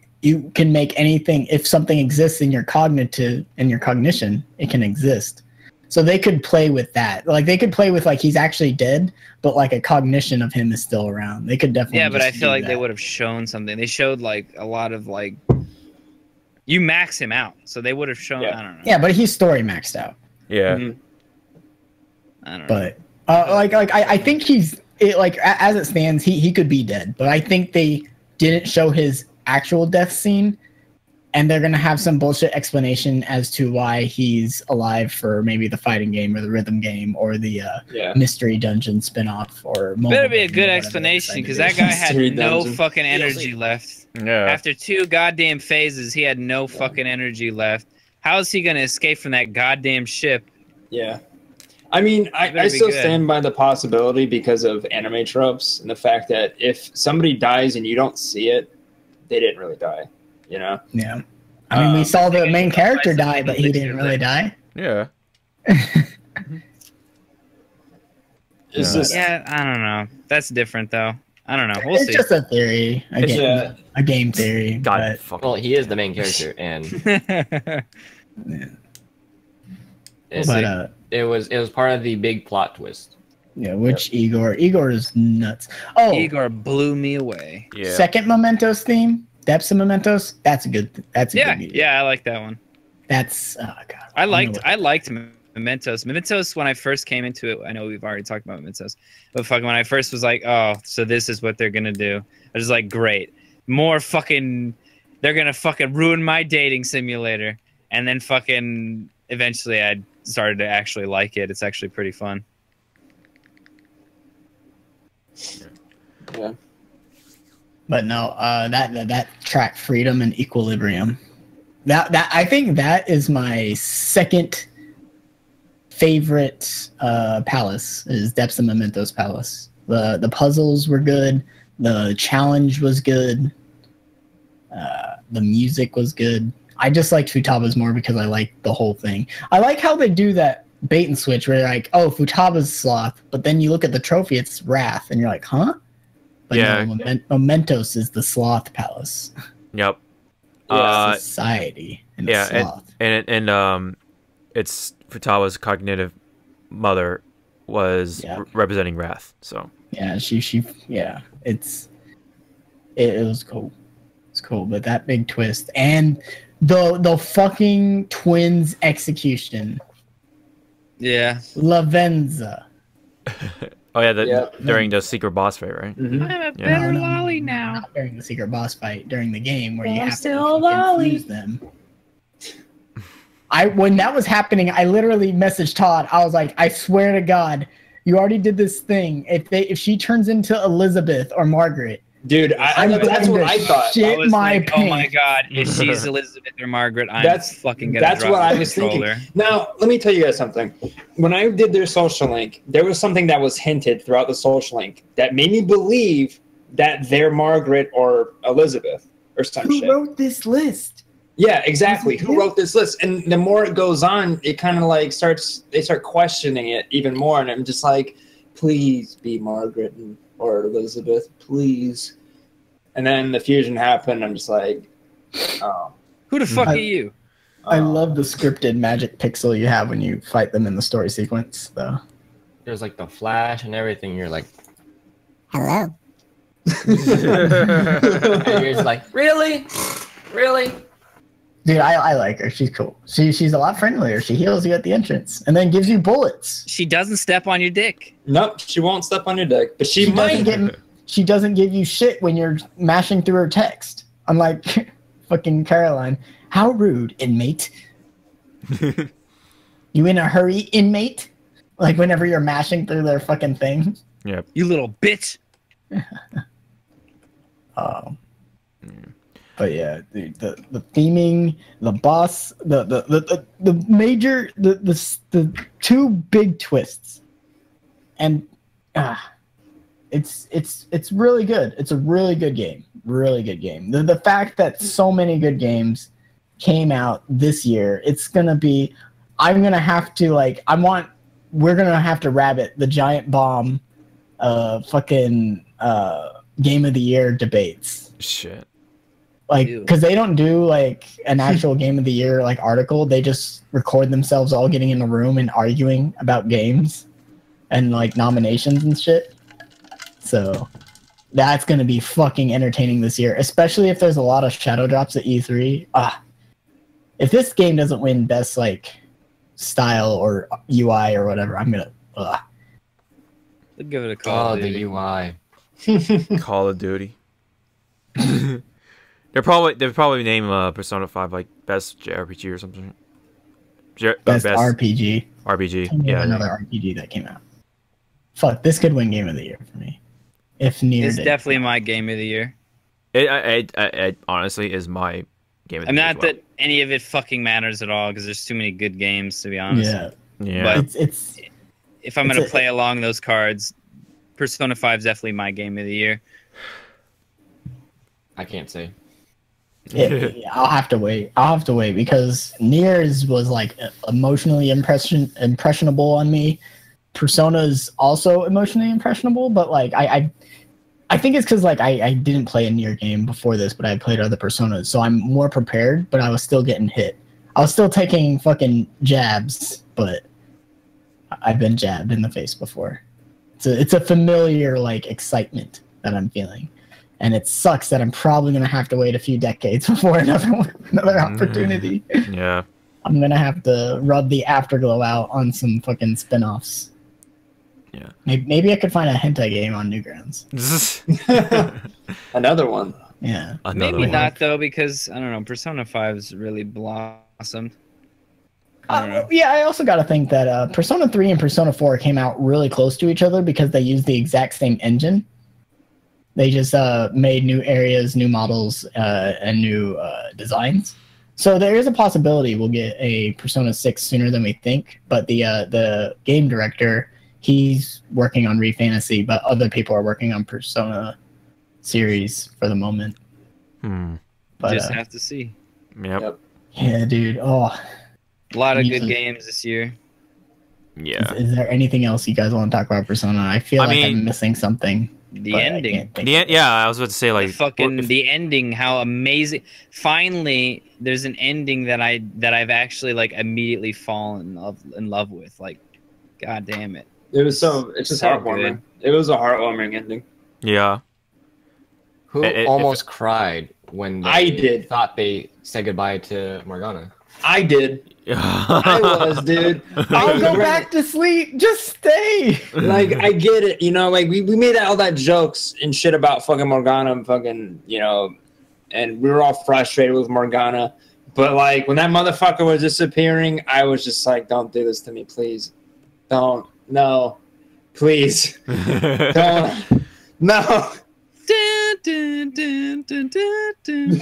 S7: can make anything. If something exists in your cognition, it can exist. So they could play with that. Like they could play with like he's actually dead, but like a cognition of him is still around. They could definitely.
S4: Yeah, but I
S7: just
S4: feel
S7: do
S4: like they
S7: that.
S4: would have shown something. They showed like a lot of like you max him out, so they would have shown.
S5: Yeah.
S4: I don't know.
S7: Yeah, but he's story maxed out.
S1: Yeah.
S5: Mhm.
S4: I don't know.
S7: But I think as it stands, he could be dead. But I think they didn't show his actual death scene, and they're gonna have some bullshit explanation as to why he's alive for maybe the fighting game or the rhythm game or the mystery dungeon spinoff or.
S4: Better be a good explanation because that guy had
S5: Mystery
S4: no
S5: dungeon.
S4: fucking energy left.
S1: Yeah.
S4: After 2 goddamn phases, he had no fucking energy left. How is he gonna escape from that goddamn ship?
S5: Yeah. I mean,
S4: better
S5: I
S4: be
S5: still
S4: good.
S5: stand by the possibility because of anime tropes and the fact that if somebody dies and you don't see it, they didn't really die. You know?
S7: Yeah. I mean, we saw the main character die, but he didn't really die.
S1: Yeah.
S5: It's just
S4: Yeah, I don't know. That's different though. I don't know. We'll
S7: It's
S4: see.
S7: just a theory,
S5: Yeah.
S7: a game theory.
S1: God.
S7: But
S1: Fuck.
S6: Well, he is the main character, and it's
S7: But,
S6: like, it was part of the big plot twist.
S7: yeah, which Igor is nuts. Oh,
S4: Igor blew me away.
S1: Yeah.
S7: second Mementos theme, Depths of Mementos. That's a good. That's a
S4: Yeah,
S7: good.
S4: yeah, I like that one.
S7: That's oh god.
S4: I
S7: don't know
S4: liked
S7: what-
S4: Mementos. Mementos when I first came into it. I know we've already talked about Mementos, but fucking when I first was like, oh, so this is what they're gonna do. I was like, great, more fucking. They're gonna fucking ruin my dating simulator, and then fucking eventually I started to actually like it. It's actually pretty fun.
S5: yeah.
S7: But no, that track Freedom and Equilibrium. That I think that is my second favorite palace is Depths of Mementos Palace. The puzzles were good, the challenge was good, the music was good. I just liked Futaba's more because I like the whole thing. I like how they do that bait and switch where you're like, oh, Futaba's sloth, but then you look at the trophy, it's Wrath, and you're like, huh? But
S1: Yeah.
S7: no, Mementos is the sloth palace.
S1: Yep.
S7: Society and
S1: yeah,
S7: sloth.
S1: and it's Futawa's cognitive mother was
S7: Yeah.
S1: representing Wrath. So
S7: Yeah, it was cool. It's cool, but that big twist and the fucking twins execution.
S4: Yeah.
S7: Lavenza.
S1: oh yeah,
S5: Yeah.
S1: during the secret boss fight, right?
S5: Mhm.
S4: I'm a
S1: Yeah.
S4: better
S7: No,
S4: lolly now.
S7: Not during the secret boss fight, during the game where you
S4: I'm
S7: have
S4: still
S7: to
S4: lolly.
S7: infuse them. When that was happening, I literally messaged Todd. I was like, I swear to God, you already did this thing. If she turns into Elizabeth or Margaret,
S5: Dude, that's what I thought.
S7: Shit
S4: I was
S7: my
S4: like, oh my
S7: pants.
S4: god, if she's Elizabeth or Margaret, I'm
S5: That's-
S4: fucking gonna
S5: that's
S4: drop
S5: what
S4: the
S5: I was thinking.
S4: controller.
S5: Now, let me tell you guys something. When I did their social link, there was something that was hinted throughout the social link that made me believe that they're Margaret or Elizabeth or some
S7: Who
S5: shit.
S7: wrote this list?
S5: Yeah, exactly.
S7: Was it
S5: Who
S7: you?
S5: wrote this list? And the more it goes on, it kind of like they start questioning it even more. And I'm just like, please be Margaret or Elizabeth, please. And then the fusion happened. I'm just like, oh.
S4: Who the fuck
S7: I-
S4: are you?
S7: I love the scripted magic pixel you have when you fight them in the story sequence, though.
S6: There's like the flash and everything. You're like,
S2: Hello.
S6: and you're just like, really?
S7: Dude, I like her. She's cool. She's a lot friendlier. She heals you at the entrance and then gives you bullets.
S4: She doesn't step on your dick.
S5: Nope, she won't step on your dick, but she
S7: She doesn't give you shit when you're mashing through her text. Unlike fucking Caroline. How rude, inmate. You in a hurry, inmate? Like whenever you're mashing through their fucking thing.
S1: Yep.
S4: You little bitch.
S7: But yeah, the theming, the boss, the major, the two big twists, and it's really good. It's a really good game. Really good game. The fact that so many good games came out this year, it's gonna be. I'm gonna have to we're gonna have to rabbit the giant bomb, fucking game of the year debates.
S1: Shit.
S7: like
S4: Ew.
S7: because they don't do like an actual game of the year like article. They just record themselves all getting in a room and arguing about games and like nominations and shit. So that's gonna be fucking entertaining this year, especially if there's a lot of shadow drops at E3. If this game doesn't win best like style or UI or whatever, I'm gonna.
S4: I'll give it a call.
S6: Oh, the UI.
S1: Call of Duty. They'll probably name Persona 5 like best JRPG or something.
S7: Best RPG.
S1: RPG. Yeah.
S7: Another RPG that came out. Fuck, this could win Game of the Year for me. If Nier
S4: It's
S7: did.
S4: definitely my game of the year.
S1: It honestly is my game of the year.
S4: Not that any of it fucking matters at all, because there's too many good games, to be honest.
S7: Yeah.
S1: Yeah.
S4: But
S7: It's
S4: if I'm
S7: it's
S4: gonna
S7: a-
S4: play along those cards, Persona 5 is definitely my game of the year.
S6: I can't say.
S7: I'll have to wait. Because Nier's was like emotionally impressionable on me. Persona's also emotionally impressionable, but like I think it's because like I didn't play a Nier game before this, but I played other Personas, so I'm more prepared. But I was still getting hit. I was still taking fucking jabs, but I've been jabbed in the face before. It's a familiar like excitement that I'm feeling. And it sucks that I'm probably gonna have to wait a few decades before another opportunity.
S1: Yeah.
S7: I'm gonna have to rub the afterglow out on some fucking spin-offs.
S1: Yeah.
S7: Maybe I could find a hentai game on Newgrounds.
S5: Another one.
S7: Yeah.
S1: Another
S4: Maybe
S1: one.
S4: not though, because I don't know. Persona 5's really blossomed. I don't know.
S7: Yeah, I also got to think that Persona 3 and Persona 4 came out really close to each other because they used the exact same engine. They just made new areas, new models, and new designs. So there is a possibility we'll get a Persona 6 sooner than we think. But the game director, he's working on Re-Fantasy, but other people are working on Persona series for the moment. But,
S4: Just have to see.
S1: Yep.
S7: yeah, dude. Oh,
S4: A lot of
S7: Easy.
S4: good games this year.
S1: Yeah.
S7: is there anything else you guys want to talk about Persona? I feel like I'm missing something.
S4: The
S7: but I
S4: ending.
S7: can't think.
S1: Yeah, I was about to say like
S4: The ending, how amazing! Finally, there's an ending that I've actually like immediately fallen in love with. Like, god damn it!
S5: It's just
S4: So
S5: heartwarming. It was a heartwarming ending.
S1: Yeah.
S6: Who
S1: It-
S6: almost cried when they
S5: I did.
S6: thought they said goodbye to Morgana?
S5: I did. I was, dude.
S7: I'll go back to sleep. Just stay.
S5: Like, I get it, you know, like we made all that jokes and shit about fucking Morgana and fucking, you know, and we were all frustrated with Morgana. But like when that motherfucker was disappearing, I was just like, don't do this to me, please. Don't. No. Please. Don't. No.
S4: Dun, dun, dun, dun, dun,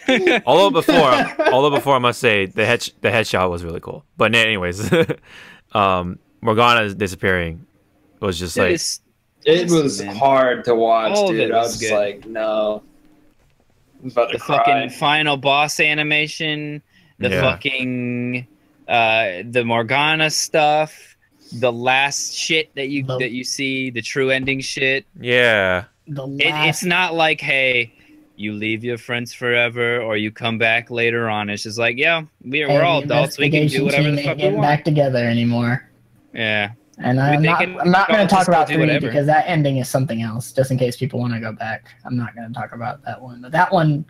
S4: dun.
S1: although before I must say the headshot was really cool. But anyways, Morgana's disappearing was just like
S5: It was
S4: man.
S5: hard to watch,
S4: All of
S5: dude.
S4: it
S5: I
S4: was
S5: was just
S4: good.
S5: like, no. I'm about to
S4: The
S5: cry.
S4: fucking final boss animation, the
S1: Yeah.
S4: fucking the Morgana stuff, the last shit that you see, the true ending shit.
S1: yeah.
S4: It's not like, hey, you leave your friends forever or you come back later on. It's just like, yeah, we're all adults. We can do whatever the fuck we
S7: getting
S4: want.
S7: back together anymore.
S4: Yeah.
S7: And
S4: I mean,
S7: I'm not going to talk about
S4: do
S7: 3
S4: whatever.
S7: because that ending is something else. Just in case people want to go back, I'm not going to talk about that one. But that one,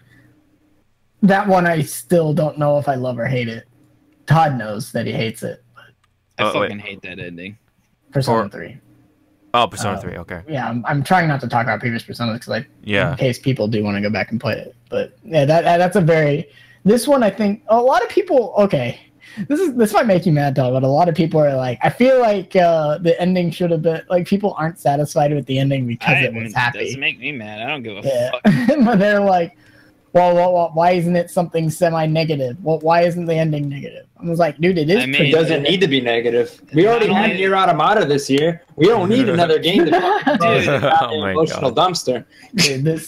S7: I still don't know if I love or hate it. Todd knows that he hates it.
S4: I
S1: Oh,
S4: fucking hate that ending.
S7: Persona 3.
S1: Oh, Persona 3. Okay.
S7: Yeah, I'm trying not to talk about previous Personas because in
S1: Yeah.
S7: case people do want to go back and play it. But yeah, that's a very. This one, I think a lot of people. Okay, this might make you mad, Todd, but a lot of people are like, I feel like the ending should have been like people aren't satisfied with the ending because it was
S4: It
S7: happy.
S4: doesn't make me mad. I don't give a
S7: Yeah,
S4: fuck.
S7: but they're like, well, why isn't it something semi-negative? Well, why isn't the ending negative? I was like, dude, it is.
S4: I mean,
S7: pretty
S5: It doesn't
S7: good.
S5: need to be negative. We already
S4: Not
S5: had
S4: only-
S5: Nier Automata this year. We don't need another game to
S4: Dude.
S1: Oh my
S5: emotional
S1: God.
S5: dumpster.
S7: Dude,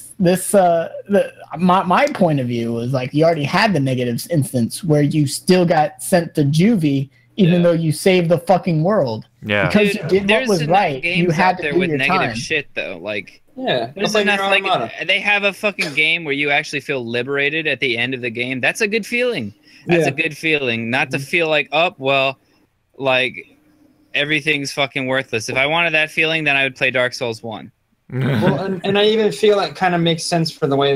S7: my point of view was like you already had the negatives instance where you still got sent to juvie even though you saved the fucking world.
S1: Yeah.
S7: Because you did what
S4: there's
S7: was
S4: enough
S7: right.
S4: games
S7: You had
S4: out
S7: to
S4: there
S7: do
S4: with
S7: your
S4: negative
S7: time.
S4: shit though. Like
S5: Yeah,
S4: there's enough. Like they have a fucking game where you actually feel liberated at the end of the game. That's a good feeling. That's a good feeling. Not to feel like, oh well, like everything's fucking worthless. If I wanted that feeling, then I would play Dark Souls 1.
S5: Well, and I even feel it kind of makes sense for the way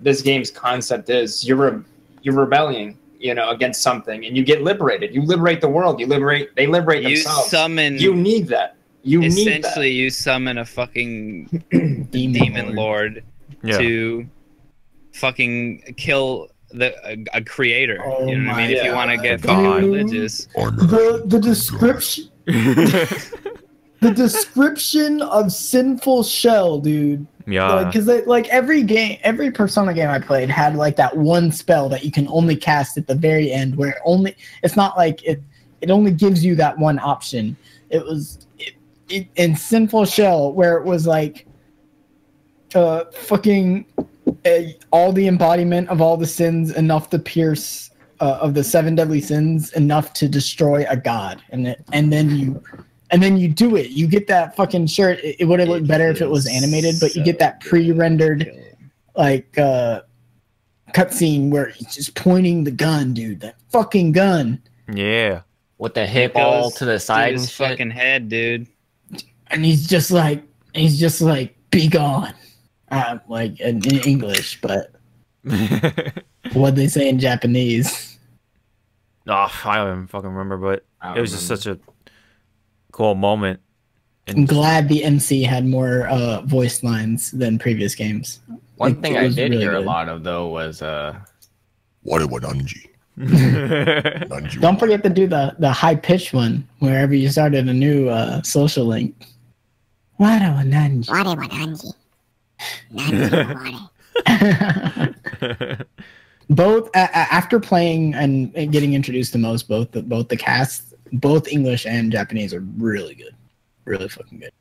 S5: this game's concept is. You're rebelling, you know, against something, and you get liberated. You liberate the world. They liberate themselves. You need that.
S4: Essentially, you summon a fucking demon lord to fucking kill a creator.
S7: Oh
S4: you know what I mean? If you want to get
S7: God.
S4: fucking religious.
S7: The description. The description of Sinful Shell, dude.
S1: Yeah.
S7: Because like every Persona game I played had like that one spell that you can only cast at the very end, where it's not like it only gives you that one option. It was in Sinful Shell where it was like fucking all the embodiment of all the sins enough to pierce of the 7 deadly sins enough to destroy a god, and then you do it. You get that fucking shirt. It would have looked better if it was animated, but you get that pre-rendered like cutscene where he's just pointing the gun, dude. That fucking gun.
S1: Yeah.
S6: With the hip all to the side and
S4: his
S6: shit.
S4: fucking head, dude.
S7: And he's just like, be gone. Like in English, but what they say in Japanese.
S1: Oh, I don't even fucking remember, but it was just such a cool moment.
S7: I'm glad the MC had more voice lines than previous games.
S6: One thing I did
S7: really
S6: hear a
S7: good.
S6: lot of though was
S3: Nanji.
S7: Don't forget to do the high pitched one wherever you started a new social link. Wada Nanji.
S2: Wada Nanji. Nanji.
S7: Both after playing and getting introduced to both the casts, both English and Japanese are really good, really fucking good.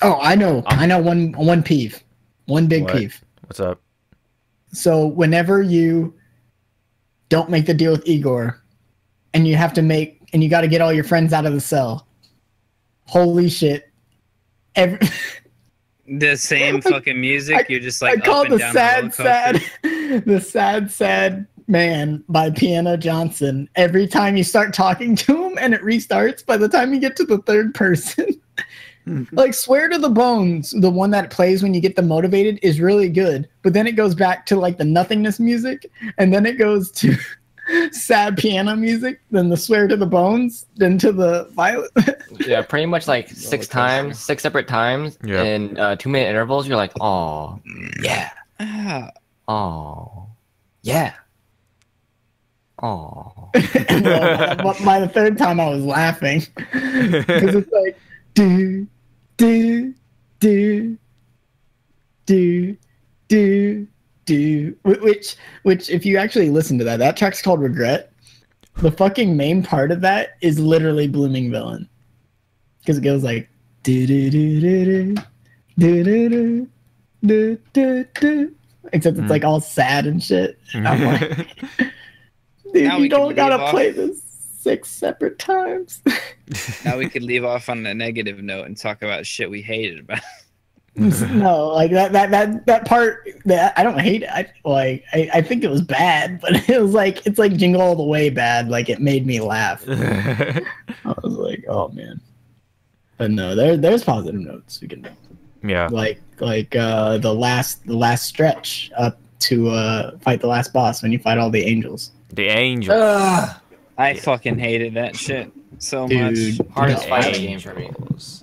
S7: Oh, I know one peeve, one big peeve.
S1: What's up?
S7: So whenever you don't make the deal with Igor, and you got to get all your friends out of the cell. Holy shit!
S4: The same fucking music. You're just like
S7: I call
S4: up and
S7: the
S4: down
S7: the sad man by Piano Johnson. Every time you start talking to him and it restarts, by the time you get to the third person, like Swear to the Bones, the one that plays when you get them motivated, is really good. But then it goes back to like the nothingness music, and then it goes to sad piano music, then the Swear to the Bones, then to the violent.
S6: yeah, pretty much like 6 separate times in 2-minute intervals. You're like, oh yeah, oh yeah, oh.
S7: By the third time, I was laughing because it's like do do do do do do, which if you actually listen to that track's called Regret. The fucking main part of that is literally Blooming Villain, because it goes like do do do do do do do do do do, except it's like all sad and shit. And I'm like, dude, you don't gotta play this 6 separate times.
S4: Now we could leave off on a negative note and talk about shit we hated about.
S7: No, like that part that I don't hate it. I think it was bad, but it's like Jingle All the Way bad. Like it made me laugh. I was like, oh man. But no, there's positive notes we can.
S1: Yeah.
S7: Like the last stretch up to fight the last boss when you fight all the angels.
S1: The angels.
S4: I fucking hated that shit so
S7: Dude,
S4: much.
S6: Hardest fighting game for me.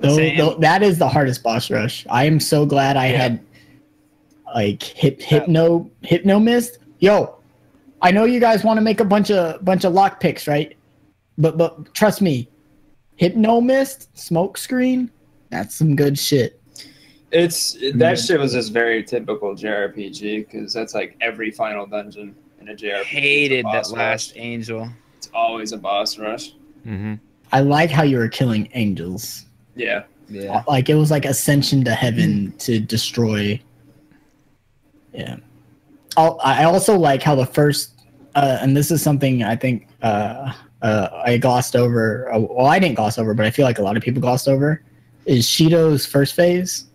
S7: That is the hardest boss rush. I am so glad I had like hypno mist. Yo, I know you guys want to make a bunch of lock picks, right? But trust me, hypno mist, smoke screen, that's some good shit.
S5: That shit was just very typical JRPG, because that's like every final dungeon in a JRPG.
S4: Hated that last angel.
S5: It's always a boss rush.
S1: Mm-hmm.
S7: I like how you were killing angels.
S5: Yeah.
S7: Like it was like ascension to heaven to destroy. Yeah. I also like how the first, and this is something I think
S8: I glossed over. Well, I didn't gloss over, but I feel like a lot of people glossed over. Is Shido's first phase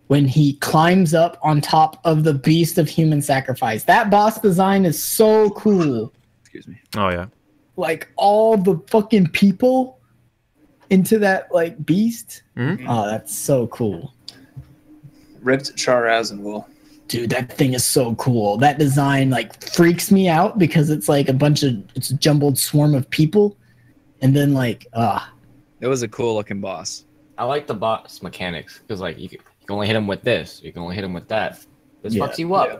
S8: when he climbs up on top of the beast of human sacrifice. That boss design is so cool.
S4: Excuse me.
S1: Oh yeah.
S8: Like all the fucking people into that like beast.
S1: Mm-hmm.
S8: Oh, that's so cool.
S5: Ripped Char Aznavour.
S8: Dude, that thing is so cool. That design like freaks me out because it's like it's a jumbled swarm of people, and then like
S4: It was a cool looking boss.
S6: I like the boss mechanics because like you can only hit him with this. You can only hit him with that. This fucks you up.
S5: Yeah.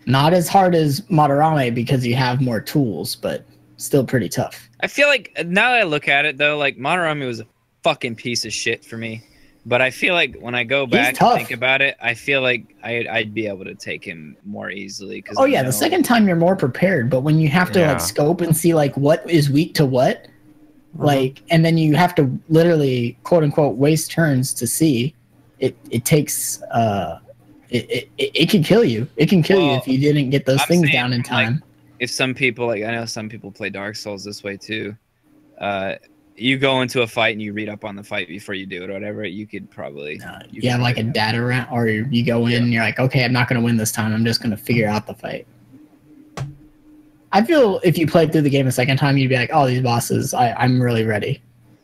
S8: not as hard as Madarame because you have more tools, but still pretty tough.
S4: I feel like now that I look at it though, like Madarame was a fucking piece of shit for me. But I feel like when I go back and think about it, I feel like I'd be able to take him more easily. Cause
S8: oh yeah, the second time you're more prepared, but when you have to like scope and see like what is weak to what, like, and then you have to literally quote unquote waste turns to see, it takes it can kill you. It can kill you if you didn't get those things down in time.
S4: Like, if some people I know some people play Dark Souls this way too. You go into a fight and you read up on the fight before you do it or whatever, you could probably...
S8: you have like a data round, or you go in and you're like, okay, I'm not going to win this time. I'm just going to figure out the fight. I feel if you played through the game a second time, you'd be like, oh, these bosses, I'm really ready.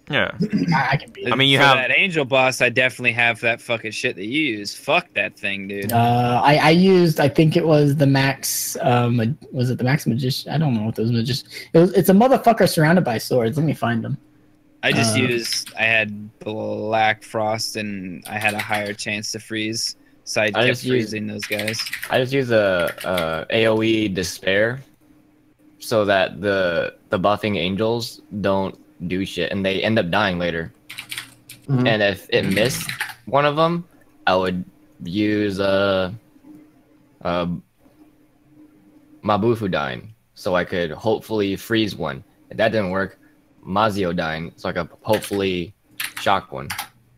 S1: Yeah.
S8: I can beat.
S1: I mean, you
S4: For
S1: have...
S4: that angel boss, I definitely have that fucking shit that you use. Fuck that thing, dude.
S8: I used, I think it was the max, was it the max magician? I don't know what those magicians... It's a motherfucker surrounded by swords. Let me find them.
S4: I just I had Black Frost and I had a higher chance to freeze, so I kept freezing those guys.
S6: I just use a AoE Despair so that the buffing angels don't do shit and they end up dying later. And if it missed one of them, I would use Mabufu dying so I could hopefully freeze one. If that didn't work, Mazio dying, so I could hopefully shock one.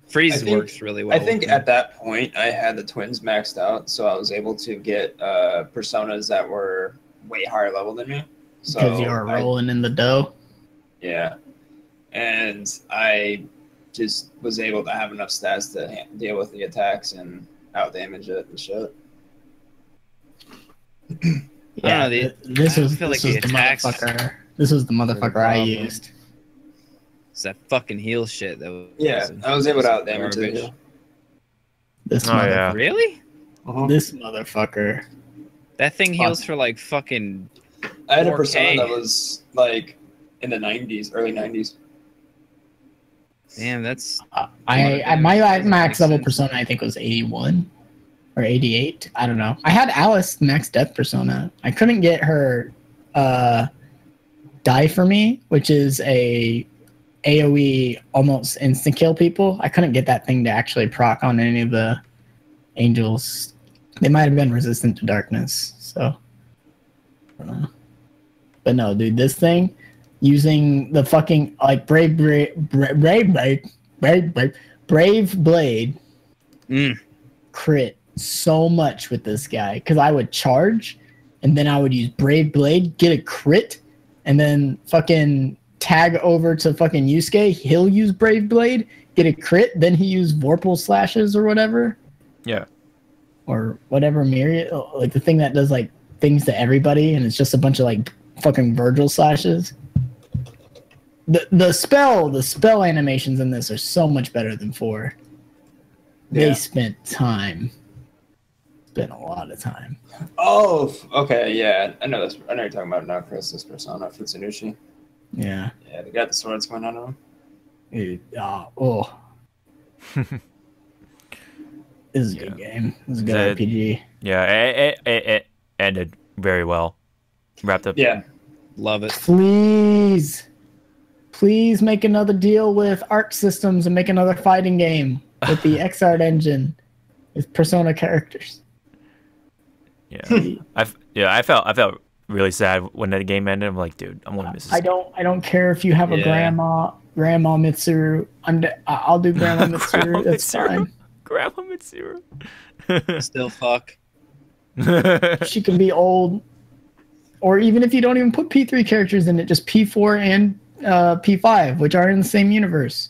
S4: Freeze works really well.
S5: I think at that point I had the twins maxed out, so I was able to get personas that were way higher level than me. So
S8: because you were rolling in the dough.
S5: Yeah, and I just was able to have enough stats to deal with the attacks and out damage it and shit.
S8: Yeah, this was the motherfucker. This was the motherfucker I used.
S4: It's that fucking heal shit that was...
S5: Yeah, I was able to out damage it.
S8: This motherfucker.
S4: Really?
S8: This motherfucker.
S4: That thing heals for like fucking...
S5: I had a persona that was like in the 90s, early 90s.
S4: Damn, that's...
S8: my max level persona I think was 81 or 88. I don't know. I had Alice max death persona. I couldn't get her die for me, which is a AoE almost instant kill people. I couldn't get that thing to actually proc on any of the angels. They might have been resistant to darkness, so I don't know. But no, dude, this thing using the fucking like Brave Blade crit so much with this guy because I would charge and then I would use Brave Blade, get a crit, and then fucking tag over to fucking Yusuke. He'll use Brave Blade, get a crit, then he use Vorpal slashes or whatever. Yeah. Or whatever myriad, like the thing that does like things to everybody, and it's just a bunch of like fucking Virgil slashes. The spell animations in this are so much better than 4. They spent time. Spent a lot of time.
S5: Oh, okay, yeah. I know this. I know you're talking about now, Chris. This persona, Futsunushi.
S8: Yeah.
S5: Yeah, they got the swords going on him.
S8: This is a good game. This is a good RPG.
S1: Yeah, it ended very well. Wrapped up.
S5: Yeah.
S4: Love it.
S8: Please make another deal with Arc Systems and make another fighting game with the XArt engine with Persona characters.
S1: Yeah. I felt really sad when that game ended. I'm like, dude, I'm gonna miss this.
S8: I don't care if you have a grandma Mitsuru. I'll do Grandma Mitsuru. That's fine.
S1: Grandma Mitsuru.
S4: Still fuck.
S8: She can be old
S7: or even if you don't even put P3 characters in it, just P4 and P5, which are in the same universe.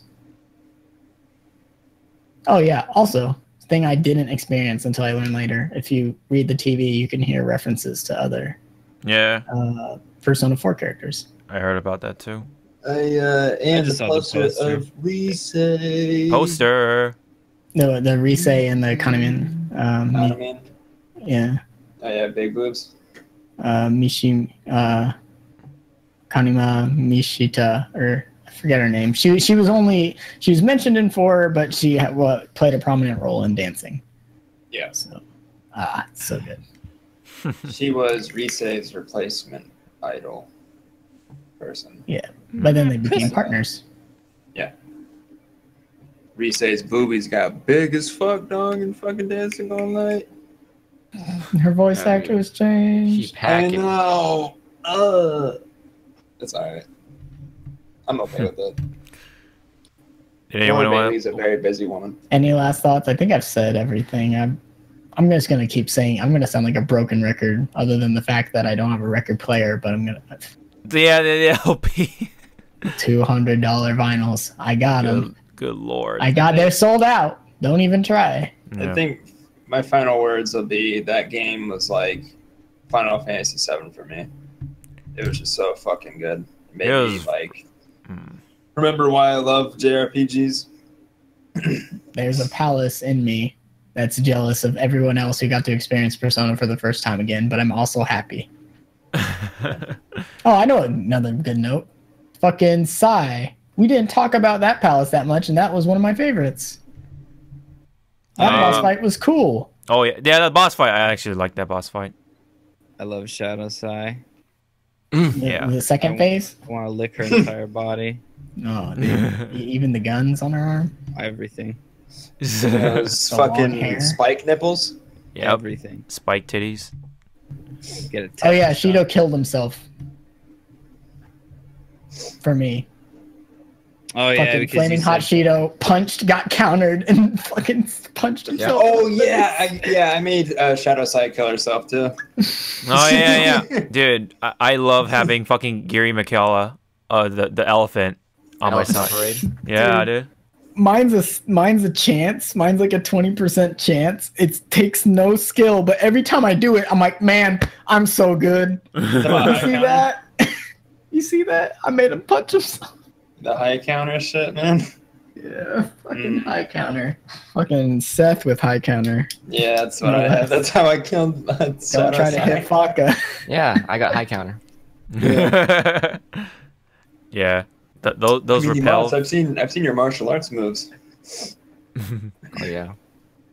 S7: Oh yeah, also, thing I didn't experience until I learned later. If you read the TV, you can hear references to other Persona 4 characters.
S1: I heard about that too.
S5: And
S4: just
S5: the
S4: saw the
S5: poster
S4: poster.
S5: of Risei.
S1: Poster.
S7: No, the Risei and the Kanemin.
S5: Kanemin.
S7: Yeah.
S5: Oh yeah, big boobs.
S7: Kanima Mishita, or I forget her name. She was mentioned in 4, but she played a prominent role in dancing.
S5: Yeah.
S7: So, it's so good.
S5: She was Risei's replacement idol person.
S7: Yeah, but then they became partners.
S5: Yeah. Risei's boobies got big as fuck, dog, and fucking dancing all night.
S7: Her voice actor was changed.
S6: She's packing.
S5: I know. It's alright. I'm okay with it.
S1: Did anyone want?
S5: Bailey's a very busy woman.
S7: Any last thoughts? I think I've said everything. I'm just gonna keep saying. I'm gonna sound like a broken record, other than the fact that I don't have a record player. But I'm gonna.
S1: Yeah, the LP.
S7: $200 vinyls. I got them.
S1: Good lord.
S7: They're sold out. Don't even try.
S1: Yeah.
S5: I think my final words will be that game was like Final Fantasy VII for me. It was just so fucking good. It made me like remember why I love JRPGs.
S7: There's a palace in me that's jealous of everyone else who got to experience Persona for the first time again, but I'm also happy. Oh, I know another good note. Fucking Psy. We didn't talk about that palace that much, and that was one of my favorites. That boss fight was cool.
S1: Oh yeah, the boss fight. I actually like that boss fight.
S4: I love Shadow Sai.
S1: Yeah.
S7: The second phase.
S4: I want to lick her entire body.
S7: Oh, dude. Even the guns on her arm.
S4: Everything.
S5: Those
S7: The long
S5: fucking
S7: hair.
S5: spike nipples.
S1: Yep.
S4: Everything.
S1: Spike titties.
S4: Get it.
S7: Oh yeah, Shido killed himself. For me.
S4: Oh yeah,
S7: Fucking
S4: because
S7: flaming hot Shido punched, got countered, and fucking punched himself.
S5: Oh yeah, I made Shadow Side kill herself too.
S1: Oh yeah. Dude, I love having fucking Giri Mikala, the elephant, on my
S6: Elephant
S1: side.
S6: parade.
S1: Yeah, dude.
S7: Mine's a chance. Mine's like a 20% chance. It takes no skill, but every time I do it, I'm like, man, I'm so good. You see that? You see that? I made him punch himself.
S5: The high counter shit, man.
S7: Yeah, fucking high counter. Fucking Seth with high counter.
S5: Yeah, that's what I had. That's how I killed.
S7: Don't try to hit Sfaka.
S6: Yeah, I got high counter.
S1: Yeah. Those repels.
S5: I've seen your martial arts moves.
S6: Oh yeah,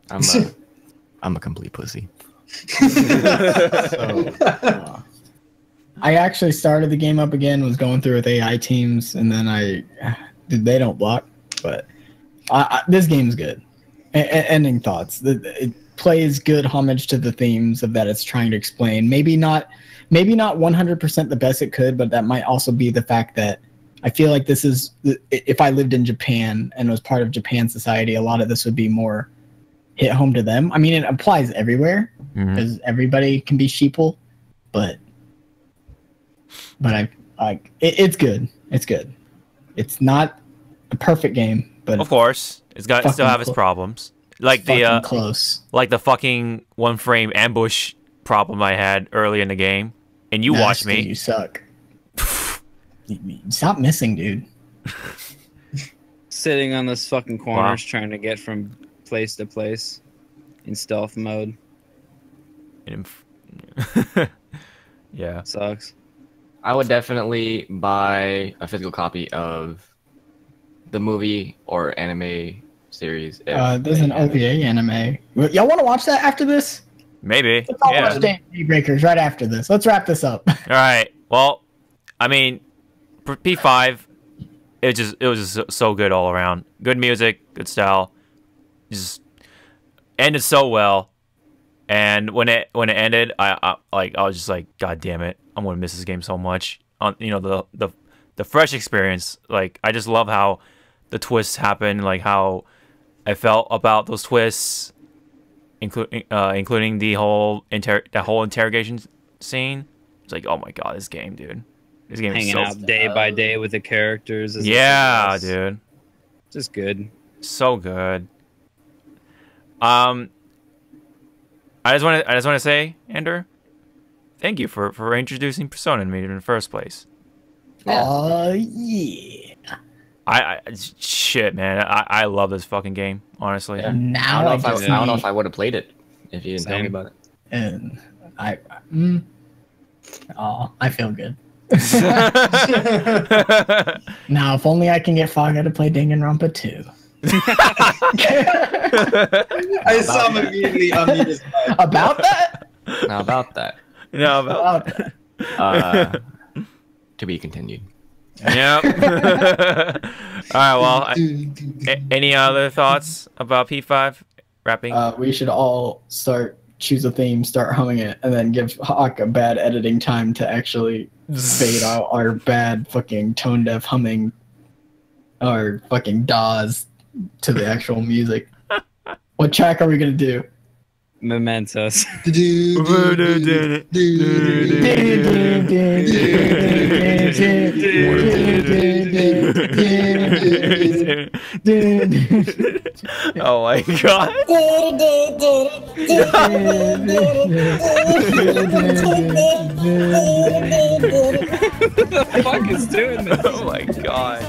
S6: I'm a complete pussy.
S7: I actually started the game up again, was going through with AI teams, and then they don't block, but this game's good. Ending thoughts. It plays good homage to the themes of that it's trying to explain. Maybe not 100% the best it could, but that might also be the fact that I feel like this is, if I lived in Japan and was part of Japan society, a lot of this would be more hit home to them. I mean, it applies everywhere because everybody can be sheeple, but it's good. It's good. It's not a perfect game, but
S1: of course, it still have its problems. Like the
S7: close.
S1: Like the fucking one frame ambush problem I had early in the game, and you watch me.
S7: You suck. Stop missing, dude.
S4: Sitting on those fucking corners trying to get from place to place in stealth mode.
S1: Yeah.
S4: Sucks.
S6: I would definitely buy a physical copy of the movie or anime series.
S7: There's an OVA anime. Y'all want to watch that after this?
S1: Maybe.
S7: Let's all watch Day Breakers right after this. Let's wrap this up.
S1: All right. Well, I mean, for P5, it was just so good all around. Good music, good style. Just ended so well. And when it ended, I was just like, God damn it, I'm gonna miss this game so much. On the fresh experience, like I just love how the twists happen, like how I felt about those twists, including the whole interrogation scene. It's like, oh my god, this game, dude. This game
S4: Hanging
S1: is so
S4: out day by day with the characters. As
S1: yeah, dude.
S4: Just good.
S1: So good. I just want to say, Ender, thank you for introducing Persona to me in the first place.
S7: Yeah.
S1: Shit, man. I love this fucking game, honestly.
S6: Yeah.
S7: Now
S6: I don't know if I would have played it if you didn't tell me about it.
S7: And I feel good. Now, if only I can get Sfaka to play Danganronpa 2.
S5: I saw him immediately unmute his mic.
S7: About that?
S6: Now about that.
S1: No, about
S7: About
S6: To be continued.
S1: Yep. All right. Well, any other thoughts about P5 wrapping?
S7: we should all choose a theme, start humming it, and then give Hawk a bad editing time to actually fade out our bad fucking tone deaf humming, our fucking DAWs to the actual music. What track are we gonna do?
S4: Mementos.
S1: Oh my god.
S4: What the fuck is doing this?
S1: Oh my god.